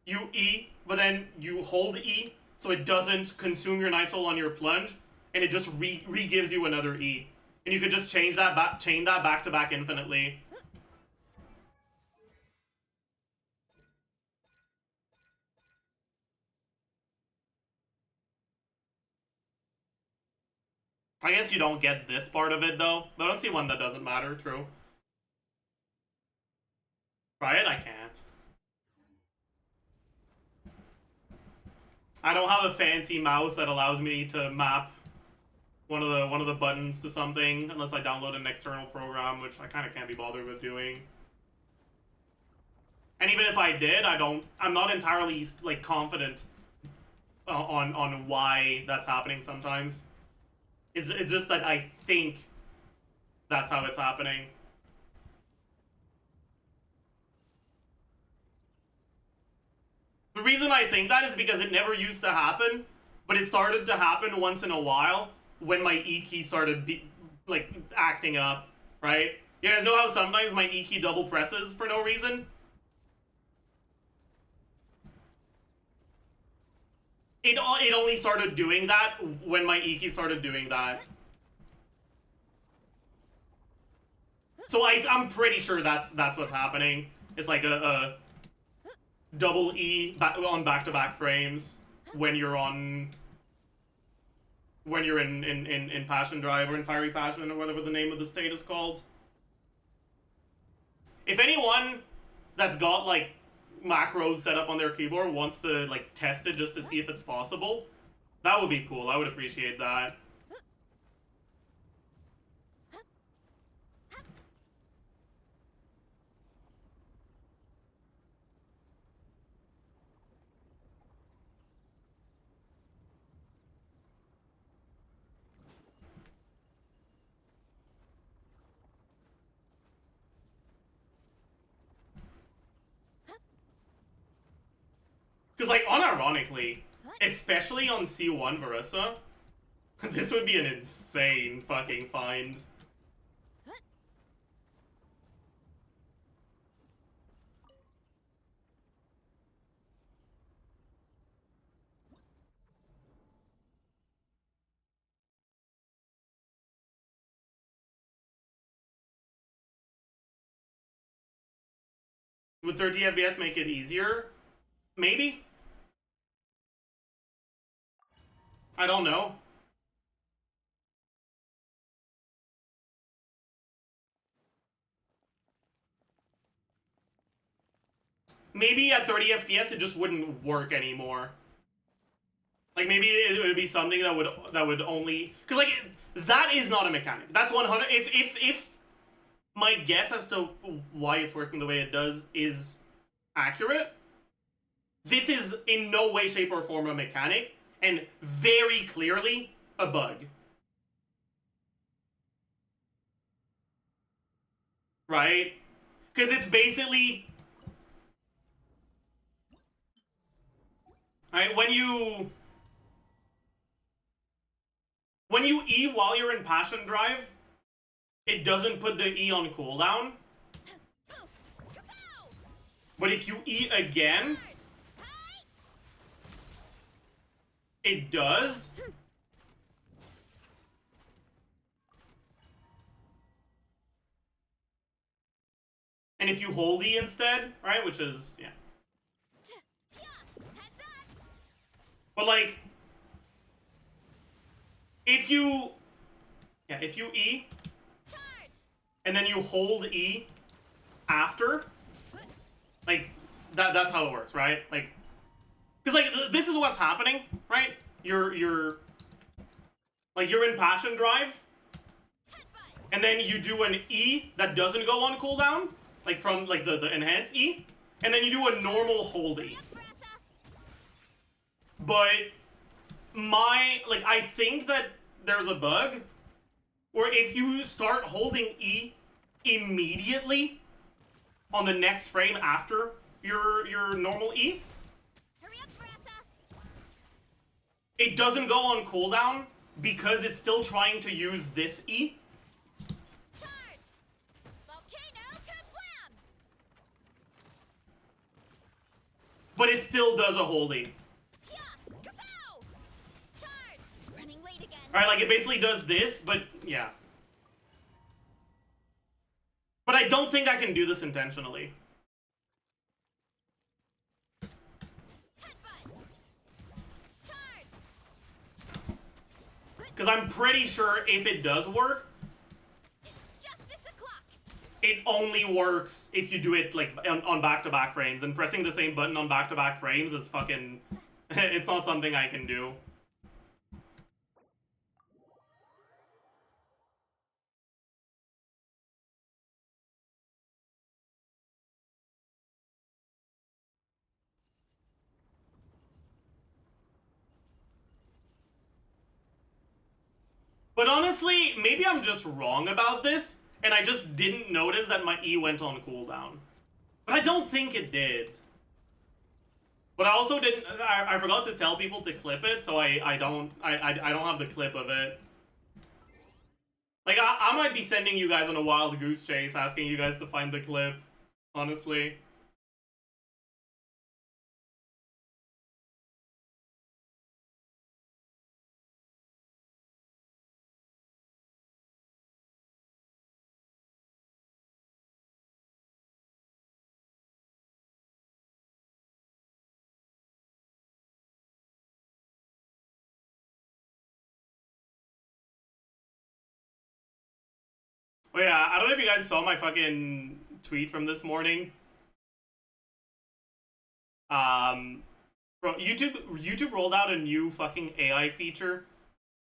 you E, but then you hold E, so it doesn't consume your Night Soul on your plunge, and it just re-gives you another E. And you could just chain that back to back infinitely. I guess you don't get this part of it, though. But I don't see one that doesn't matter, true. Try it? I can't. I don't have a fancy mouse that allows me to map one of the buttons to something unless I download an external program, which I kind of can't be bothered with doing. And even if I did, I'm not entirely like confident on why that's happening sometimes. It's just that I think that's how it's happening. The reason I think that is because it never used to happen, but it started to happen once in a while when my E key started acting up, right? You guys know how sometimes my E key double presses for no reason? It only started doing that when my E key started doing that. So I'm pretty sure that's what's happening. It's like double E on back-to-back frames when you're in Passion Drive or in Fiery Passion or whatever the name of the state is called. If anyone that's got like macros set up on their keyboard wants to like test it just to see if it's possible, that would be cool. I would appreciate that. Because, like, unironically, especially on C1 Verissa, this would be an insane fucking find. Would 30 FPS make it easier? Maybe? I don't know. Maybe at 30 FPS it just wouldn't work anymore. Like maybe it would be something that would only, because like that is not a mechanic. That's 100. If my guess as to why it's working the way it does is accurate, this is in no way, shape, or form a mechanic, and very clearly a bug. Right? Because it's basically, right, when you E while you're in Passion Drive, it doesn't put the E on cooldown. But if you E again, it does. And if you hold E instead, right, which is, yeah. But like, if you E, and then you hold E after, like, that's how it works, right? Like, because like this is what's happening, right? You're in Passion Drive, and then you do an E that doesn't go on cooldown, like from like the enhanced E, and then you do a normal hold E. But I think that there's a bug where if you start holding E immediately on the next frame after your normal E, it doesn't go on cooldown because it's still trying to use this E. But it still does a hold E. Alright, like it basically does this, but yeah. But I don't think I can do this intentionally. Because I'm pretty sure if it does work, it only works if you do it like on back-to-back frames, and pressing the same button on back-to-back frames is fucking... it's not something I can do. But honestly, maybe I'm just wrong about this, and I just didn't notice that my E went on cooldown. But I don't think it did. But I also didn't. I forgot to tell people to clip it, so I don't have the clip of it. Like I might be sending you guys on a wild goose chase, asking you guys to find the clip. Honestly. Oh yeah, I don't know if you guys saw my fucking tweet from this morning. Bro, YouTube rolled out a new fucking AI feature,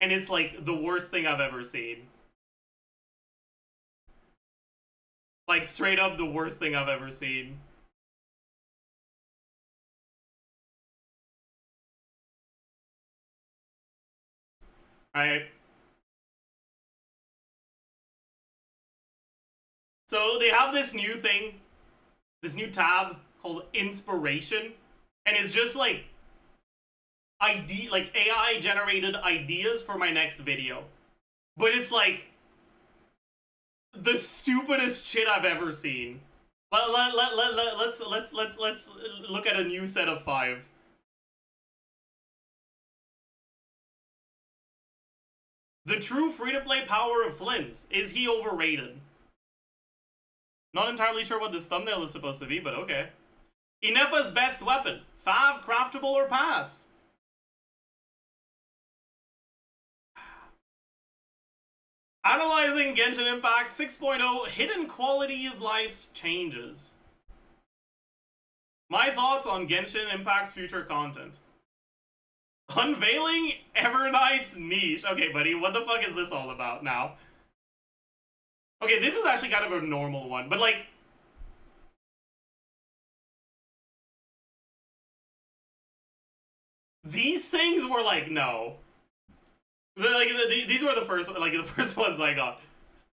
and it's like the worst thing I've ever seen. Like straight up the worst thing I've ever seen. Alright. So they have this new thing, this new tab called Inspiration, and it's just like AI generated ideas for my next video. But it's like the stupidest shit I've ever seen. Let's look at a new set of 5. The true free-to-play power of Flynn's. Is he overrated? Not entirely sure what this thumbnail is supposed to be, but okay. Inefa's best weapon. Fav, craftable, or pass? Analyzing Genshin Impact 6.0 Hidden Quality of Life Changes. My thoughts on Genshin Impact's future content. Unveiling Everknight's niche. Okay, buddy, what the fuck is this all about now? Okay, this is actually kind of a normal one, but like... These things were like, no. These were the first ones I got.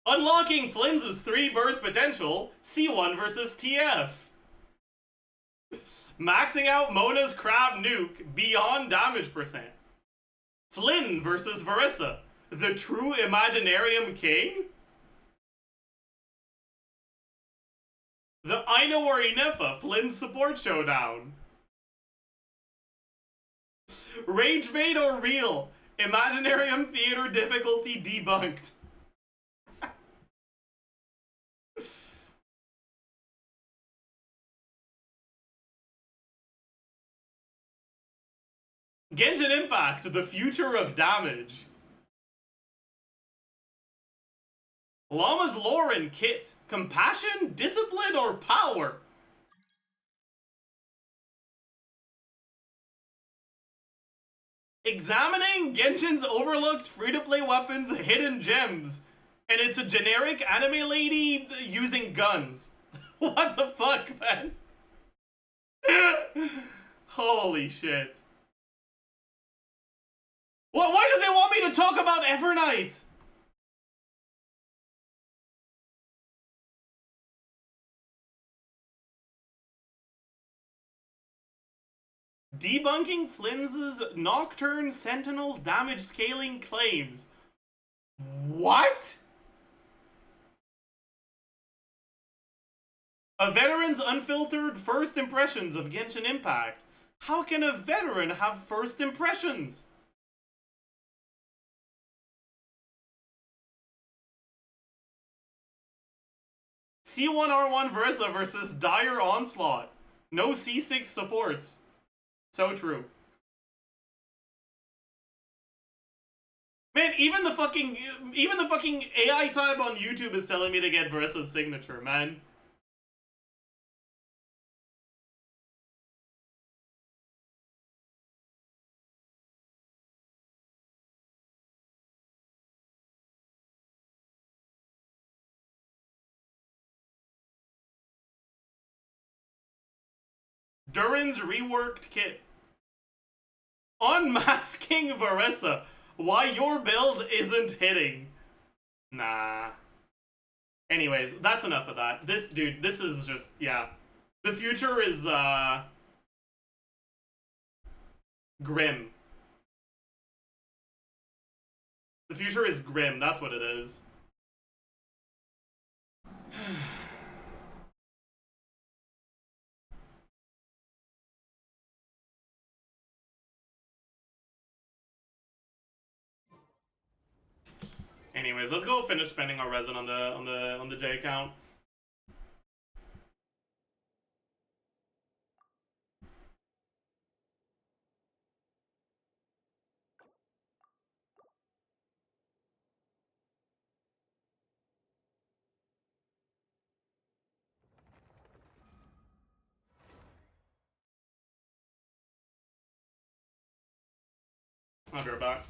Unlocking Flynn's 3 burst potential, C1 versus TF. Maxing out Mona's crab nuke beyond damage percent. Flynn versus Verissa, the true Imaginarium King? The Aino or Inefa Flynn support showdown. Rage bait or real? Imaginarium Theater difficulty debunked. Genshin Impact, the future of damage. Llama's lore and kit. Compassion, discipline, or power? Examining Genshin's overlooked free-to-play weapons, hidden gems. And it's a generic anime lady using guns. What the fuck, man? Holy shit. Why does it want me to talk about Evernight? Debunking Flynn's Nocturne Sentinel damage scaling claims. What? A veteran's unfiltered first impressions of Genshin Impact. How can a veteran have first impressions? C1R1 Verissa versus Dire Onslaught. No C6 supports. So true. Man, even the fucking AI type on YouTube is telling me to get Verissa's signature, man. Durin's reworked kit. Unmasking Verissa. Why your build isn't hitting. Nah. Anyways, that's enough of that. This is just, yeah. The future is, grim. The future is grim, that's what it is. Anyways, let's go finish spending our resin on the J account. Under back.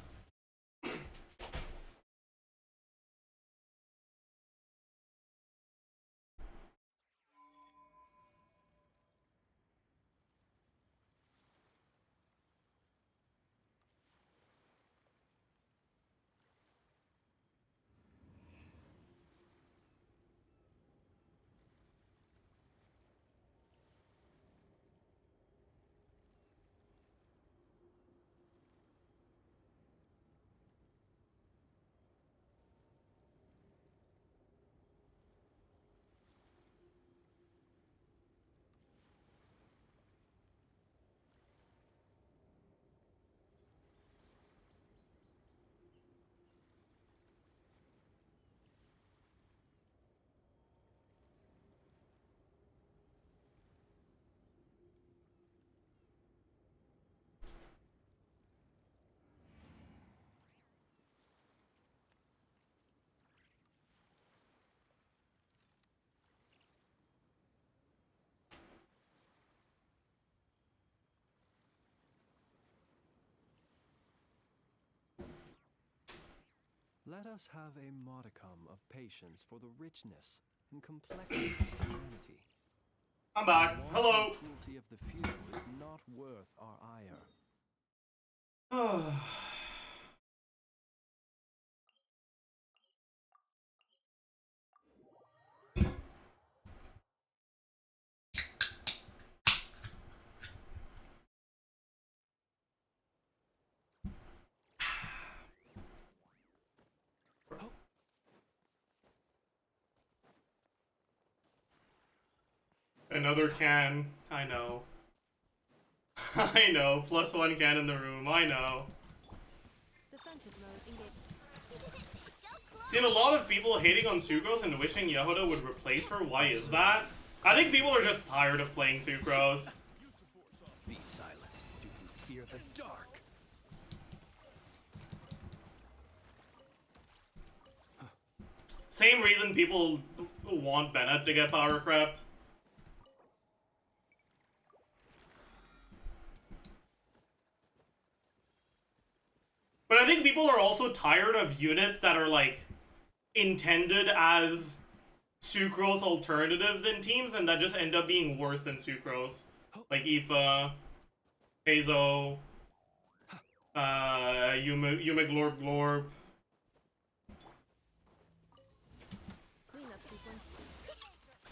Let us have a modicum of patience for the richness and complexity of humanity. I'm back. The Hello. wanton cruelty of the few is not worth our ire. Another can. I know. I know. +1 can in the room. I know. Defensive mode engaged. Seen a lot of people hating on Sucrose and wishing Yehuda would replace her. Why is that? I think people are just tired of playing Sucrose. Be silent. Do you fear the dark? Same reason people want Bennett to get power crept. But I think people are also tired of units that are like intended as Sucrose alternatives in teams and that just end up being worse than Sucrose. Like Aoife, Hazo, Yume Glorb Glorb. Cleanup sequence.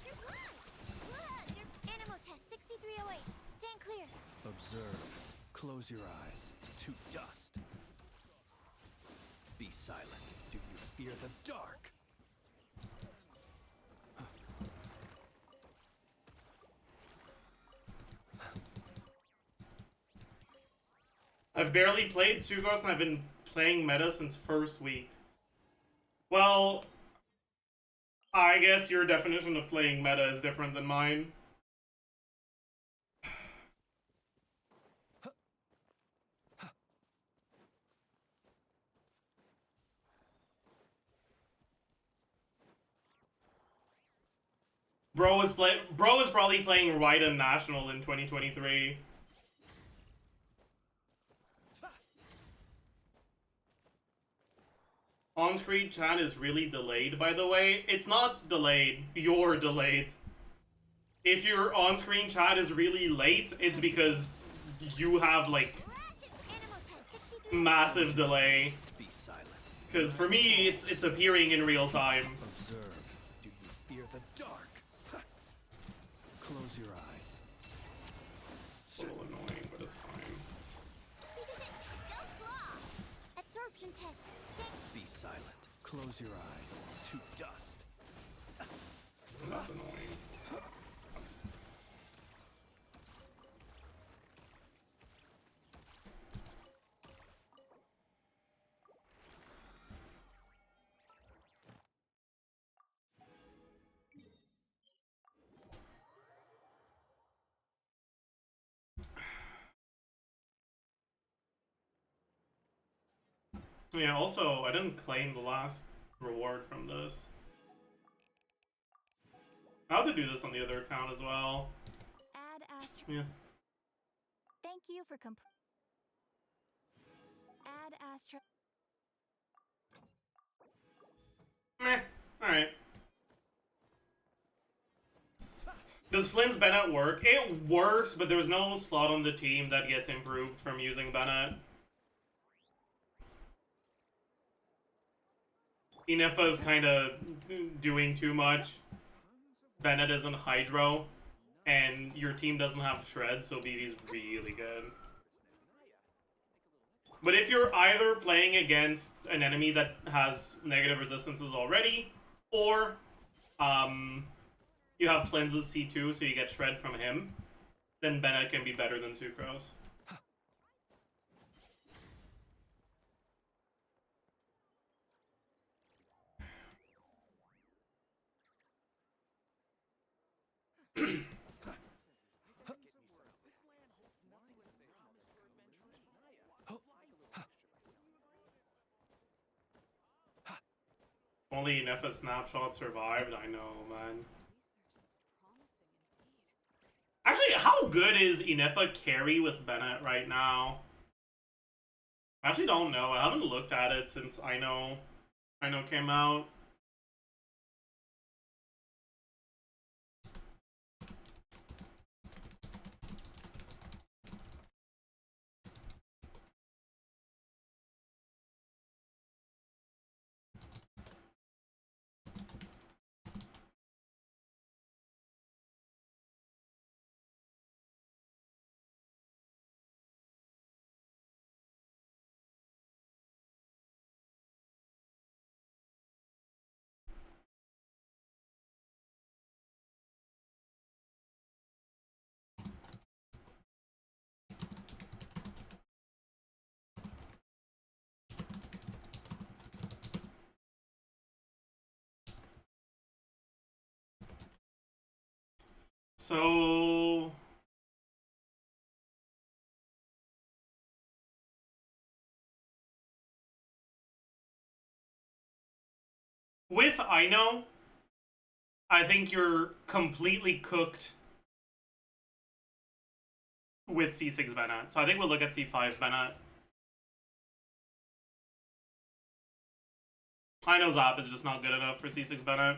You're blind! Your animal test 6308. Stand clear. Observe. Close your eyes. To dust. Be silent. Do you fear the dark? I've barely played Sucrose and I've been playing meta since first week. Well, I guess your definition of playing meta is different than mine. Bro is probably playing Raiden National in 2023. On-screen chat is really delayed, by the way. It's not delayed. You're delayed. If your on-screen chat is really late, it's because you have, like, massive delay. Be silent. Because for me, it's appearing in real time. Observe. Do you fear the dark? Close your eyes. It's a little annoying, but it's fine. Absorption test. Be silent. Close your eyes. To dust. That's annoying. Yeah, also, I didn't claim the last reward from this. I'll have to do this on the other account as well. Add Yeah. Thank you for Fast track. Meh. Alright. Does Flynn's Bennett work? It works, but there's no slot on the team that gets improved from using Bennett. Inifa is kind of doing too much. Bennett isn't Hydro, and your team doesn't have Shred, so BB's really good. But if you're either playing against an enemy that has negative resistances already, or you have Flynn's C2, so you get Shred from him, then Bennett can be better than Sucrose. Only Nefa Snapshot survived, I know, man. Actually, how good is Inefa carry with Bennett right now? I actually don't know. I haven't looked at it since I know came out. So with Ino, I think you're completely cooked with C6 Bennett. So I think we'll look at C5 Bennett. Ino's app is just not good enough for C6 Bennett.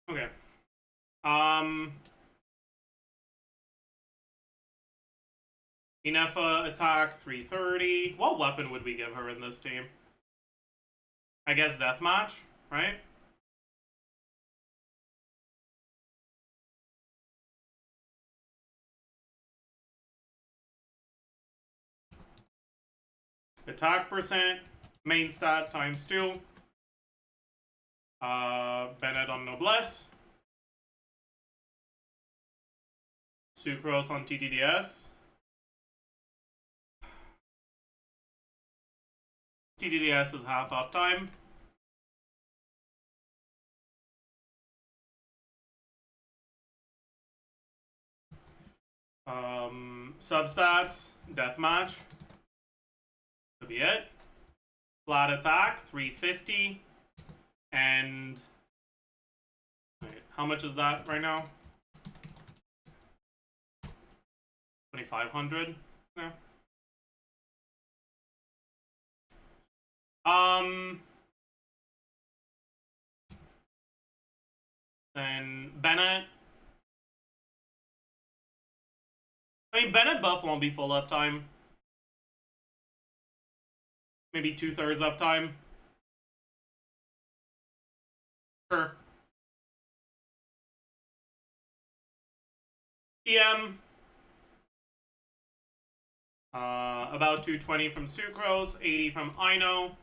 Okay. Inefa attack 330. What weapon would we give her in this team? I guess deathmatch, right? Attack percent, main stat times 2. Bennett on Noblesse. Sucrose on TTDS. TTDS is half uptime. Substats, deathmatch. Could be it. Flat attack, 350. And wait, how much is that right now? 2,500. Yeah. Then Bennett. I mean, Bennett buff won't be full uptime. Maybe 2/3 uptime. Sure. EM. About 220 from Sucrose, 80 from Ino.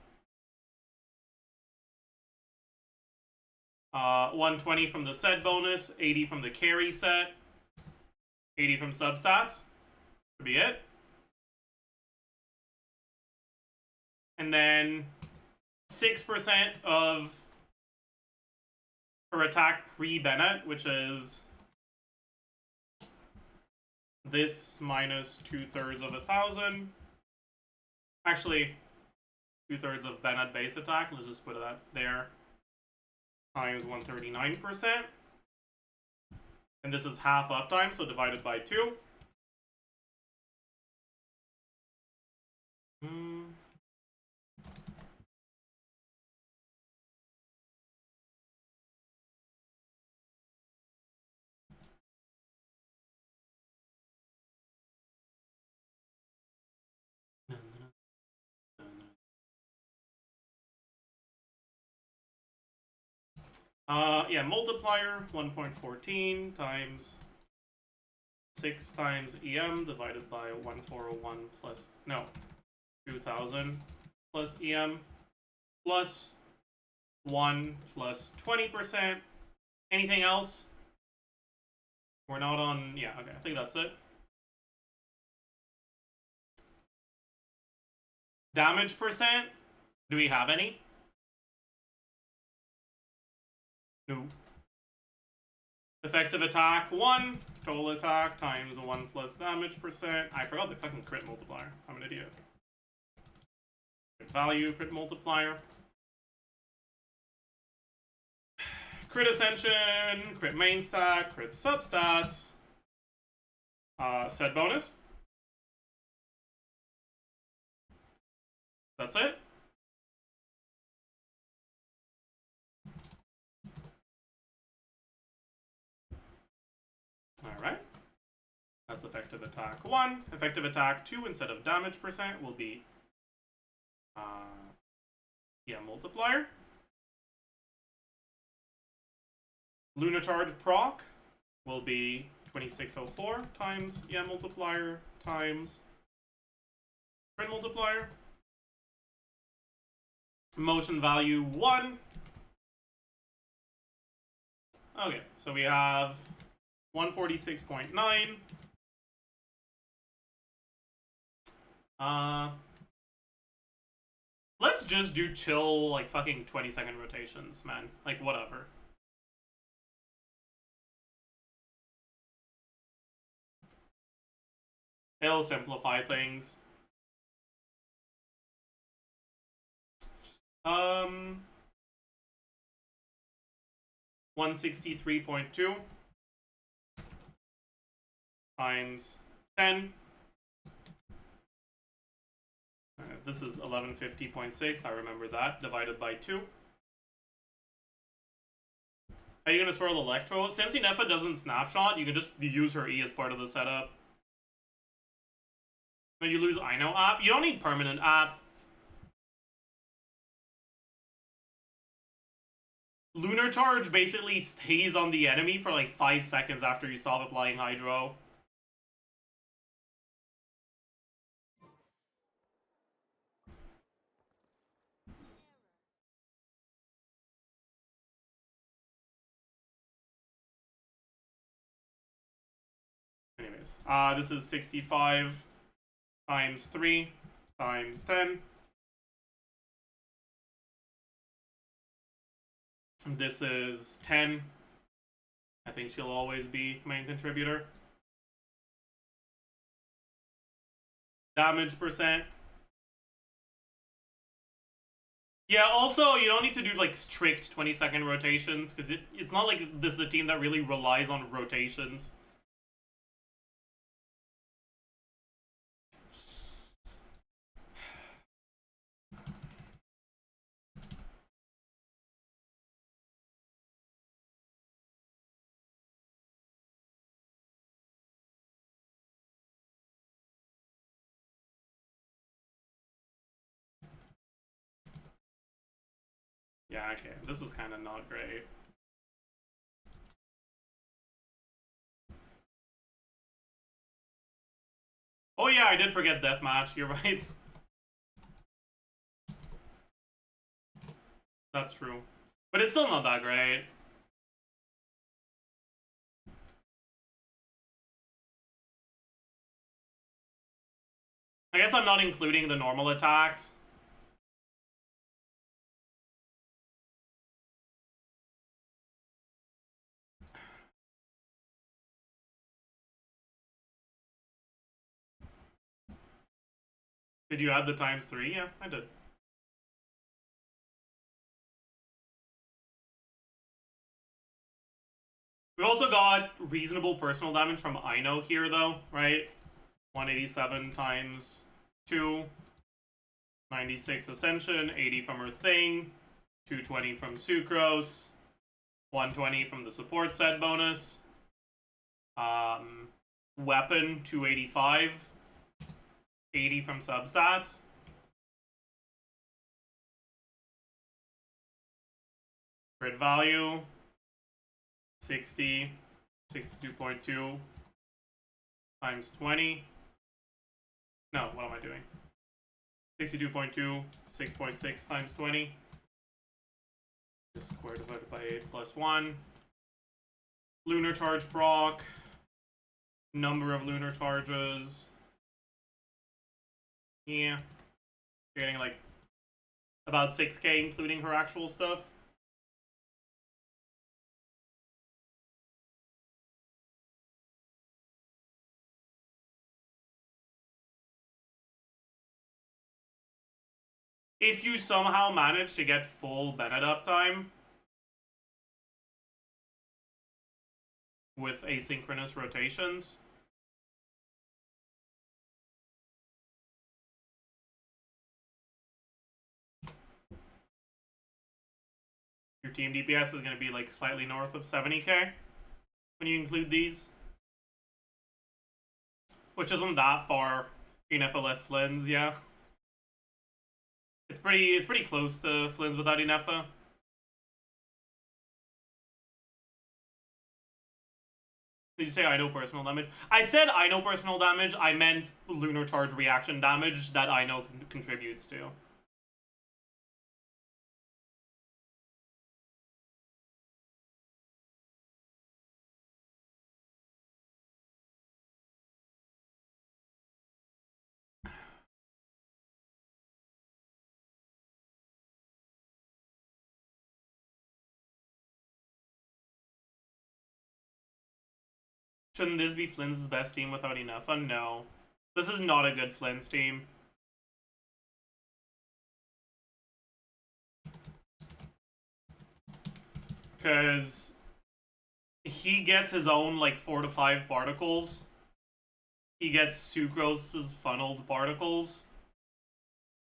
120 from the set bonus, 80 from the carry set, 80 from substats. Could be it. And then 6% of her attack pre-Bennett, which is this minus 2/3 of 1,000. Actually, 2/3 of Bennett base attack. Let's just put that there. Times 139%. And this is half uptime, so divided by 2. Yeah, multiplier 1.14 times 6 times EM divided by 1401 plus, no, 2000 plus EM plus 1 plus 20%. Anything else? We're not on, yeah, okay, I think that's it. Damage percent? Do we have any? No. Effective attack 1, total attack times 1 plus damage percent. I forgot the fucking crit multiplier. I'm an idiot. Crit value, crit multiplier. Crit ascension, crit main stat, crit substats. Set bonus. That's it. Alright. That's effective attack 1. Effective attack 2 instead of damage percent will be yeah, multiplier. Lunar Charge proc will be 2604 times yeah, multiplier times crit multiplier. Motion value 1. Okay, so we have 146.9. Let's just do chill, like, fucking 20-second rotations, man. Like, whatever. It'll simplify things. 163.2 times 10. This is 1150.6, I remember that, divided by 2. Are you going to swirl Electro? Since Inefa doesn't snapshot, you can just use her E as part of the setup. No, you lose I know app. You don't need permanent app. Lunar Charge basically stays on the enemy for like 5 seconds after you stop applying Hydro. Anyways, this is 65 times 3 times 10. This is 10. I think she'll always be main contributor. Damage percent. Yeah, also, you don't need to do, like, strict 20-second rotations, because it's not like this is a team that really relies on rotations. Yeah, okay, this is kind of not great. Oh yeah, I did forget Deathmatch, you're right. That's true. But it's still not that great. I guess I'm not including the normal attacks. Did you add the times 3? Yeah, I did. We also got reasonable personal damage from Aino here, though, right? 187 times 2. 96 Ascension, 80 from her thing, 220 from Sucrose, 120 from the support set bonus. Weapon, 285, 80 from substats. Crit value, 60, 62.2 times 20. No, what am I doing? 62.2, 6.6 times 20. Just square divided by 8 plus 1. Lunar charge proc. Number of lunar charges. Yeah. You're getting like about 6k including her actual stuff. If you somehow manage to get full Bennett uptime with asynchronous rotations, your team DPS is going to be like slightly north of 70k when you include these, which isn't that far in FLS Flins, yeah. It's pretty close to Flins without Inefa. Did you say I know personal damage? I said I know personal damage. I meant lunar charge reaction damage that I know contributes to. Shouldn't this be Flynn's best team without Inefa? No. This is not a good Flynn's team. Because he gets his own, like, 4 to 5 particles. He gets Sucrose's funneled particles.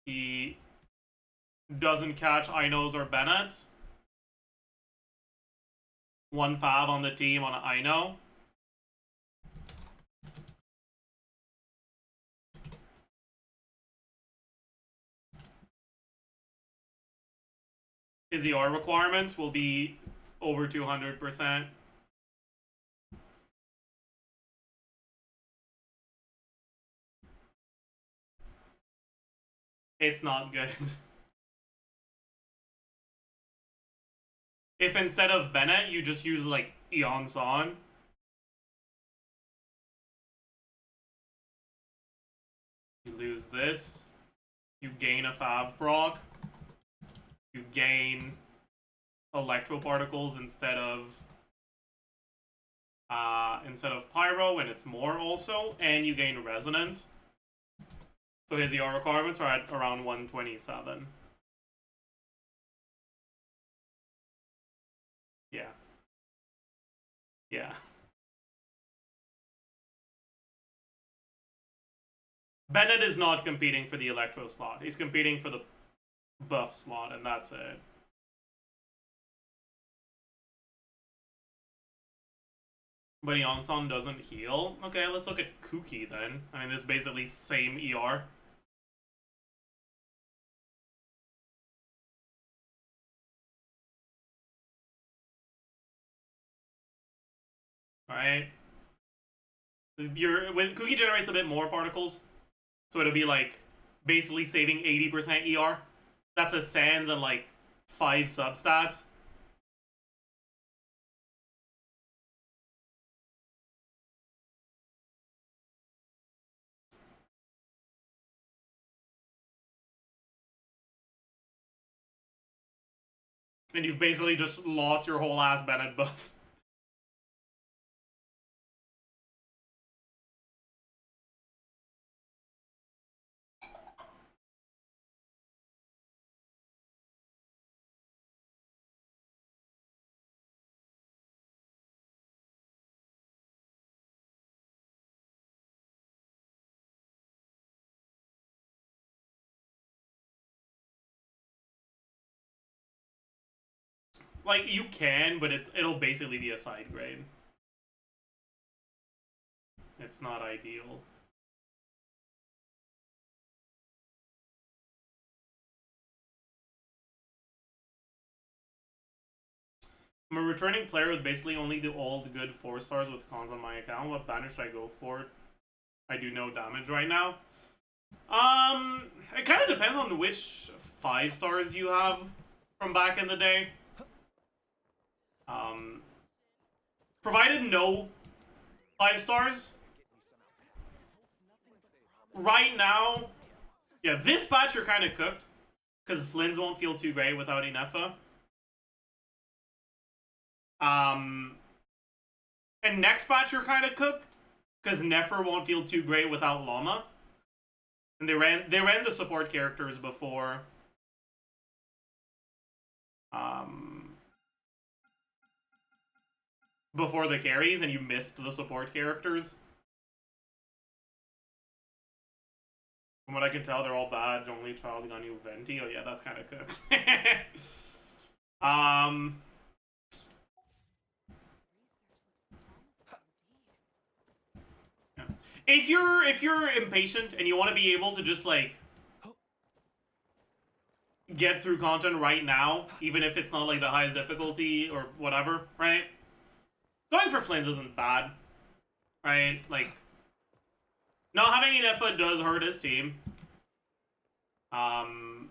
He doesn't catch Inos or Bennett's. 1 fav on the team on Ino. His ER requirements will be over 200%. It's not good. If instead of Bennett, you just use, like, Eon Son, you lose this. You gain a Fav proc. You gain electro particles instead of pyro, and it's more also, and you gain resonance. So his ER requirements are at around 127. Yeah. Yeah. Bennett is not competing for the electro slot. He's competing for the buff slot, and that's it. But Yonson doesn't heal. Okay, let's look at Kuki then. I mean, it's basically same ER. Alright. When Kuki generates a bit more particles, so it'll be like basically saving 80% ER. That's a Sans and like 5 substats. And you've basically just lost your whole ass Bennett buff. Like, you can, but it'll basically be a side grade. It's not ideal. I'm a returning player with basically only the old good 4 stars with cons on my account. What banner should I go for? I do no damage right now. It kind of depends on which 5 stars you have from back in the day. Provided no 5 stars. Right now, yeah, this patch you're kind of cooked. Because Flynn's won't feel too great without Inefa. And next patch you're kind of cooked. Because Nefer won't feel too great without Llama. And they ran the support characters before. Before the carries, and you missed the support characters. From what I can tell, they're all bad. Only child got you Venti. Oh yeah, that's kind of cooked. Yeah. If you're impatient and you want to be able to just like get through content right now, even if it's not like the highest difficulty or whatever, right? Going for Flynn's isn't bad, right? Like, not having an Inefa does hurt his team. Right.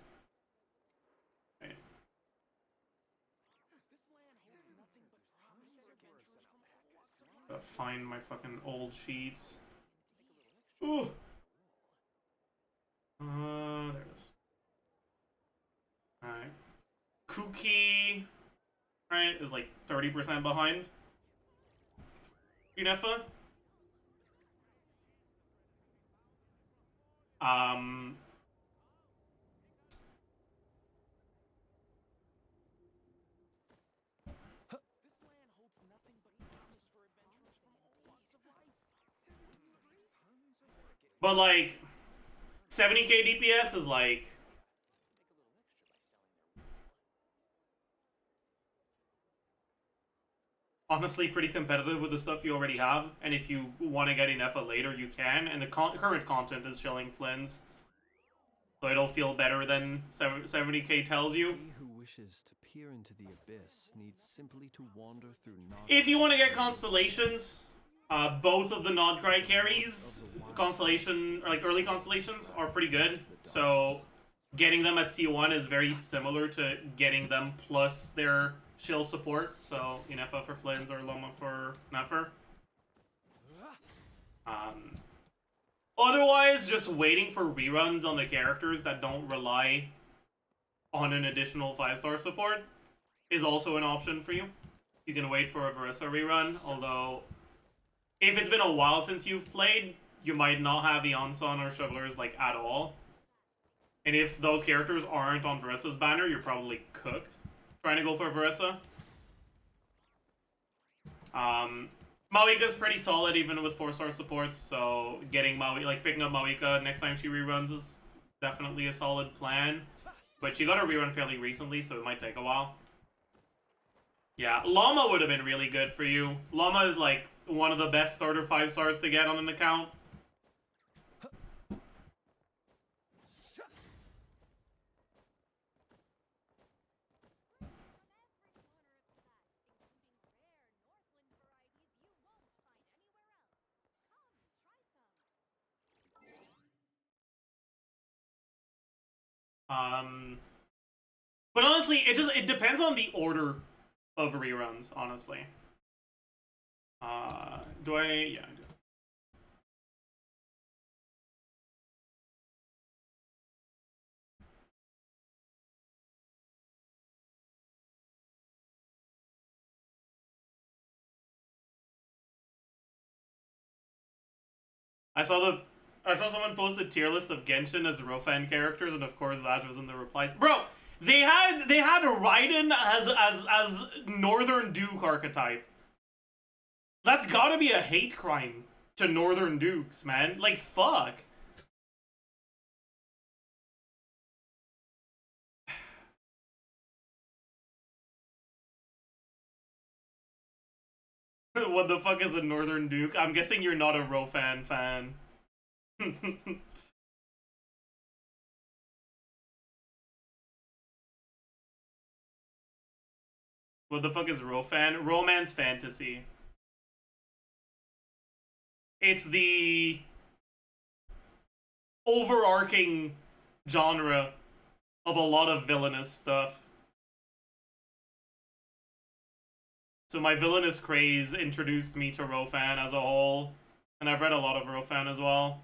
Gotta find my fucking old sheets. Ooh. There it is. Alright. Kuki, right, is like 30% behind Unefa. But like 70k DPS is like honestly pretty competitive with the stuff you already have, and if you want to get Inefa later, you can, and the current content is chilling Flynn's. So it'll feel better than 70k tells you. He who wishes to peer into the abyss needs simply to wander through. If you want to get constellations, both of the non-cry carries, constellation, or like early constellations, are pretty good. So getting them at C1 is very similar to getting them plus their shield support. So Inefa for Flynn's or Loma for Nefer. Otherwise, just waiting for reruns on the characters that don't rely on an additional 5-star support is also an option for you. You can wait for a Verissa rerun, although if it's been a while since you've played, you might not have Eonson or Shovelers like at all. And if those characters aren't on Verissa's banner, you're probably cooked trying to go for Verissa. Mawika's pretty solid even with 4-star supports, so getting picking up Mawika next time she reruns is definitely a solid plan. But she got her rerun fairly recently, so it might take a while. Yeah, Llama would have been really good for you. Llama is like one of the best starter 5-stars to get on an account. But honestly, it depends on the order of reruns, honestly. Do I? Yeah, I do. I saw someone post a tier list of Genshin as Rofan characters, and of course Zaj was in the replies. Bro, they had Raiden as Northern Duke archetype. That's gotta be a hate crime to Northern Dukes, man. Like, fuck. What the fuck is a Northern Duke? I'm guessing you're not a Rofan fan. What the fuck is Rofan? Romance fantasy. It's the overarching genre of a lot of villainous stuff. So my villainous craze introduced me to Rofan as a whole, and I've read a lot of Rofan as well.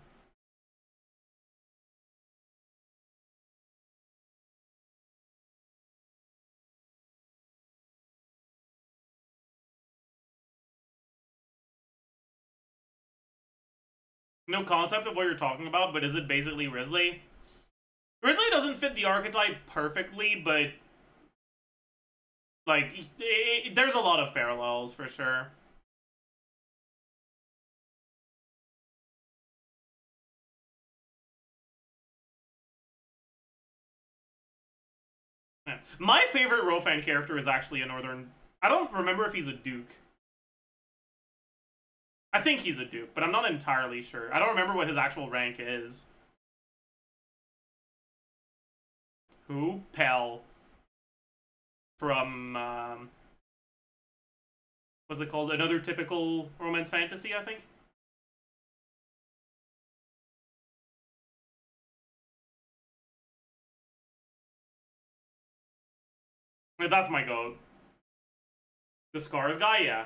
No concept of what you're talking about, but is it basically Risley? Risley doesn't fit the archetype perfectly, but like there's a lot of parallels for sure. Yeah. My favorite Rofan character is actually a Northern. I don't remember if he's a Duke. I think he's a Duke, but I'm not entirely sure. I don't remember what his actual rank is. Who? Pell. From, what's it called? Another typical romance fantasy, I think? That's my goat. The Scars guy? Yeah.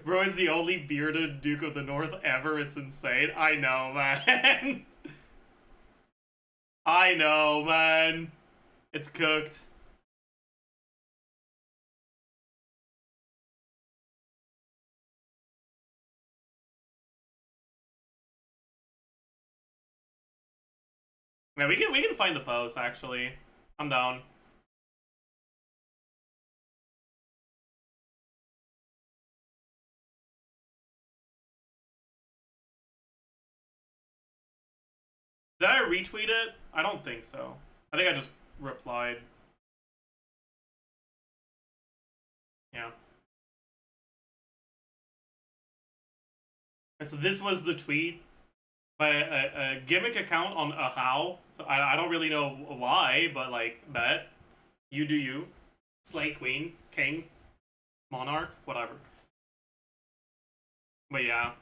Bro is the only bearded Duke of the North ever. It's insane. I know, man. I know, man. It's cooked. Yeah, we can find the post actually. I'm down. Did I retweet it? I don't think so. I think I just replied. Yeah. And so this was the tweet by a gimmick account on a how. So I don't really know why, but like, bet. You do you. Slay Queen, King, Monarch, whatever. But yeah.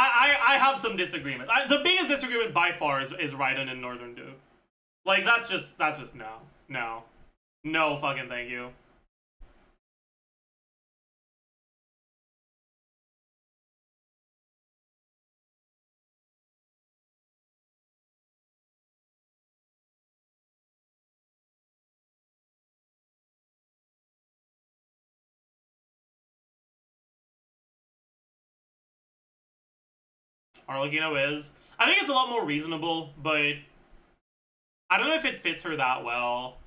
I have some disagreement. The biggest disagreement by far is Raiden and Northern Duke. Like that's just no. No. No fucking thank you. Arlecchino is. I think it's a lot more reasonable, but I don't know if it fits her that well.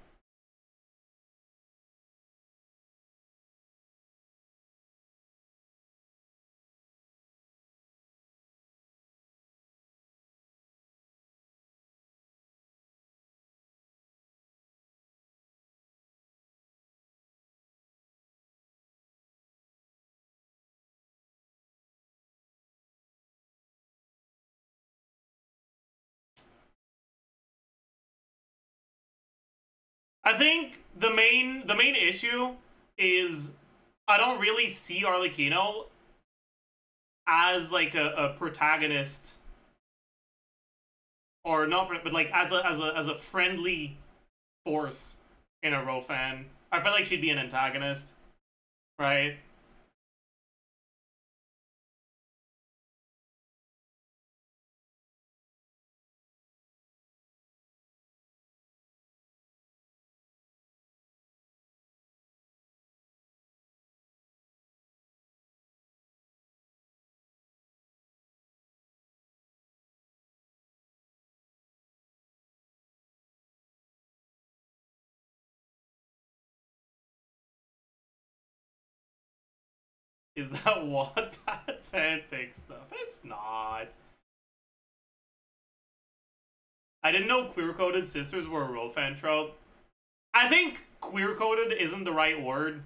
I think the main issue is I don't really see Arlecchino as like a protagonist, or not, but like as a friendly force in a Rofan. I feel like she'd be an antagonist, right? Is that what that fanfic stuff? It's not. I didn't know queer-coded sisters were a real fan trope. I think queer-coded isn't the right word.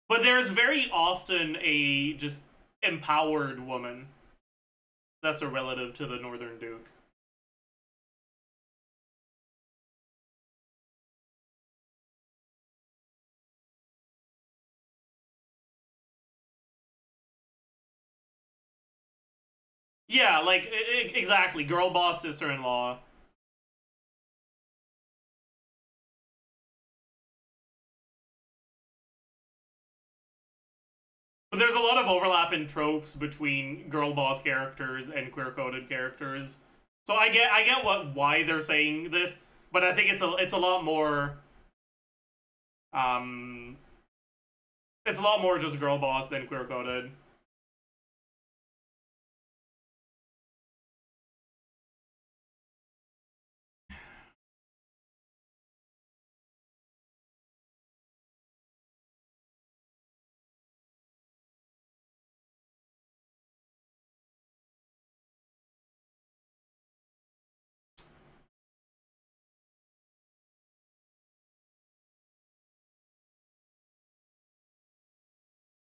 But there's very often a just empowered woman that's a relative to the Northern Duke. Yeah, like, exactly. Girl boss sister-in-law. But there's a lot of overlap in tropes between girl boss characters and queer-coded characters. So I get why they're saying this, but I think it's a lot more um it's a lot more just girl boss than queer-coded.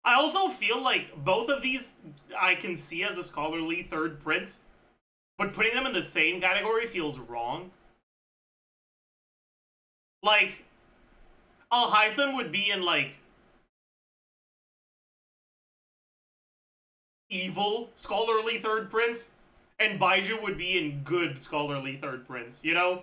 I also feel like both of these I can see as a scholarly third prince, but putting them in the same category feels wrong. Like, Alhaitham would be in, like, evil scholarly third prince, and Baiju would be in good scholarly third prince, you know?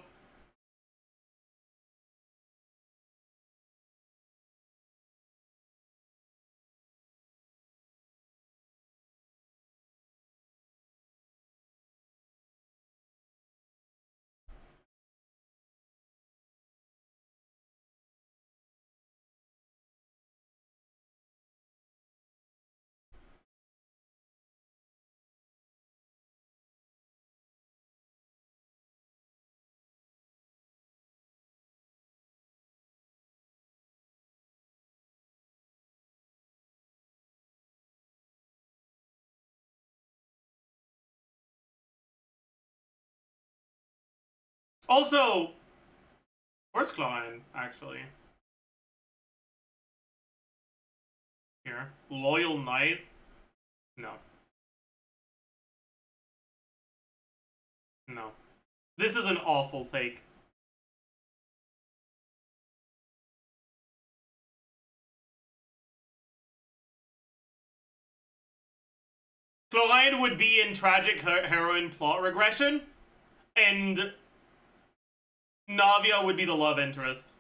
Also, where's Klein, actually? Here. Loyal Knight? No. No. This is an awful take. Chlorine would be in tragic heroine plot regression, and Navia would be the love interest.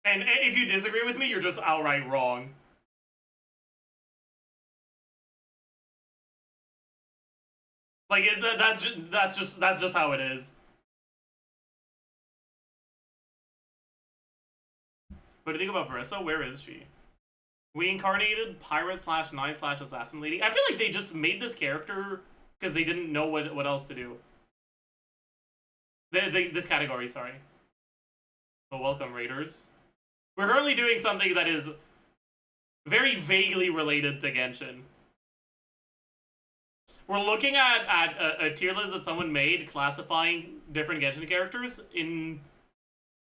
And if you disagree with me, you're just outright wrong. Like, that's just how it is. What do you think about Verissa? Where is she? Reincarnated pirate slash knight slash assassin lady. I feel like they just made this character because they didn't know what else to do. This category, sorry. But welcome, Raiders. We're currently doing something that is very vaguely related to Genshin. We're looking at a tier list that someone made classifying different Genshin characters in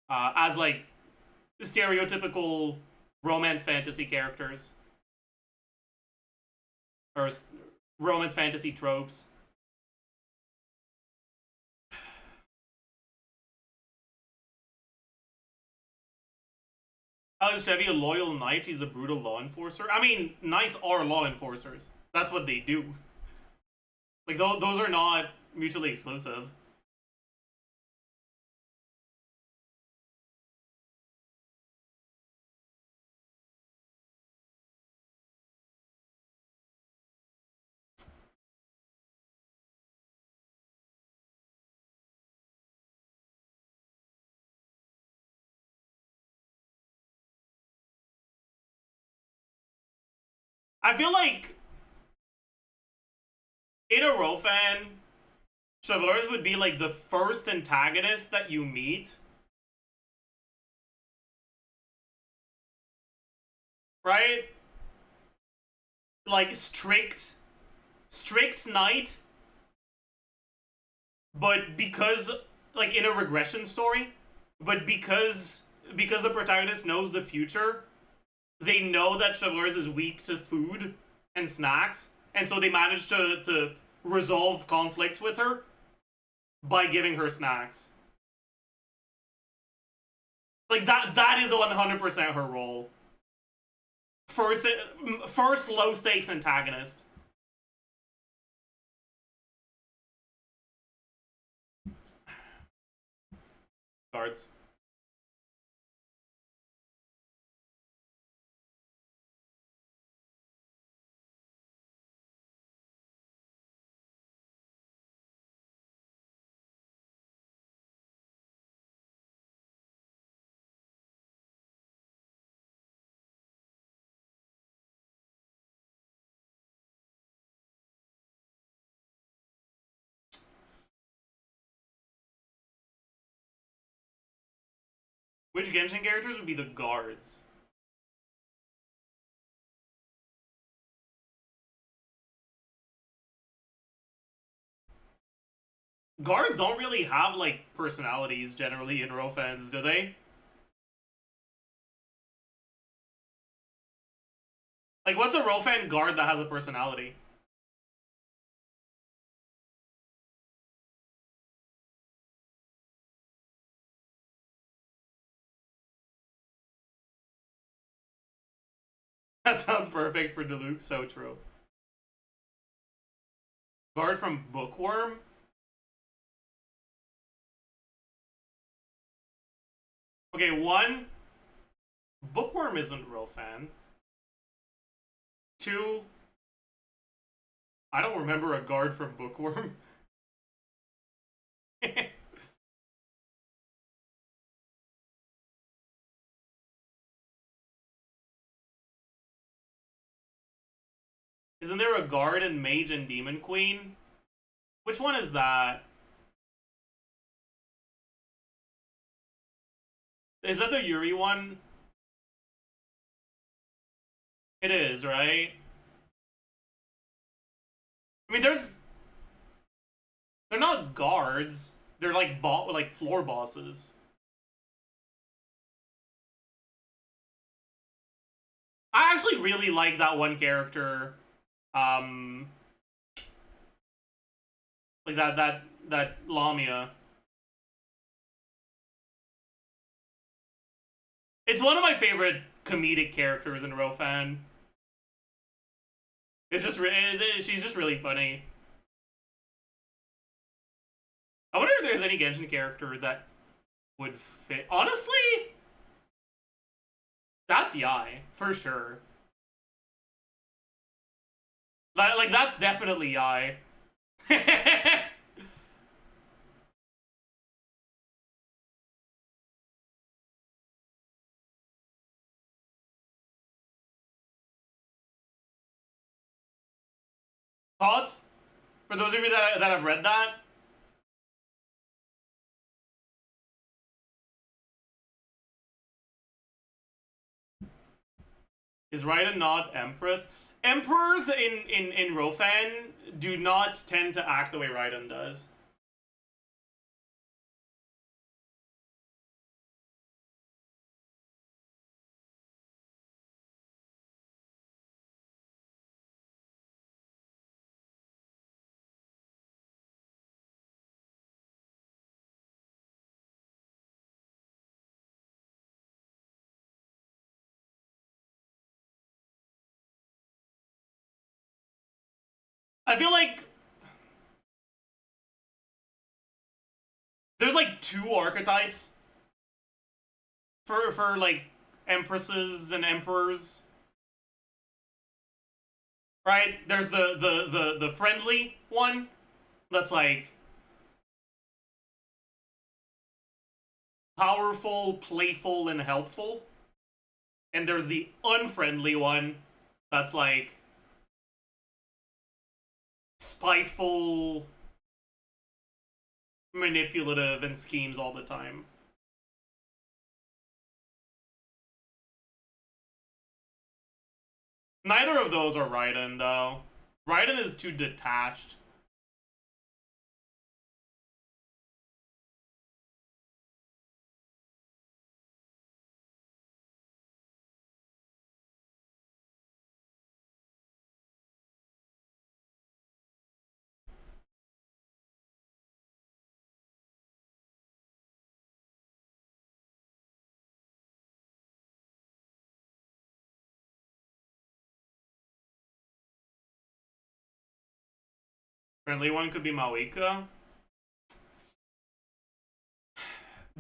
as like stereotypical romance fantasy characters or romance fantasy tropes. How is Chevy a loyal knight? He's a brutal law enforcer. I mean, knights are law enforcers. That's what they do. Like, those are not mutually exclusive. I feel like in a Rofan, Chevaliers would be like the first antagonist that you meet. Right? Like strict knight, but because like in a regression story, but because the protagonist knows the future, they know that Chevaliers is weak to food and snacks, and so they manage to resolve conflicts with her by giving her snacks. Like that is 100% her role. First low stakes antagonist. Guards. Which Genshin characters would be the guards? Guards don't really have, like, personalities generally in Rofans, do they? Like, what's a Rofan guard that has a personality? That sounds perfect for Diluc, so true. Guard from Bookworm? Okay, one, Bookworm isn't Rofan. Two, I don't remember a guard from Bookworm. Isn't there a guard in Mage and Demon Queen? Which one is that? Is that the Yuri one? It is, right? I mean, they're not guards. They're like floor bosses. I actually really like that one character. Like that Lamia. It's one of my favorite comedic characters in Rofan. It's just she's just really funny. I wonder if there's any Genshin character that would fit. Honestly, that's Yai for sure. Like that's definitely Yai. Thoughts? For those of you that have read that? Is Raiden not Empress? Emperors in Rofan do not tend to act the way Raiden does. I feel like there's like two archetypes for like empresses and emperors. Right? There's the friendly one that's like powerful, playful, and helpful. And there's the unfriendly one that's like spiteful, manipulative and schemes all the time. Neither of those are Raiden, though. Raiden is too detached. Friendly one could be Maoika.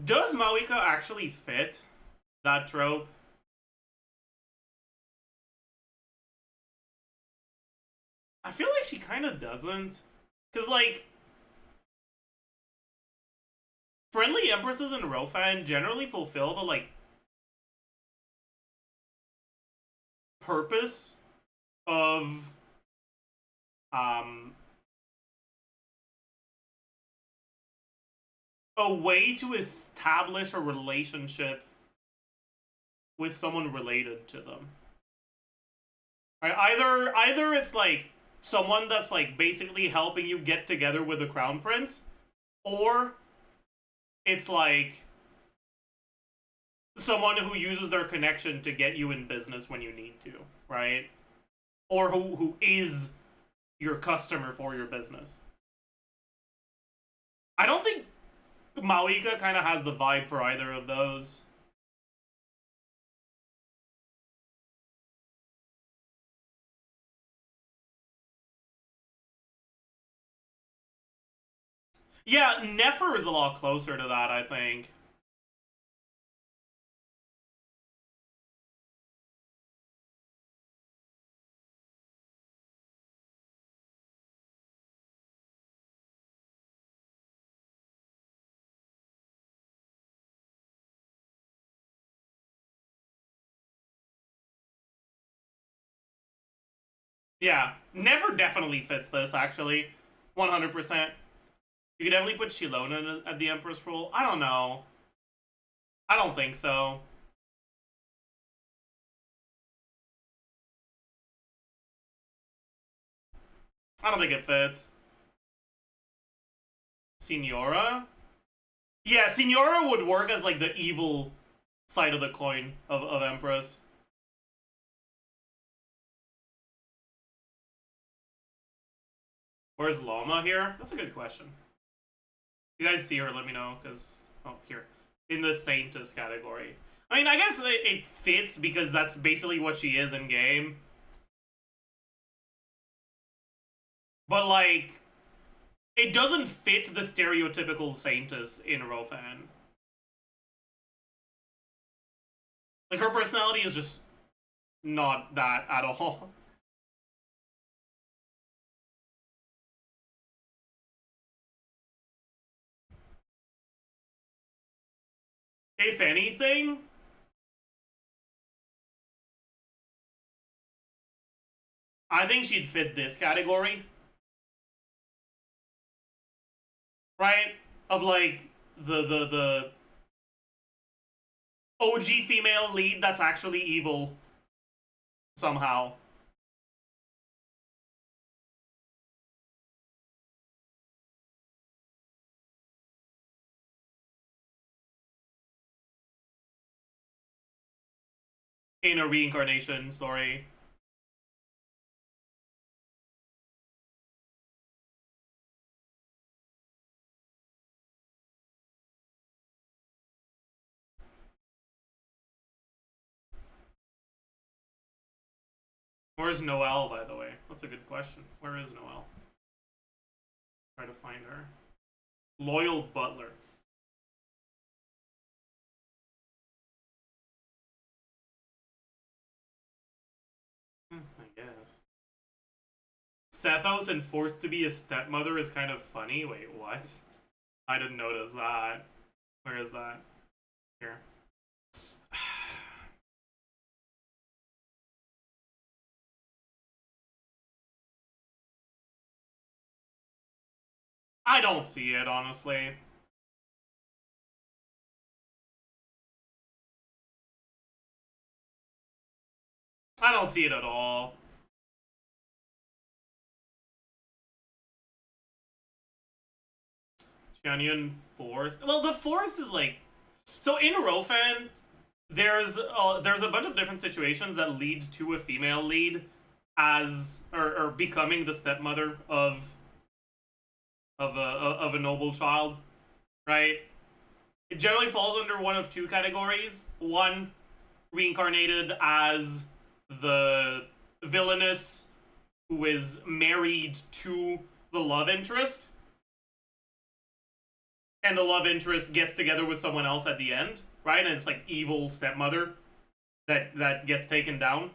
Does Maoika actually fit that trope? I feel like she kind of doesn't. Because, like, friendly empresses in Rofan generally fulfill the, like, purpose of, a way to establish a relationship with someone related to them. Right? Either it's like someone that's like basically helping you get together with the crown prince, or it's like someone who uses their connection to get you in business when you need to, right? Or who is your customer for your business. I don't think Maoika kind of has the vibe for either of those. Yeah, Nefer is a lot closer to that, I think. Yeah, Never definitely fits this, actually. 100%. You could definitely put Shilona at the Empress role. I don't know. I don't think so. I don't think it fits. Signora? Yeah, Signora would work as, like, the evil side of the coin of Empress. Where's Loma here? That's a good question. You guys see her, let me know, because... Oh, here. In the Saintess category. I mean, I guess it fits because that's basically what she is in-game. But, like... It doesn't fit the stereotypical Saintess in Rofan. Like, her personality is just not that at all. If anything, I think she'd fit this category. Right? Of, like, the OG female lead that's actually evil. Somehow. In a reincarnation story. Where's Noelle, by the way? That's a good question. Where is Noelle? Try to find her. Loyal Butler. I guess. Sethos and forced to be a stepmother is kind of funny. Wait, what? I didn't notice that. Where is that? Here. I don't see it, honestly. I don't see it at all. Canyon Forest. Well, the forest is like... So in Rofan, there's a bunch of different situations that lead to a female lead as or becoming the stepmother of a noble child, right? It generally falls under one of two categories. One, reincarnated as the villainess who is married to the love interest, and the love interest gets together with someone else at the end, right? And it's like evil stepmother that gets taken down,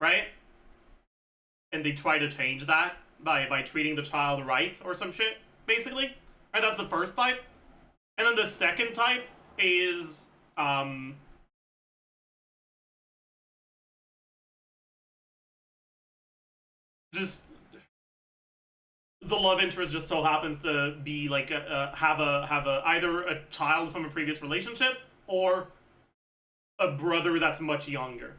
right? And they try to change that by treating the child right or some shit, basically. Right, that's the first type. And then the second type is just the love interest just so happens to be like have a either a child from a previous relationship or a brother that's much younger,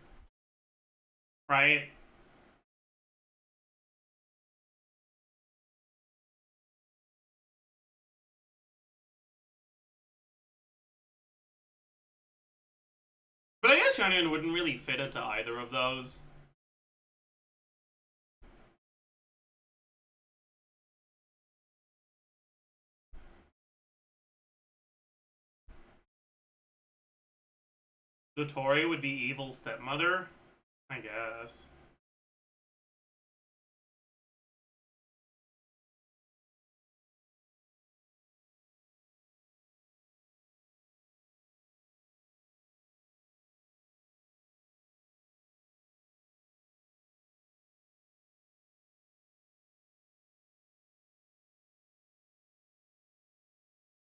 right? But I guess Shannon wouldn't really fit into either of those. Dotori would be evil stepmother, I guess.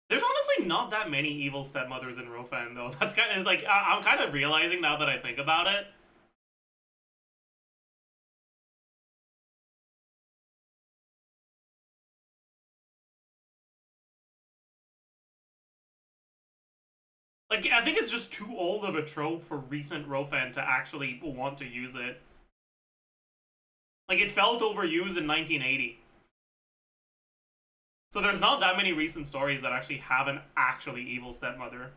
There's honestly not that many evil stepmothers in Rofan, though. That's kind of like I'm kind of realizing now that I think about it. Like, I think it's just too old of a trope for recent Rofan to actually want to use it. Like, it felt overused in 1980. So there's not that many recent stories that actually have an actually evil stepmother.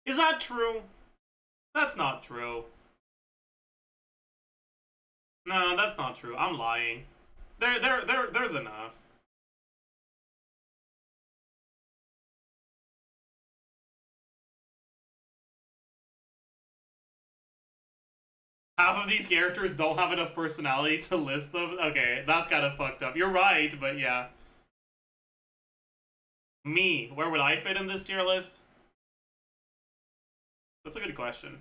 Is that true? That's not true. No, that's not true. I'm lying. There's enough. Half of these characters don't have enough personality to list them. Okay, that's kind of fucked up. You're right, but yeah. Me, where would I fit in this tier list? That's a good question.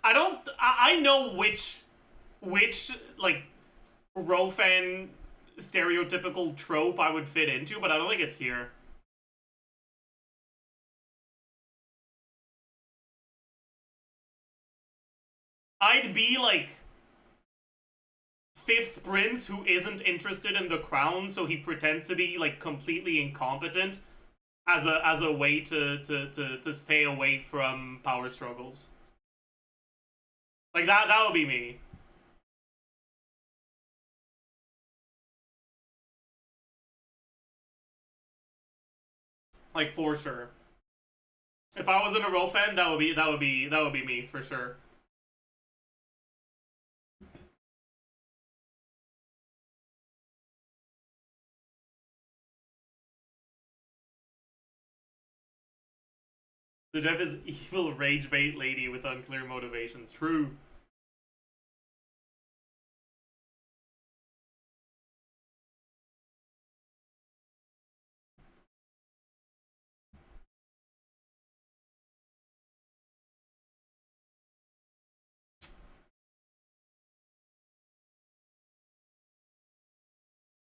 I know which like Rofan stereotypical trope I would fit into, but I don't think it's here. I'd be like fifth prince who isn't interested in the crown, so he pretends to be like completely incompetent as a way to stay away from power struggles. Like that would be me. Like for sure. If I was in a Rofan, that would be me for sure. Zajef is evil rage bait lady with unclear motivations. True.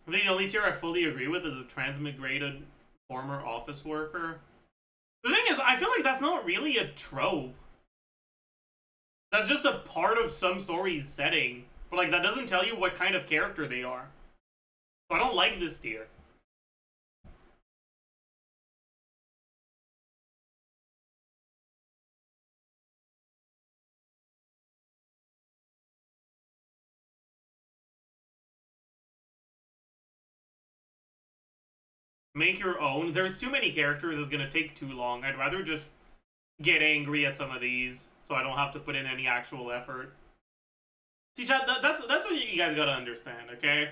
I think the only tier I fully agree with is a transmigrated former office worker. The thing is, I feel like that's not really a trope. That's just a part of some story's setting. But like, that doesn't tell you what kind of character they are. So I don't like this tier. Make your own. There's too many characters. It's gonna take too long. I'd rather just get angry at some of these so I don't have to put in any actual effort. See, chat, that's what you guys gotta understand, okay?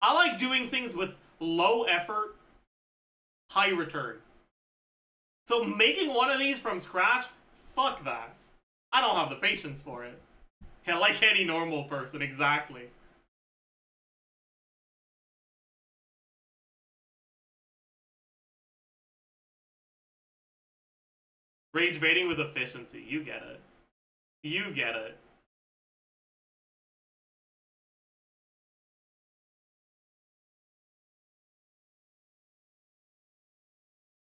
I like doing things with low effort, high return. So making one of these from scratch, fuck that. I don't have the patience for it. Yeah, like any normal person, exactly. Rage baiting with efficiency, you get it. You get it.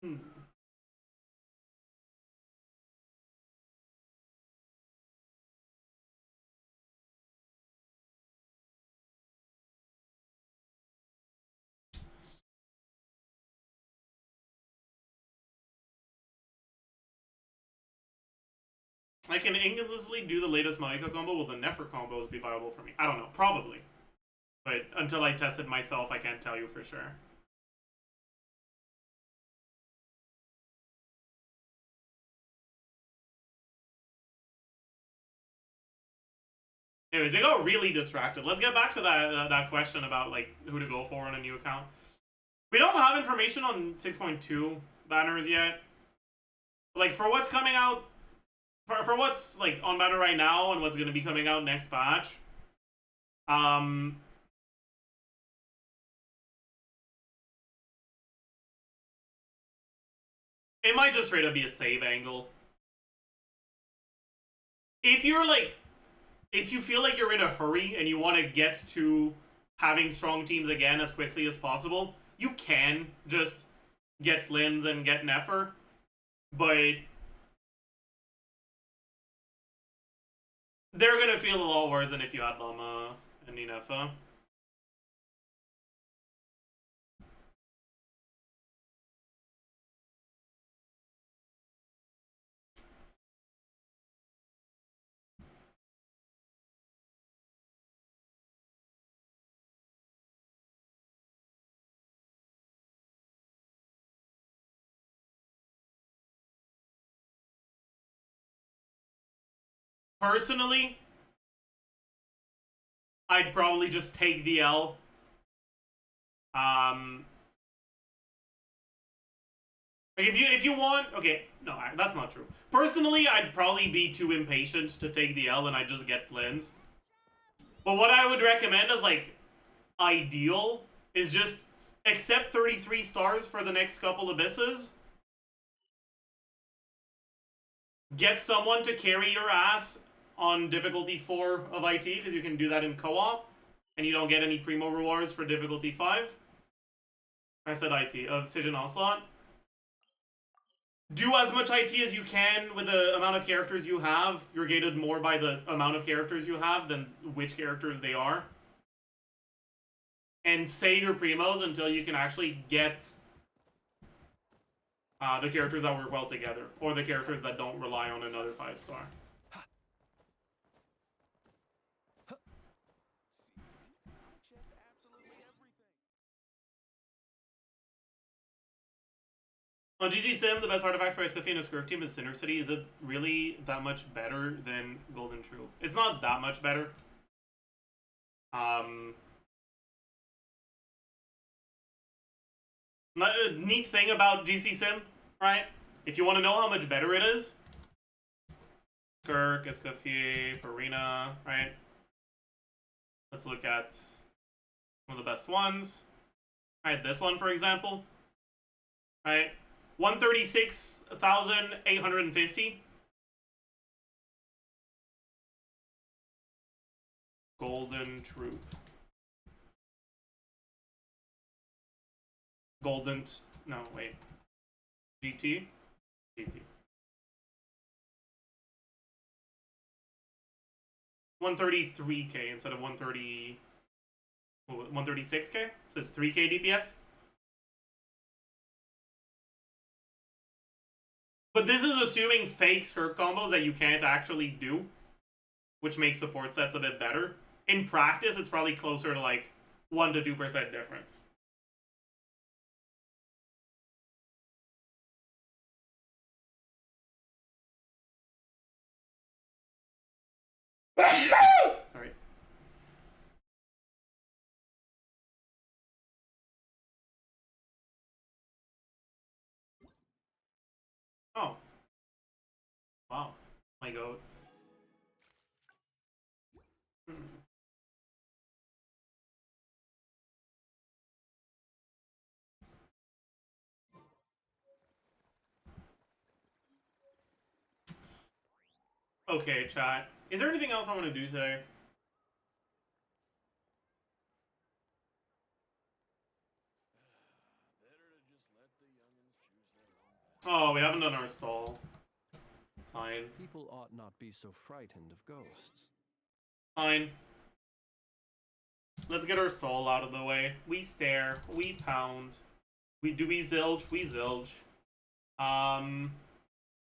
Hmm. I can inconsistently do the latest Maika combo. Will the Nefer combos be viable for me? I don't know. Probably. But until I test it myself, I can't tell you for sure. Anyways, we got really distracted. Let's get back to that question about like who to go for on a new account. We don't have information on 6.2 banners yet. Like for what's coming out, for what's like on banner right now and what's going to be coming out next patch. It might just straight up be a save angle. If you're like, if you feel like you're in a hurry and you want to get to having strong teams again as quickly as possible, you can just get Flynn's and get Nefer. But they're going to feel a lot worse than if you had Llama and Ninefa. Personally, I'd probably just take the L. Like if you want, okay, no, that's not true. Personally, I'd probably be too impatient to take the L and I'd just get Flynn's. But what I would recommend as like ideal is just accept 33 stars for the next couple abysses. Get someone to carry your ass on difficulty 4 of IT, because you can do that in co-op, and you don't get any primo rewards for difficulty 5. I said IT, of Siege Onslaught. Do as much IT as you can with the amount of characters you have. You're gated more by the amount of characters you have than which characters they are. And save your primos until you can actually get the characters that work well together, or the characters that don't rely on another 5-star. On GZ Sim, the best artifact for Escafie and a Skirk team is Sinner City. Is it really that much better than Golden True? It's not that much better. Neat thing about GC Sim right? If you want to know how much better it is, Kirk, Escoffier, Farina, right? Let's look at one of the best ones. Right, this one, for example. Right, 136,850. Golden Troop. No, wait. GT? GT. 133k instead of 136k? So it's 3k DPS? But this is assuming fake skirt combos that you can't actually do, which makes support sets a bit better. In practice, it's probably closer to like 1 to 2% difference. Sorry. Oh. Wow. My goat. Okay, chat. Is there anything else I want to do today? Oh, we haven't done our stall. Fine. People ought not be so frightened of ghosts. Fine. Let's get our stall out of the way. We stare. We pound. We zilch. We zilch.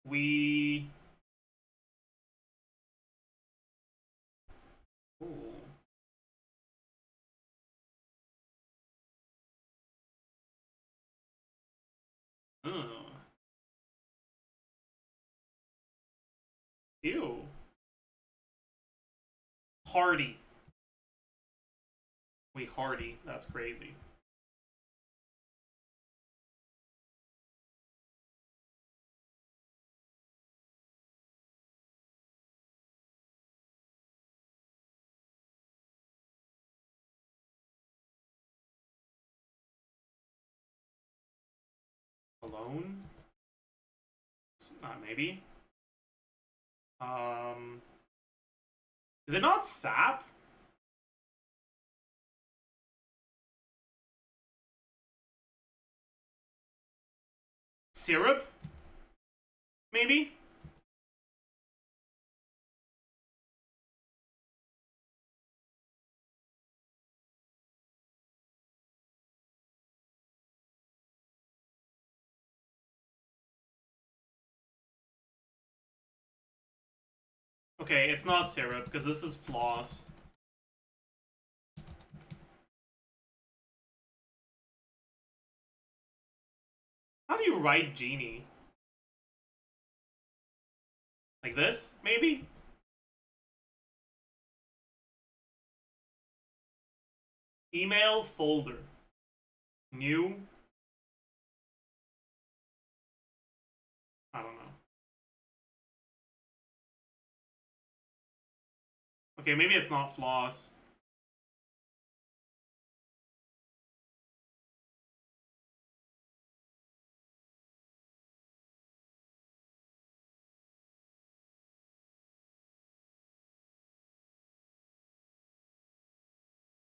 We... Ooh. Ugh. Ew. Hardy. We hardy. That's crazy. Alone? Maybe. Is it not sap? Syrup? Maybe? Okay, it's not syrup, because this is floss. How do you write genie? Like this, maybe? Email folder. New? I don't know. Okay, maybe it's not floss.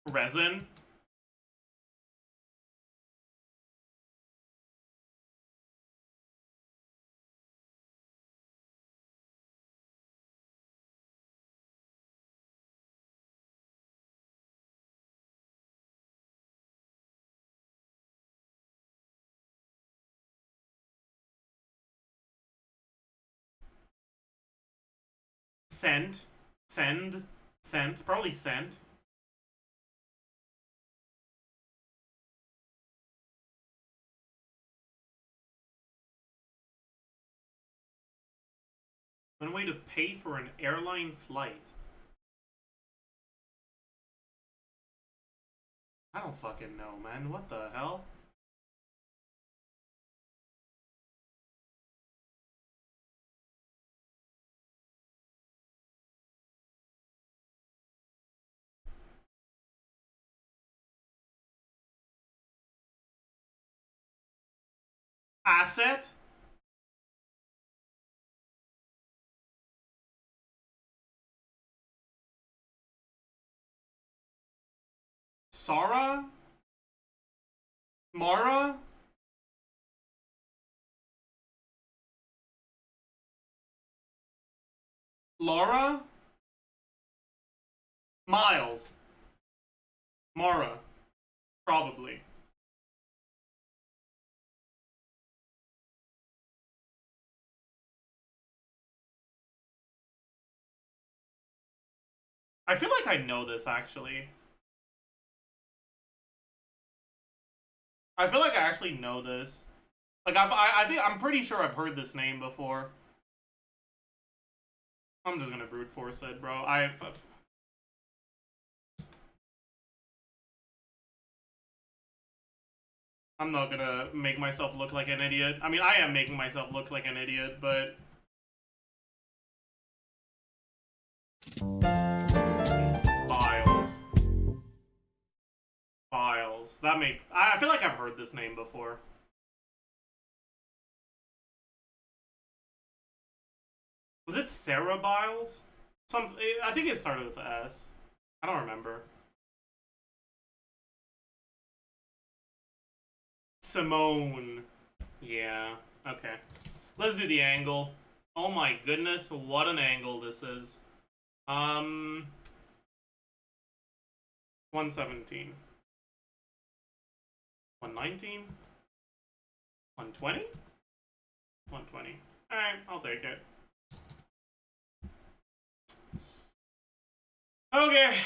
Resin? Scent? Send? Scent? Probably scent. One way to pay for an airline flight. I don't fucking know, man. What the hell? Asset? Sara? Mara? Laura? Miles? Mara? Probably. I feel like I know this, actually. I feel like I actually know this. Like, I think, I'm pretty sure I've heard this name before. I'm just gonna brute force it, bro. I'm not gonna make myself look like an idiot. I mean, I am making myself look like an idiot, but... Biles. Biles. That makes... I feel like I've heard this name before. Was it Sarah Biles? I think it started with a S. I don't remember. Simone. Yeah. Okay. Let's do the angle. Oh my goodness, what an angle this is. 117. 119? 120? 120. Alright, I'll take it. Okay.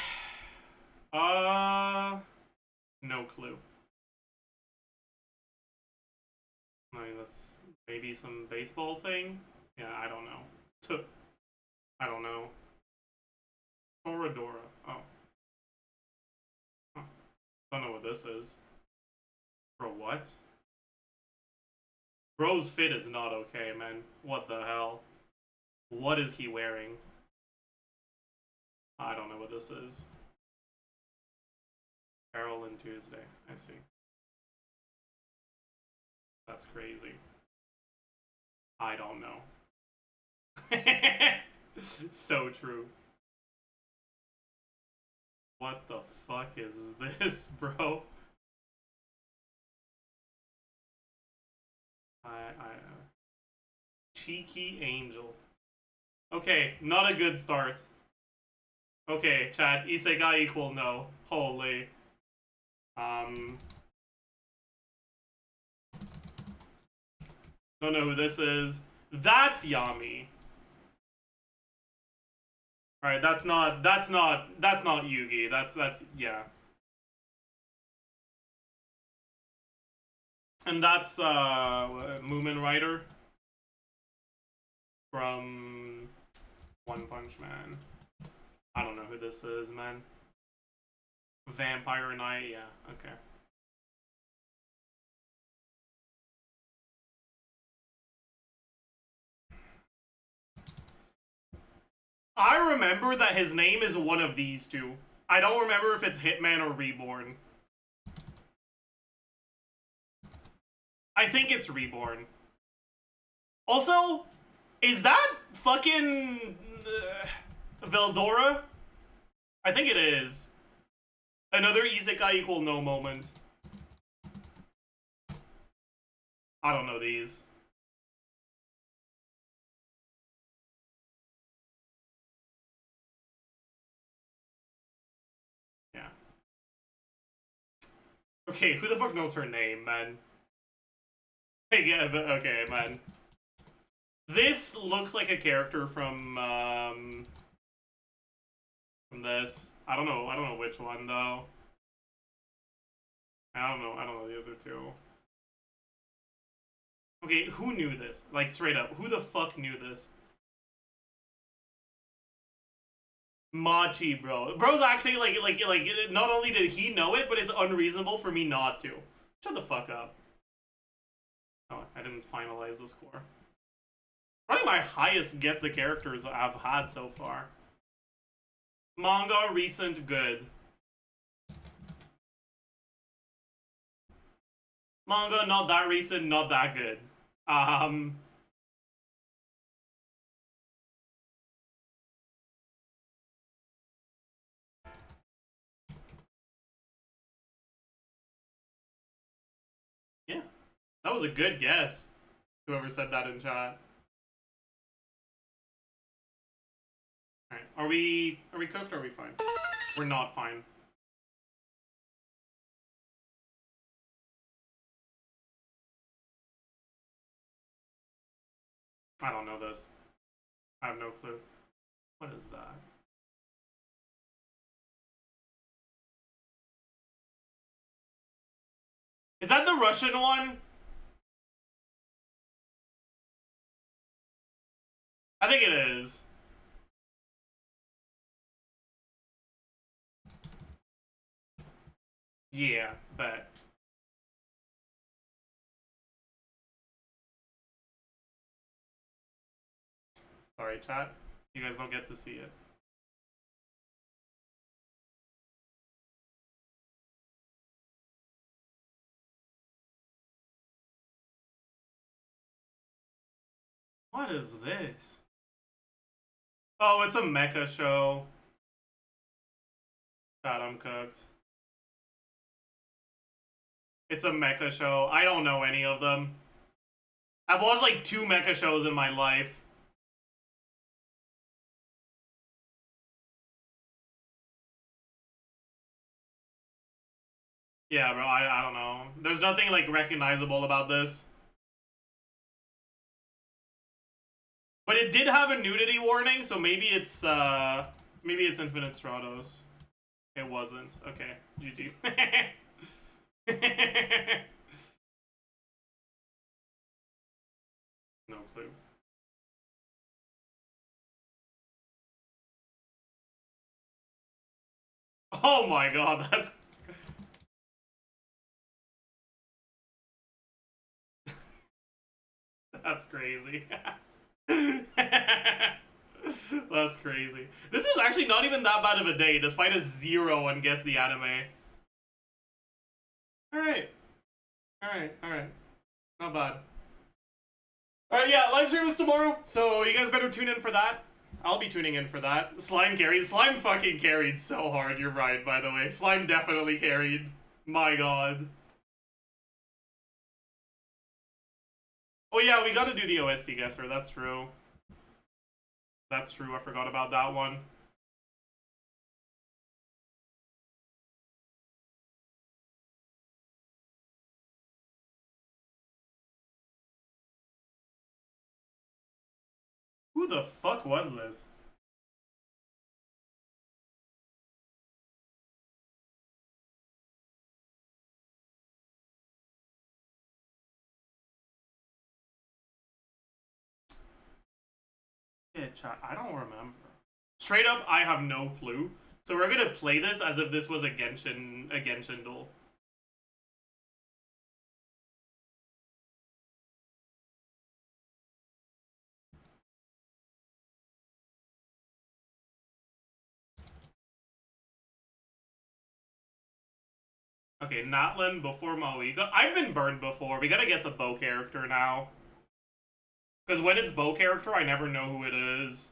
No clue. I mean, that's maybe some baseball thing? Yeah, I don't know. I don't know. Toradora. Oh. Huh. Don't know what this is. Bro, what? Bro's fit is not okay, man. What the hell? What is he wearing? I don't know what this is. Carol and Tuesday. I see. That's crazy. I don't know. So true. What the fuck is this, bro? Cheeky Angel. Okay, not a good start. Okay, chat. Isekai equal no. Holy. Don't know who this is. That's Yami. Alright, that's not Yugi. That's, yeah. And that's, Moomin Rider. From One Punch Man. I don't know who this is, man. Vampire Knight, yeah, okay. I remember that his name is one of these two. I don't remember if it's Hitman or Reborn. I think it's Reborn. Also, is that fucking Veldora? I think it is. Another Isekai equal no moment. I don't know these. Yeah. Okay, who the fuck knows her name, man? Yeah, but okay, man. This looks like a character from this. I don't know which one though. I don't know the other two. Okay, who knew this? Like, straight up, who the fuck knew this? Machi, bro. Bro's actually, like, not only did he know it, but it's unreasonable for me not to. Shut the fuck up. Oh, I didn't finalize the score. Probably my highest guess the characters I've had so far. Manga, recent, good. Manga, not that recent, not that good. Um. Yeah, that was a good guess. Whoever said that in chat. Alright, are we cooked or are we fine? We're not fine. I don't know this. I have no clue. What is that? Is that the Russian one? I think it is. Yeah, bet. Sorry, chat. You guys don't get to see it. What is this? Oh, it's a mecha show. God, I'm cooked. It's a mecha show. I don't know any of them. I've watched like 2 mecha shows in my life. Yeah, bro, I don't know. There's nothing like recognizable about this. But it did have a nudity warning, so maybe it's Infinite Stratos. It wasn't. Okay, GG. No clue. Oh my god, that's that's crazy. That's crazy. This was actually not even that bad of a day, despite a 0 on Guess the Anime. Alright. Alright. Not bad. Alright, yeah, live stream is tomorrow, so you guys better tune in for that. I'll be tuning in for that. Slime carried. Slime fucking carried so hard, you're right, by the way. Slime definitely carried. My god. Oh yeah, we gotta do the OST guesser, that's true. That's true, I forgot about that one. Who the fuck was this? Yeah, chat, I don't remember. Straight up, I have no clue. So we're gonna play this as if this was a Genshin duel. Okay, Natlin before Moika. I've been burned before. We gotta guess a bow character now. Because when it's bow character, I never know who it is.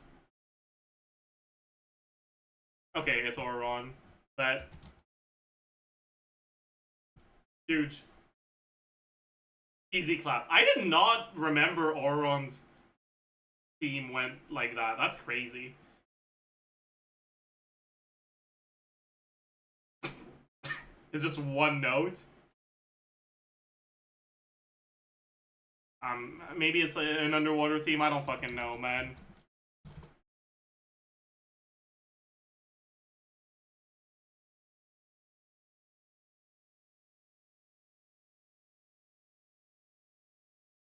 Okay, it's Auron. That. Huge. Easy clap. I did not remember Auron's theme went like that. That's crazy. It's just one note. Maybe it's like an underwater theme. I don't fucking know, man.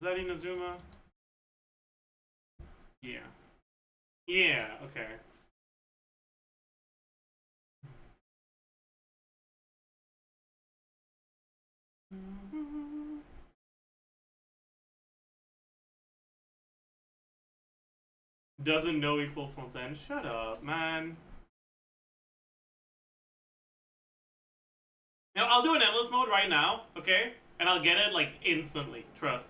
Is that Inazuma? Yeah. Yeah, okay. Doesn't know equal Fontaine. Shut up, man. You know, I'll do an endless mode right now, okay? And I'll get it, like, instantly. Trust.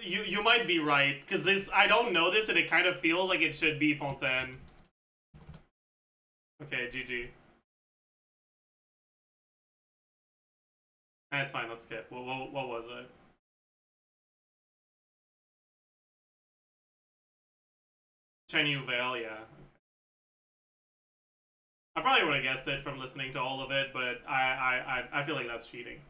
You might be right, because this, I don't know this, and it kind of feels like it should be Fontaine. Okay, GG. That's fine, let's skip. What was it? Chen Yu Vale, yeah. I probably would have guessed it from listening to all of it, but I feel like that's cheating.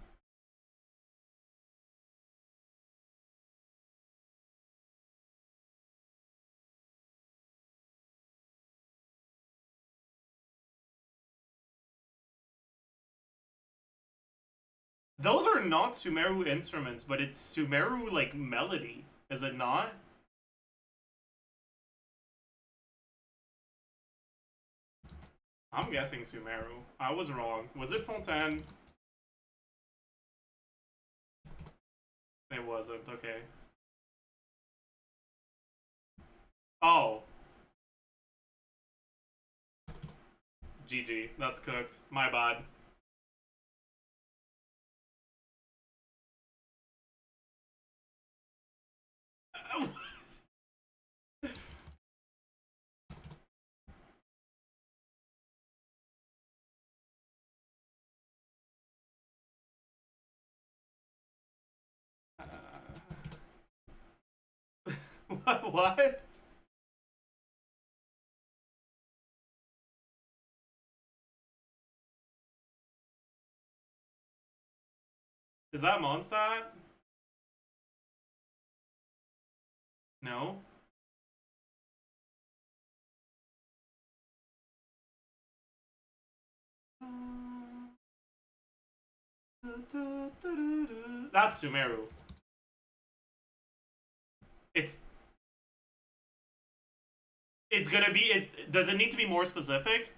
Those are not Sumeru instruments, but it's Sumeru, like, melody. Is it not? I'm guessing Sumeru. I was wrong. Was it Fontaine? It wasn't, okay. Oh. GG. That's cooked. My bad. What? Is that Mondstadt? No. That's Sumeru. It's gonna be, does it need to be more specific?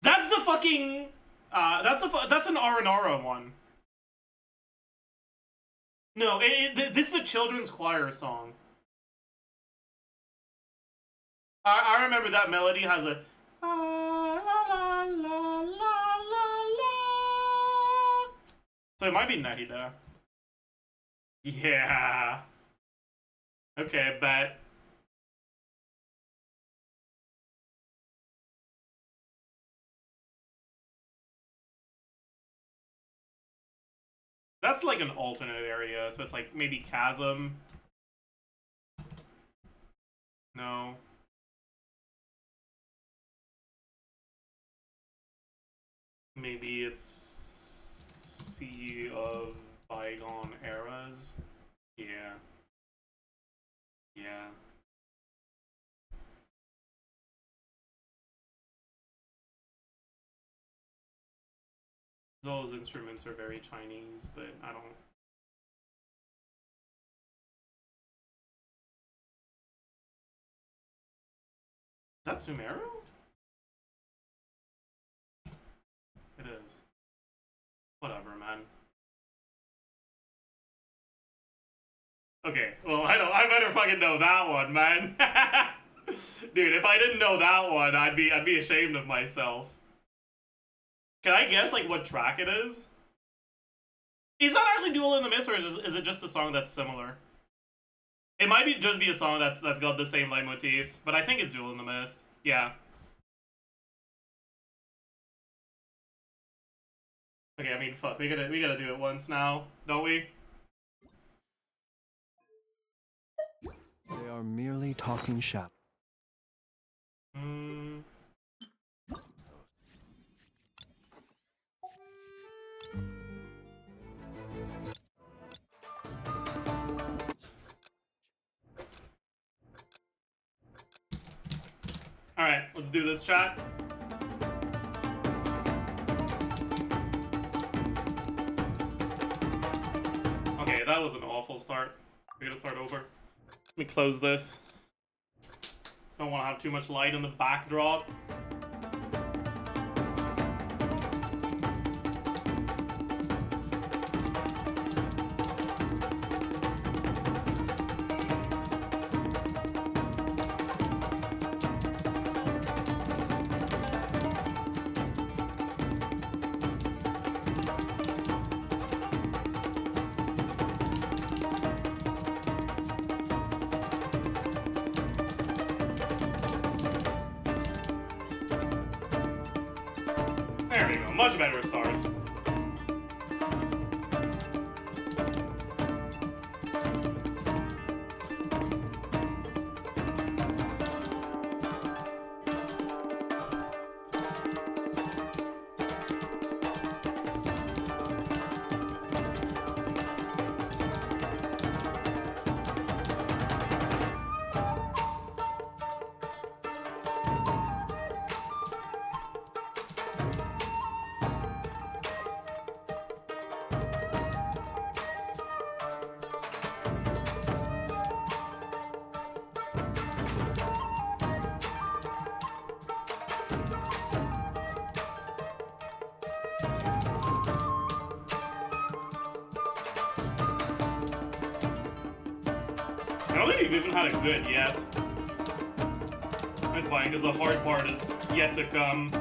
That's the fucking, that's an Aranara one. No, this is a children's choir song. I remember that melody has a la la la la la la. So it might be Nahida. Yeah. Okay, bet. That's like an alternate area, so it's like maybe Chasm. No. Maybe it's Sea of Bygone Eras. Yeah. Yeah. Those instruments are very Chinese, but I don't... Is that Sumeru? It is. Whatever, man. Okay, well, I better fucking know that one, man. Dude, if I didn't know that one, I'd be ashamed of myself. Can I guess, like, what track it is? Is that actually Duel in the Mist, or is it just a song that's similar? It might just be a song that's got the same leitmotifs, but I think it's Duel in the Mist. Yeah. Okay, I mean, fuck, we gotta do it once now, don't we? They are merely talking shop. Alright, let's do this, chat. Okay, that was an awful start. We gotta start over. Let me close this. Don't want to have too much light in the backdrop. Much better start. I don't think we've even had a good yet. It's fine, because the hard part is yet to come.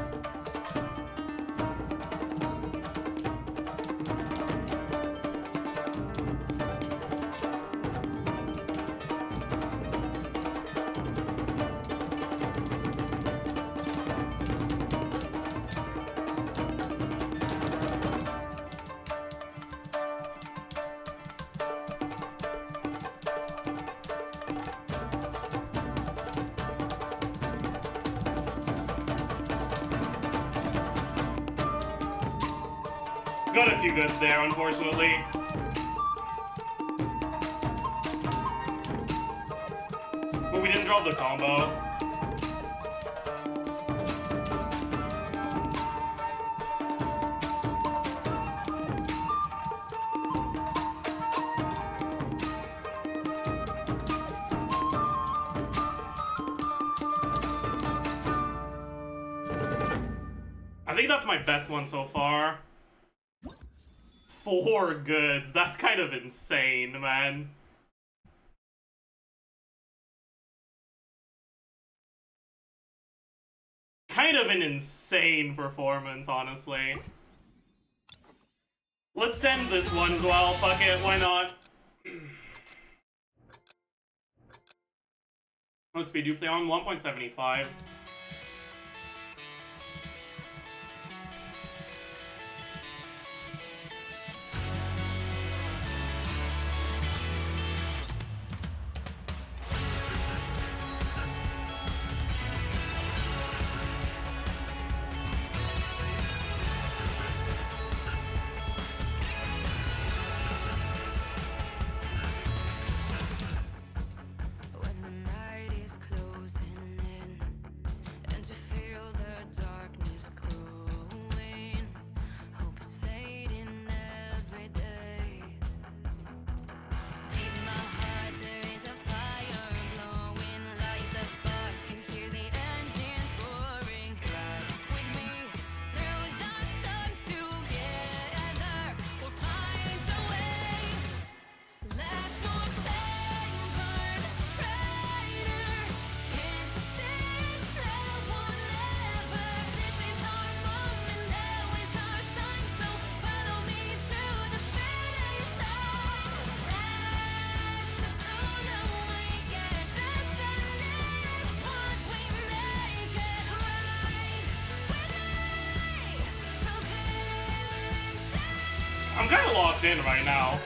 Got a few goods there, unfortunately. But we didn't drop the combo. I think that's my best one so far. 4 goods. That's kind of insane, man. Kind of an insane performance, honestly. Let's send this one as well. Fuck it, why not? What speed do you play on? 1.75. I'm kind of locked in right now.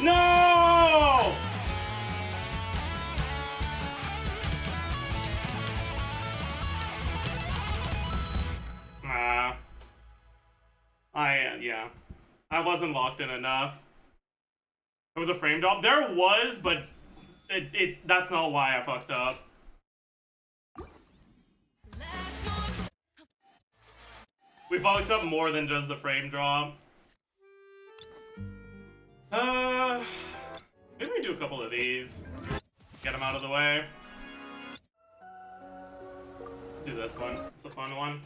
No! Yeah. I wasn't locked in enough. It was a frame drop. There was, but that's not why I fucked up. We fucked up more than just the frame drop. Maybe we do a couple of these. Get them out of the way. Do this one. It's a fun one.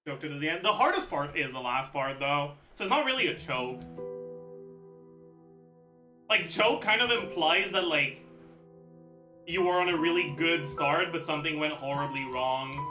Choked it to the end. The hardest part is the last part, though. So it's not really a choke. Like, choke kind of implies that, like, you were on a really good start, but something went horribly wrong.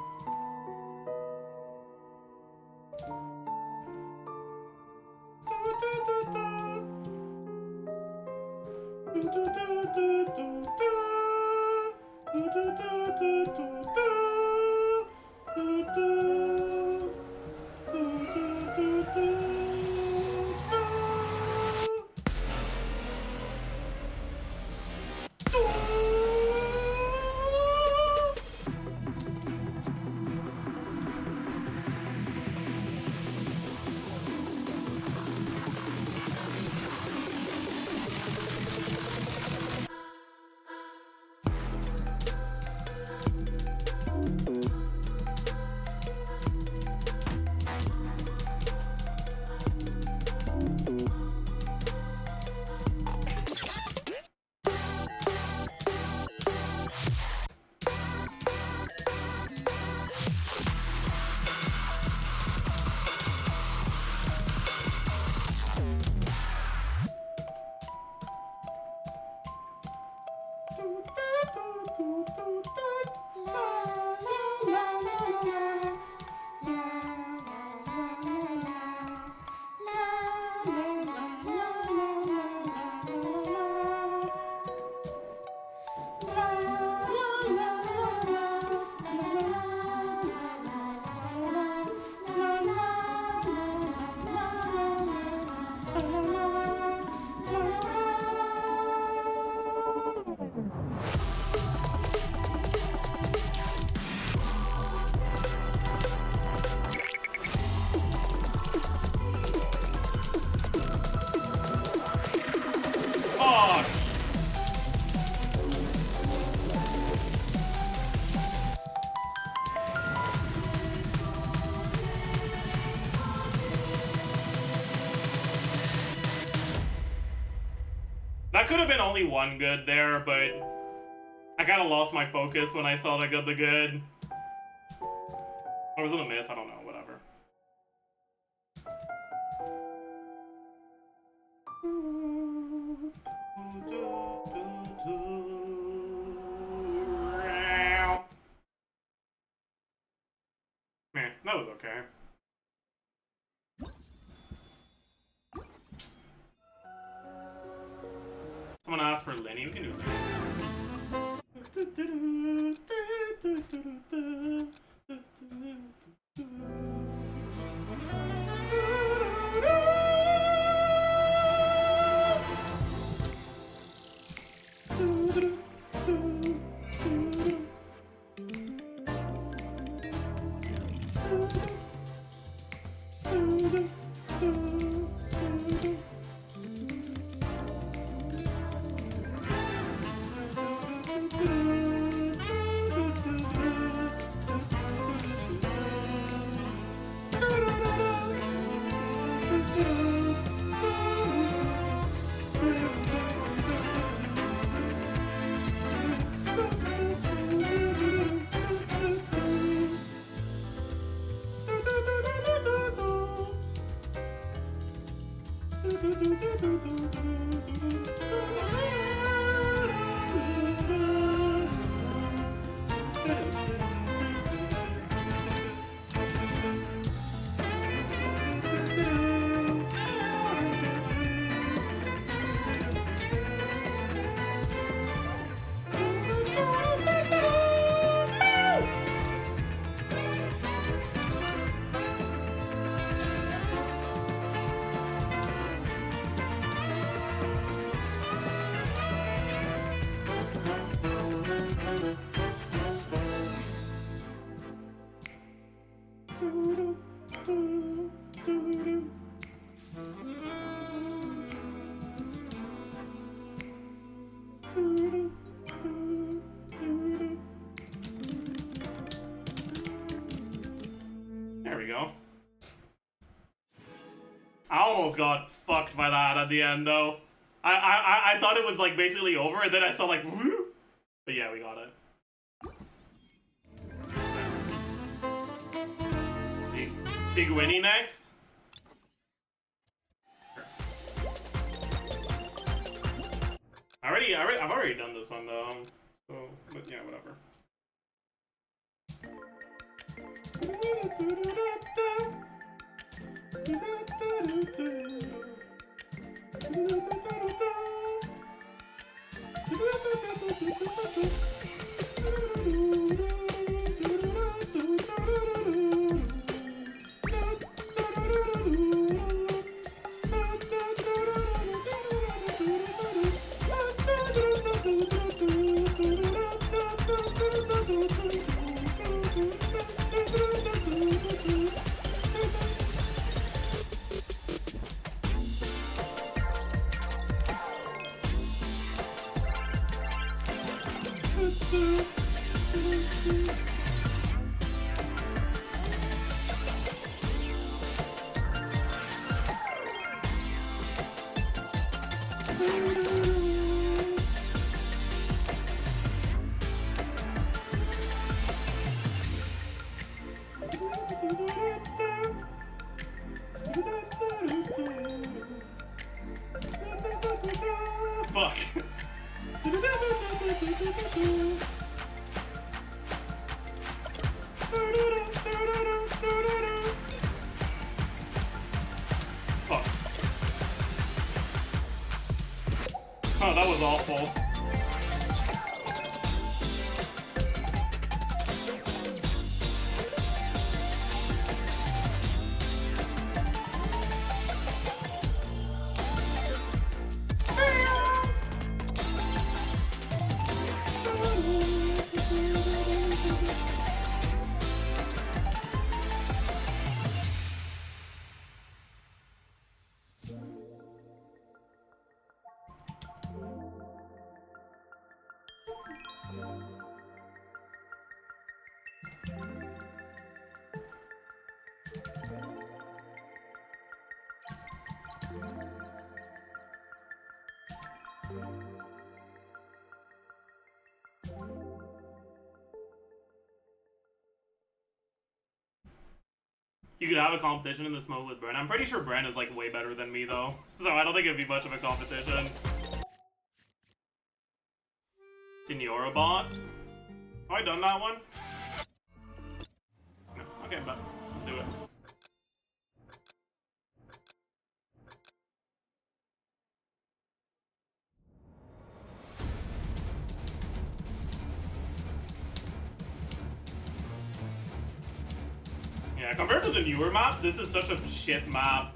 That could have been only one good there, but I kind of lost my focus when I saw that got the good. Or was it a miss? I don't know, whatever. Man, that was okay. Someone asked for Lenny, we can do There we go. I almost got fucked by that at the end, though. I thought it was, like, basically over, and then I saw, like, woo! But yeah, we got it. Sigwini next? I've already done this one, though. So, but yeah, whatever. Fuck. Fuck. Oh, that was awful. You could have a competition in this mode with Bren. I'm pretty sure Bren is like way better than me though, so I don't think it'd be much of a competition. Senora boss. Have I done that one? No. Okay, but let's do it. Yeah, compared to the newer maps, this is such a shit map.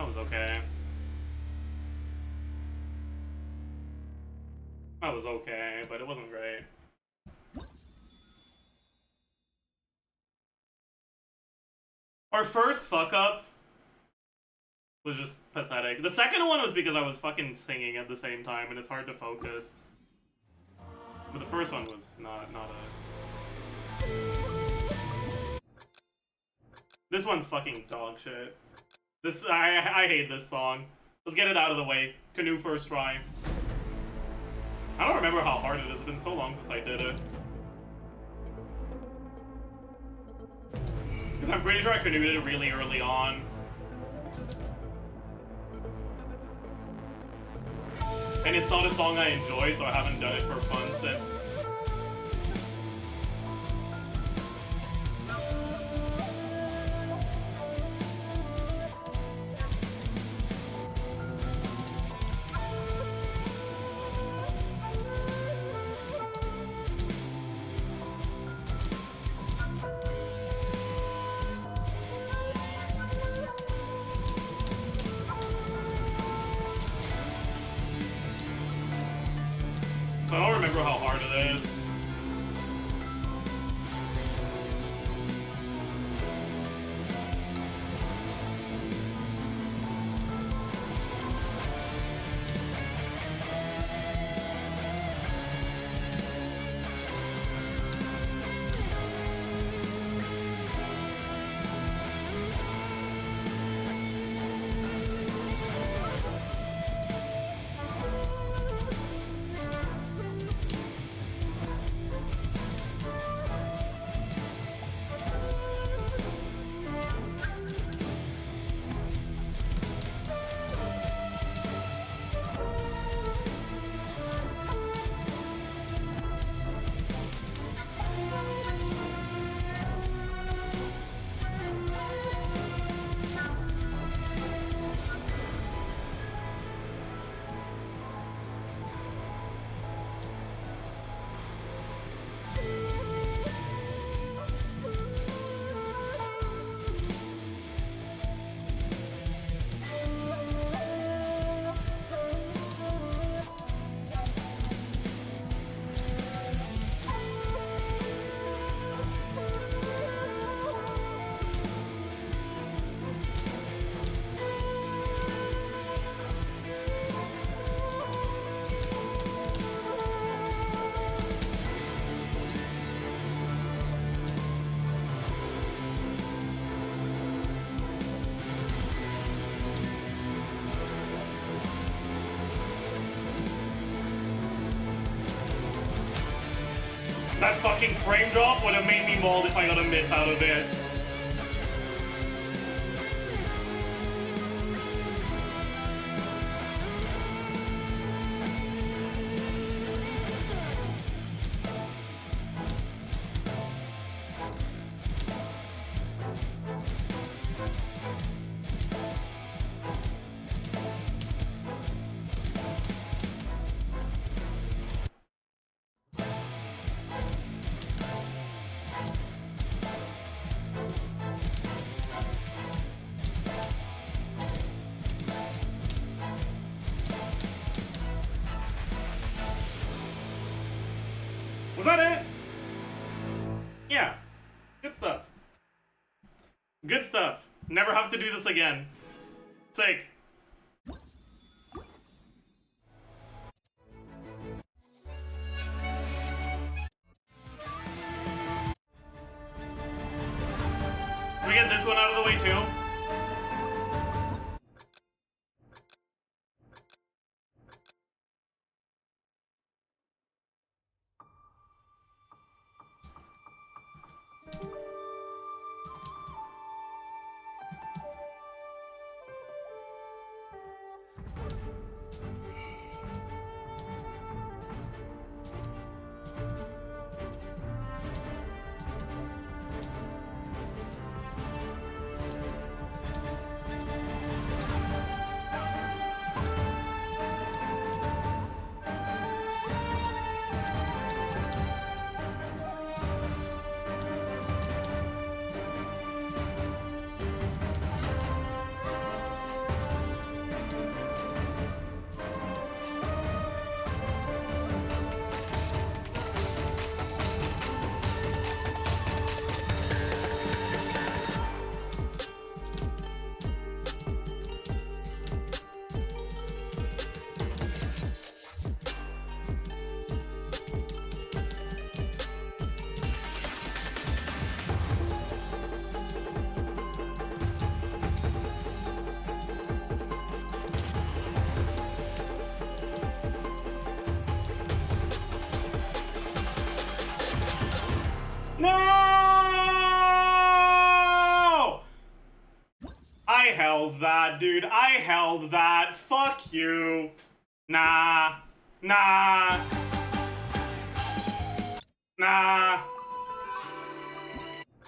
was okay. That was okay, but it wasn't great. Our first fuck up was just pathetic. The second one was because I was fucking singing at the same time and it's hard to focus. But the first one was not a... This one's fucking dog shit. This I hate this song. Let's get it out of the way. Canoe first try. I don't remember how hard it is. It's been so long since I did it. Because I'm pretty sure I canoed it really early on. And it's not a song I enjoy, so I haven't done it for fun since. So I don't remember how hard it is. That fucking frame drop would have made me mauled if I got a miss out of it. Was that it? Yeah. Good stuff. Good stuff. Never have to do this again. Sick. We get this one out of the way too. No! I held that, dude. I held that. Fuck you. Nah. Nah. Nah.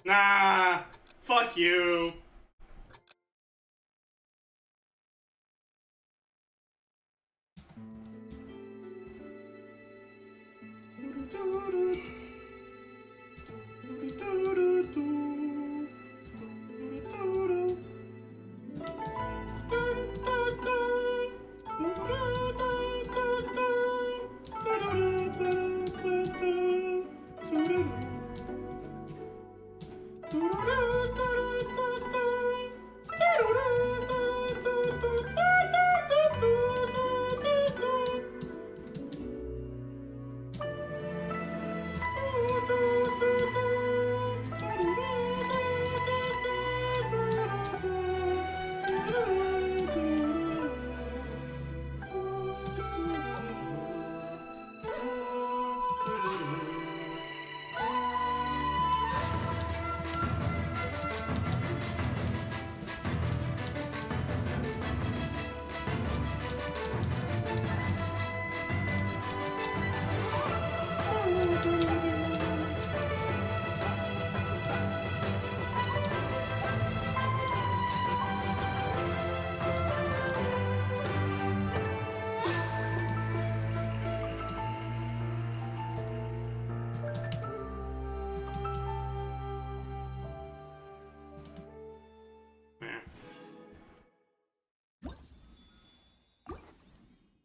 Nah. Fuck you.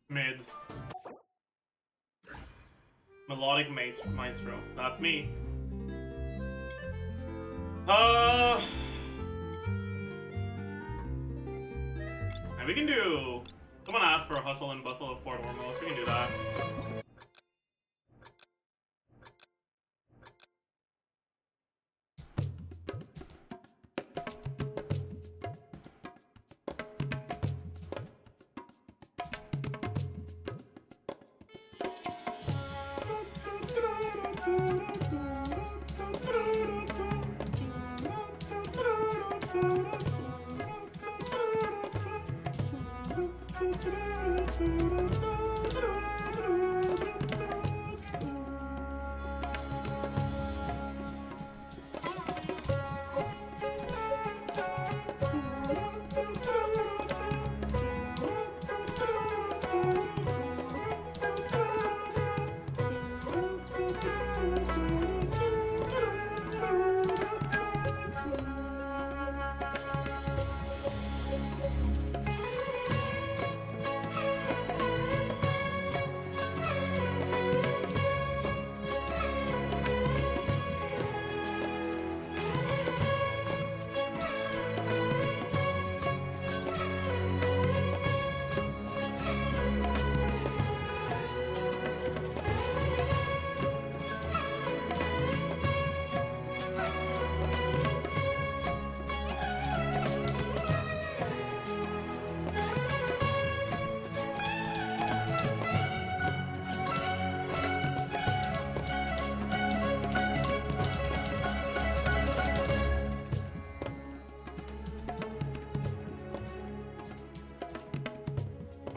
Mid. Melodic Maestro. That's me. And we can do... Someone asked for a hustle and bustle of Port Ormos. We can do that.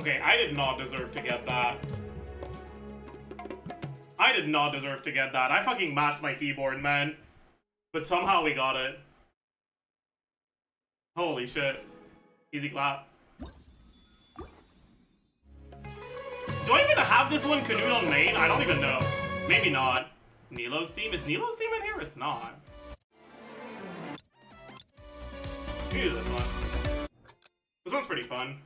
Okay, I did not deserve to get that. I did not deserve to get that. I fucking mashed my keyboard, man. But somehow we got it. Holy shit. Easy clap. Do I even have this one canoed on main? I don't even know. Maybe not. Nilo's theme? Is Nilo's theme in here? It's not. We do this one. This one's pretty fun.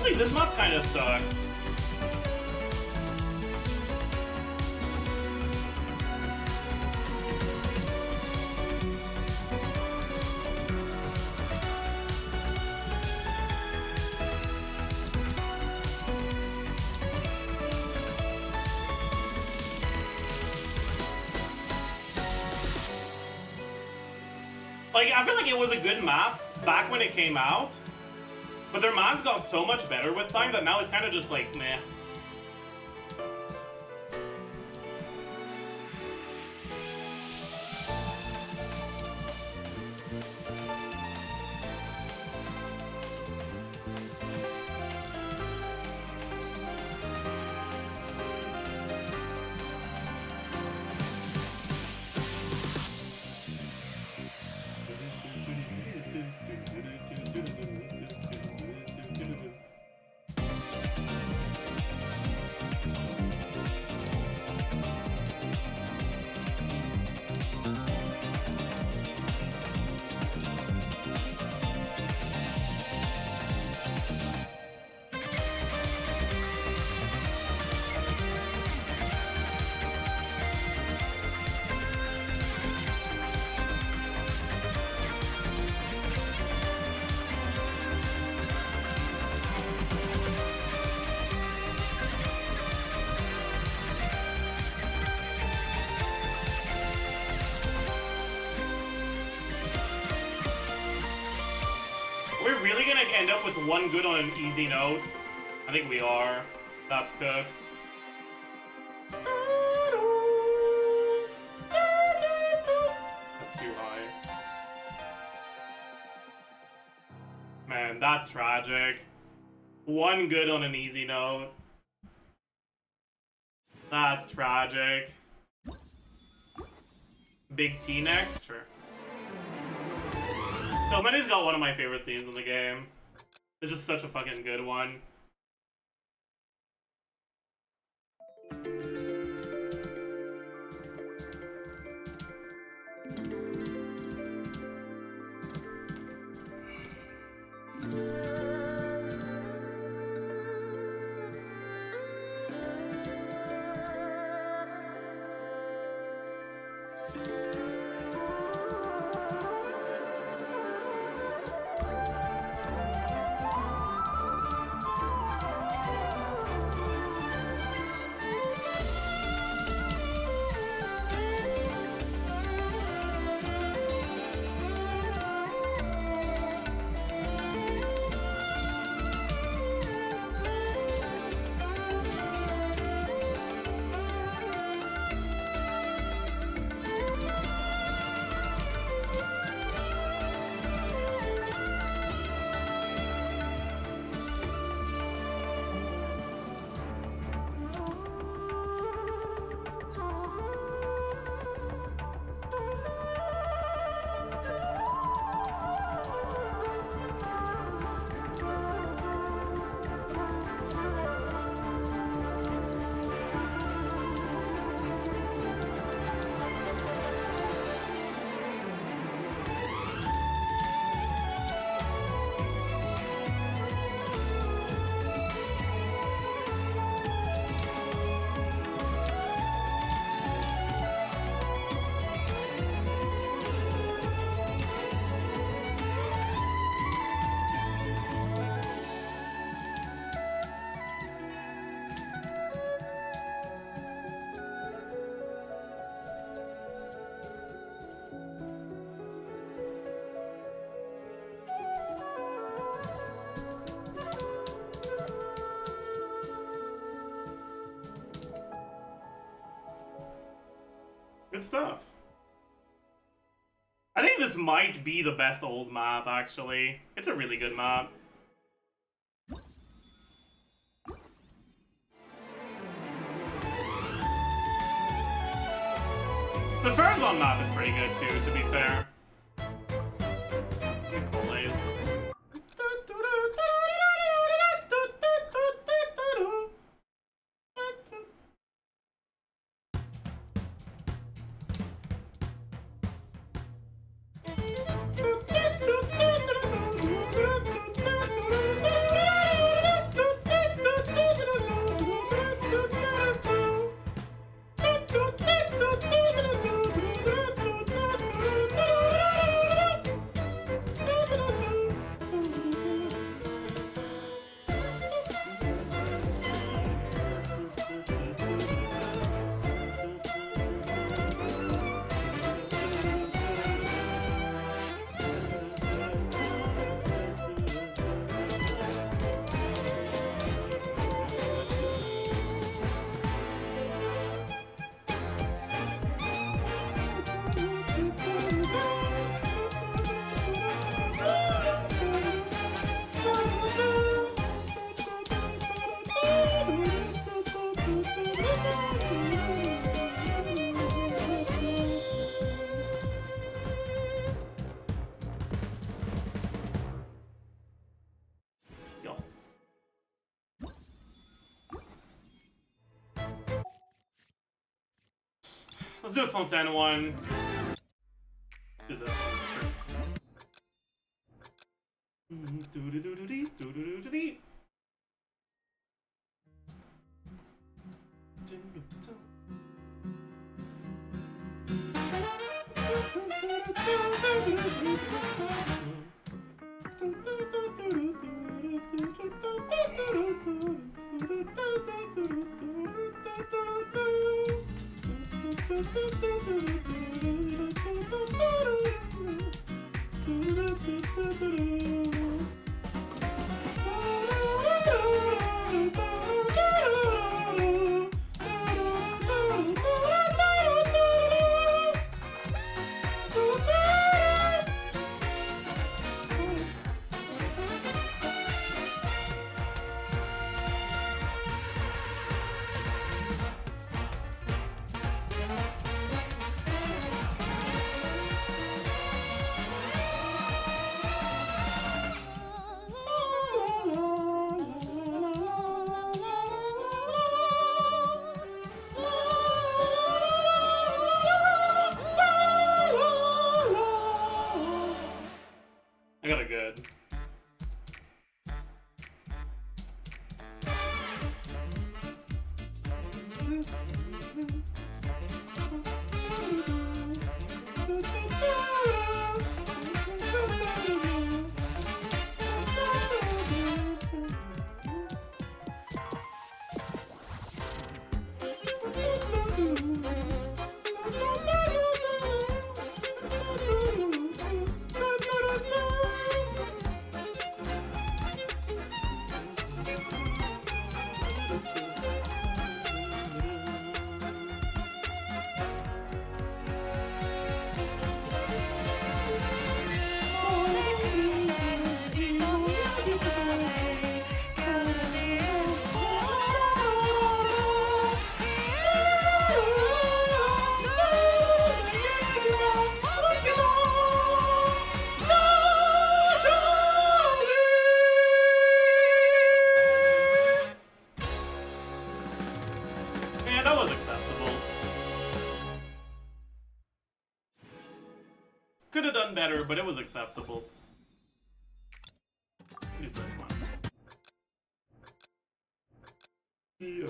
Honestly, this map kind of sucks. Like, I feel like it was a good map back when it came out, but their maps got so much better with time that now it's kind of just like, meh. We're really gonna end up with one good on an easy note. I think we are. That's cooked. That's too high. Man, that's tragic. One good on an easy note. That's tragic. Big T next? Sure. So Many's got one of my favorite themes in the game. It's just such a fucking good one. Good stuff. I think this might be the best old map, actually. It's a really good map. The Farazan map is pretty good too, to be fair. Cool lays. Let's do a Fontaine one. Do this one, sure. I got it good. Yeah, that was acceptable. Could have done better, but it was acceptable. Do this one. Yeah.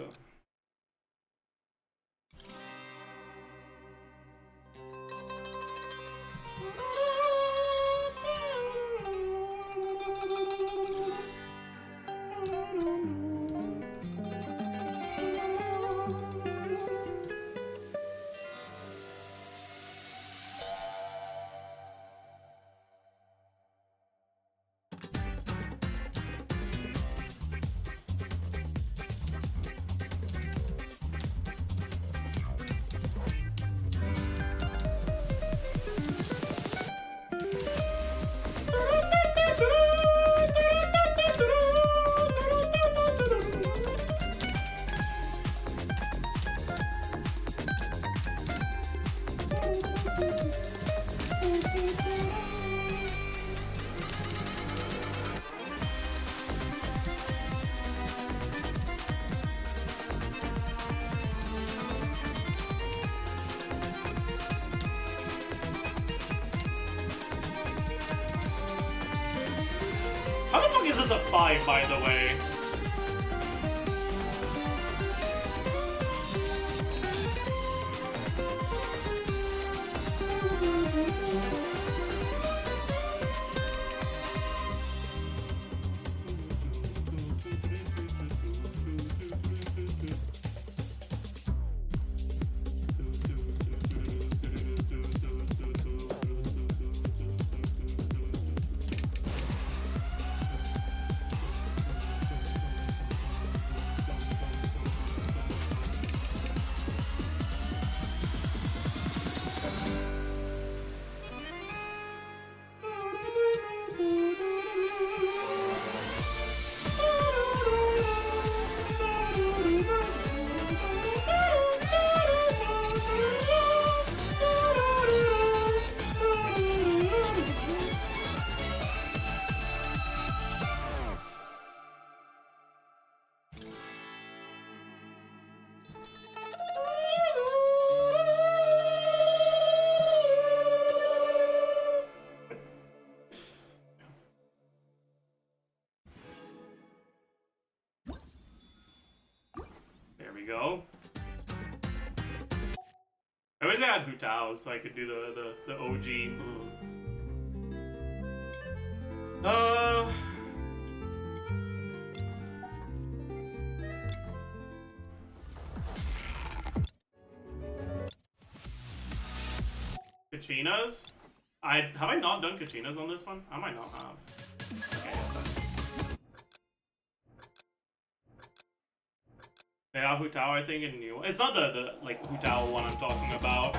How the fuck is this a 5, by the way? wish I had Hu Tao so I could do the OG. Kachinas? Have I not done Kachinas on this one? I might not have. Okay, they have Hu Tao, I think, in new. It's not the like Hu Tao one I'm talking about.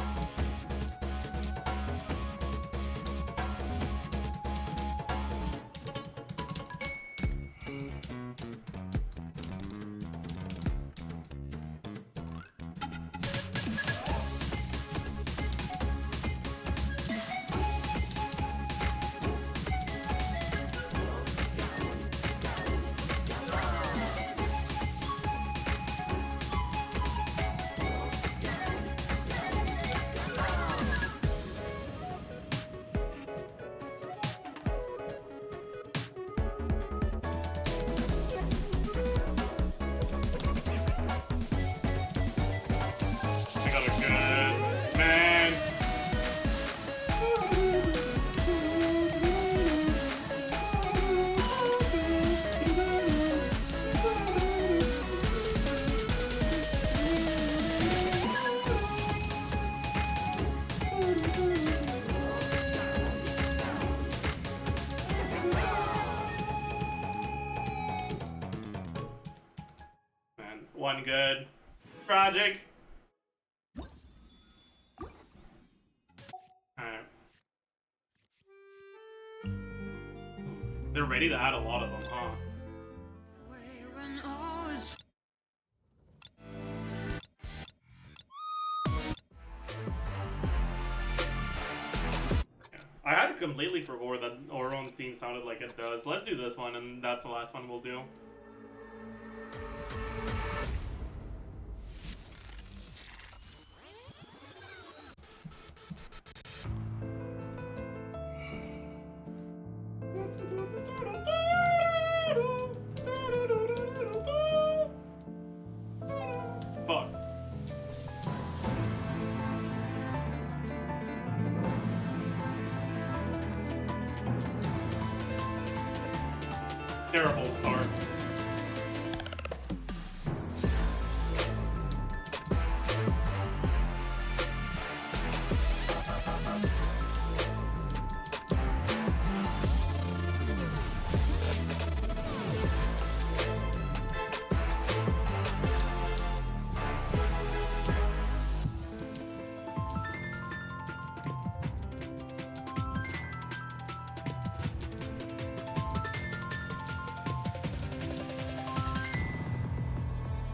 One good. Tragic. Alright. They're ready to add a lot of them, huh? Yeah. I had completely forgot that Auron's theme sounded like it does. Let's do this one, and that's the last one we'll do. Fuck. Terrible start.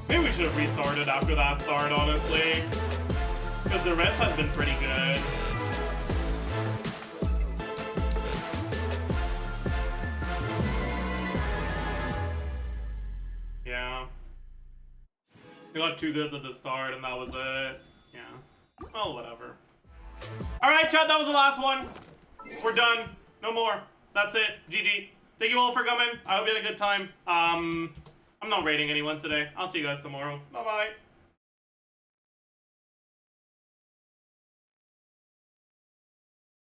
Maybe we should have restarted after that start, honestly. Because the rest has been pretty good. Yeah. We got 2 goods at the start and that was it. Yeah. Well, whatever. Alright, chat, that was the last one. We're done. No more. That's it. GG. Thank you all for coming. I hope you had a good time. I'm not rating anyone today. I'll see you guys tomorrow. Bye-bye.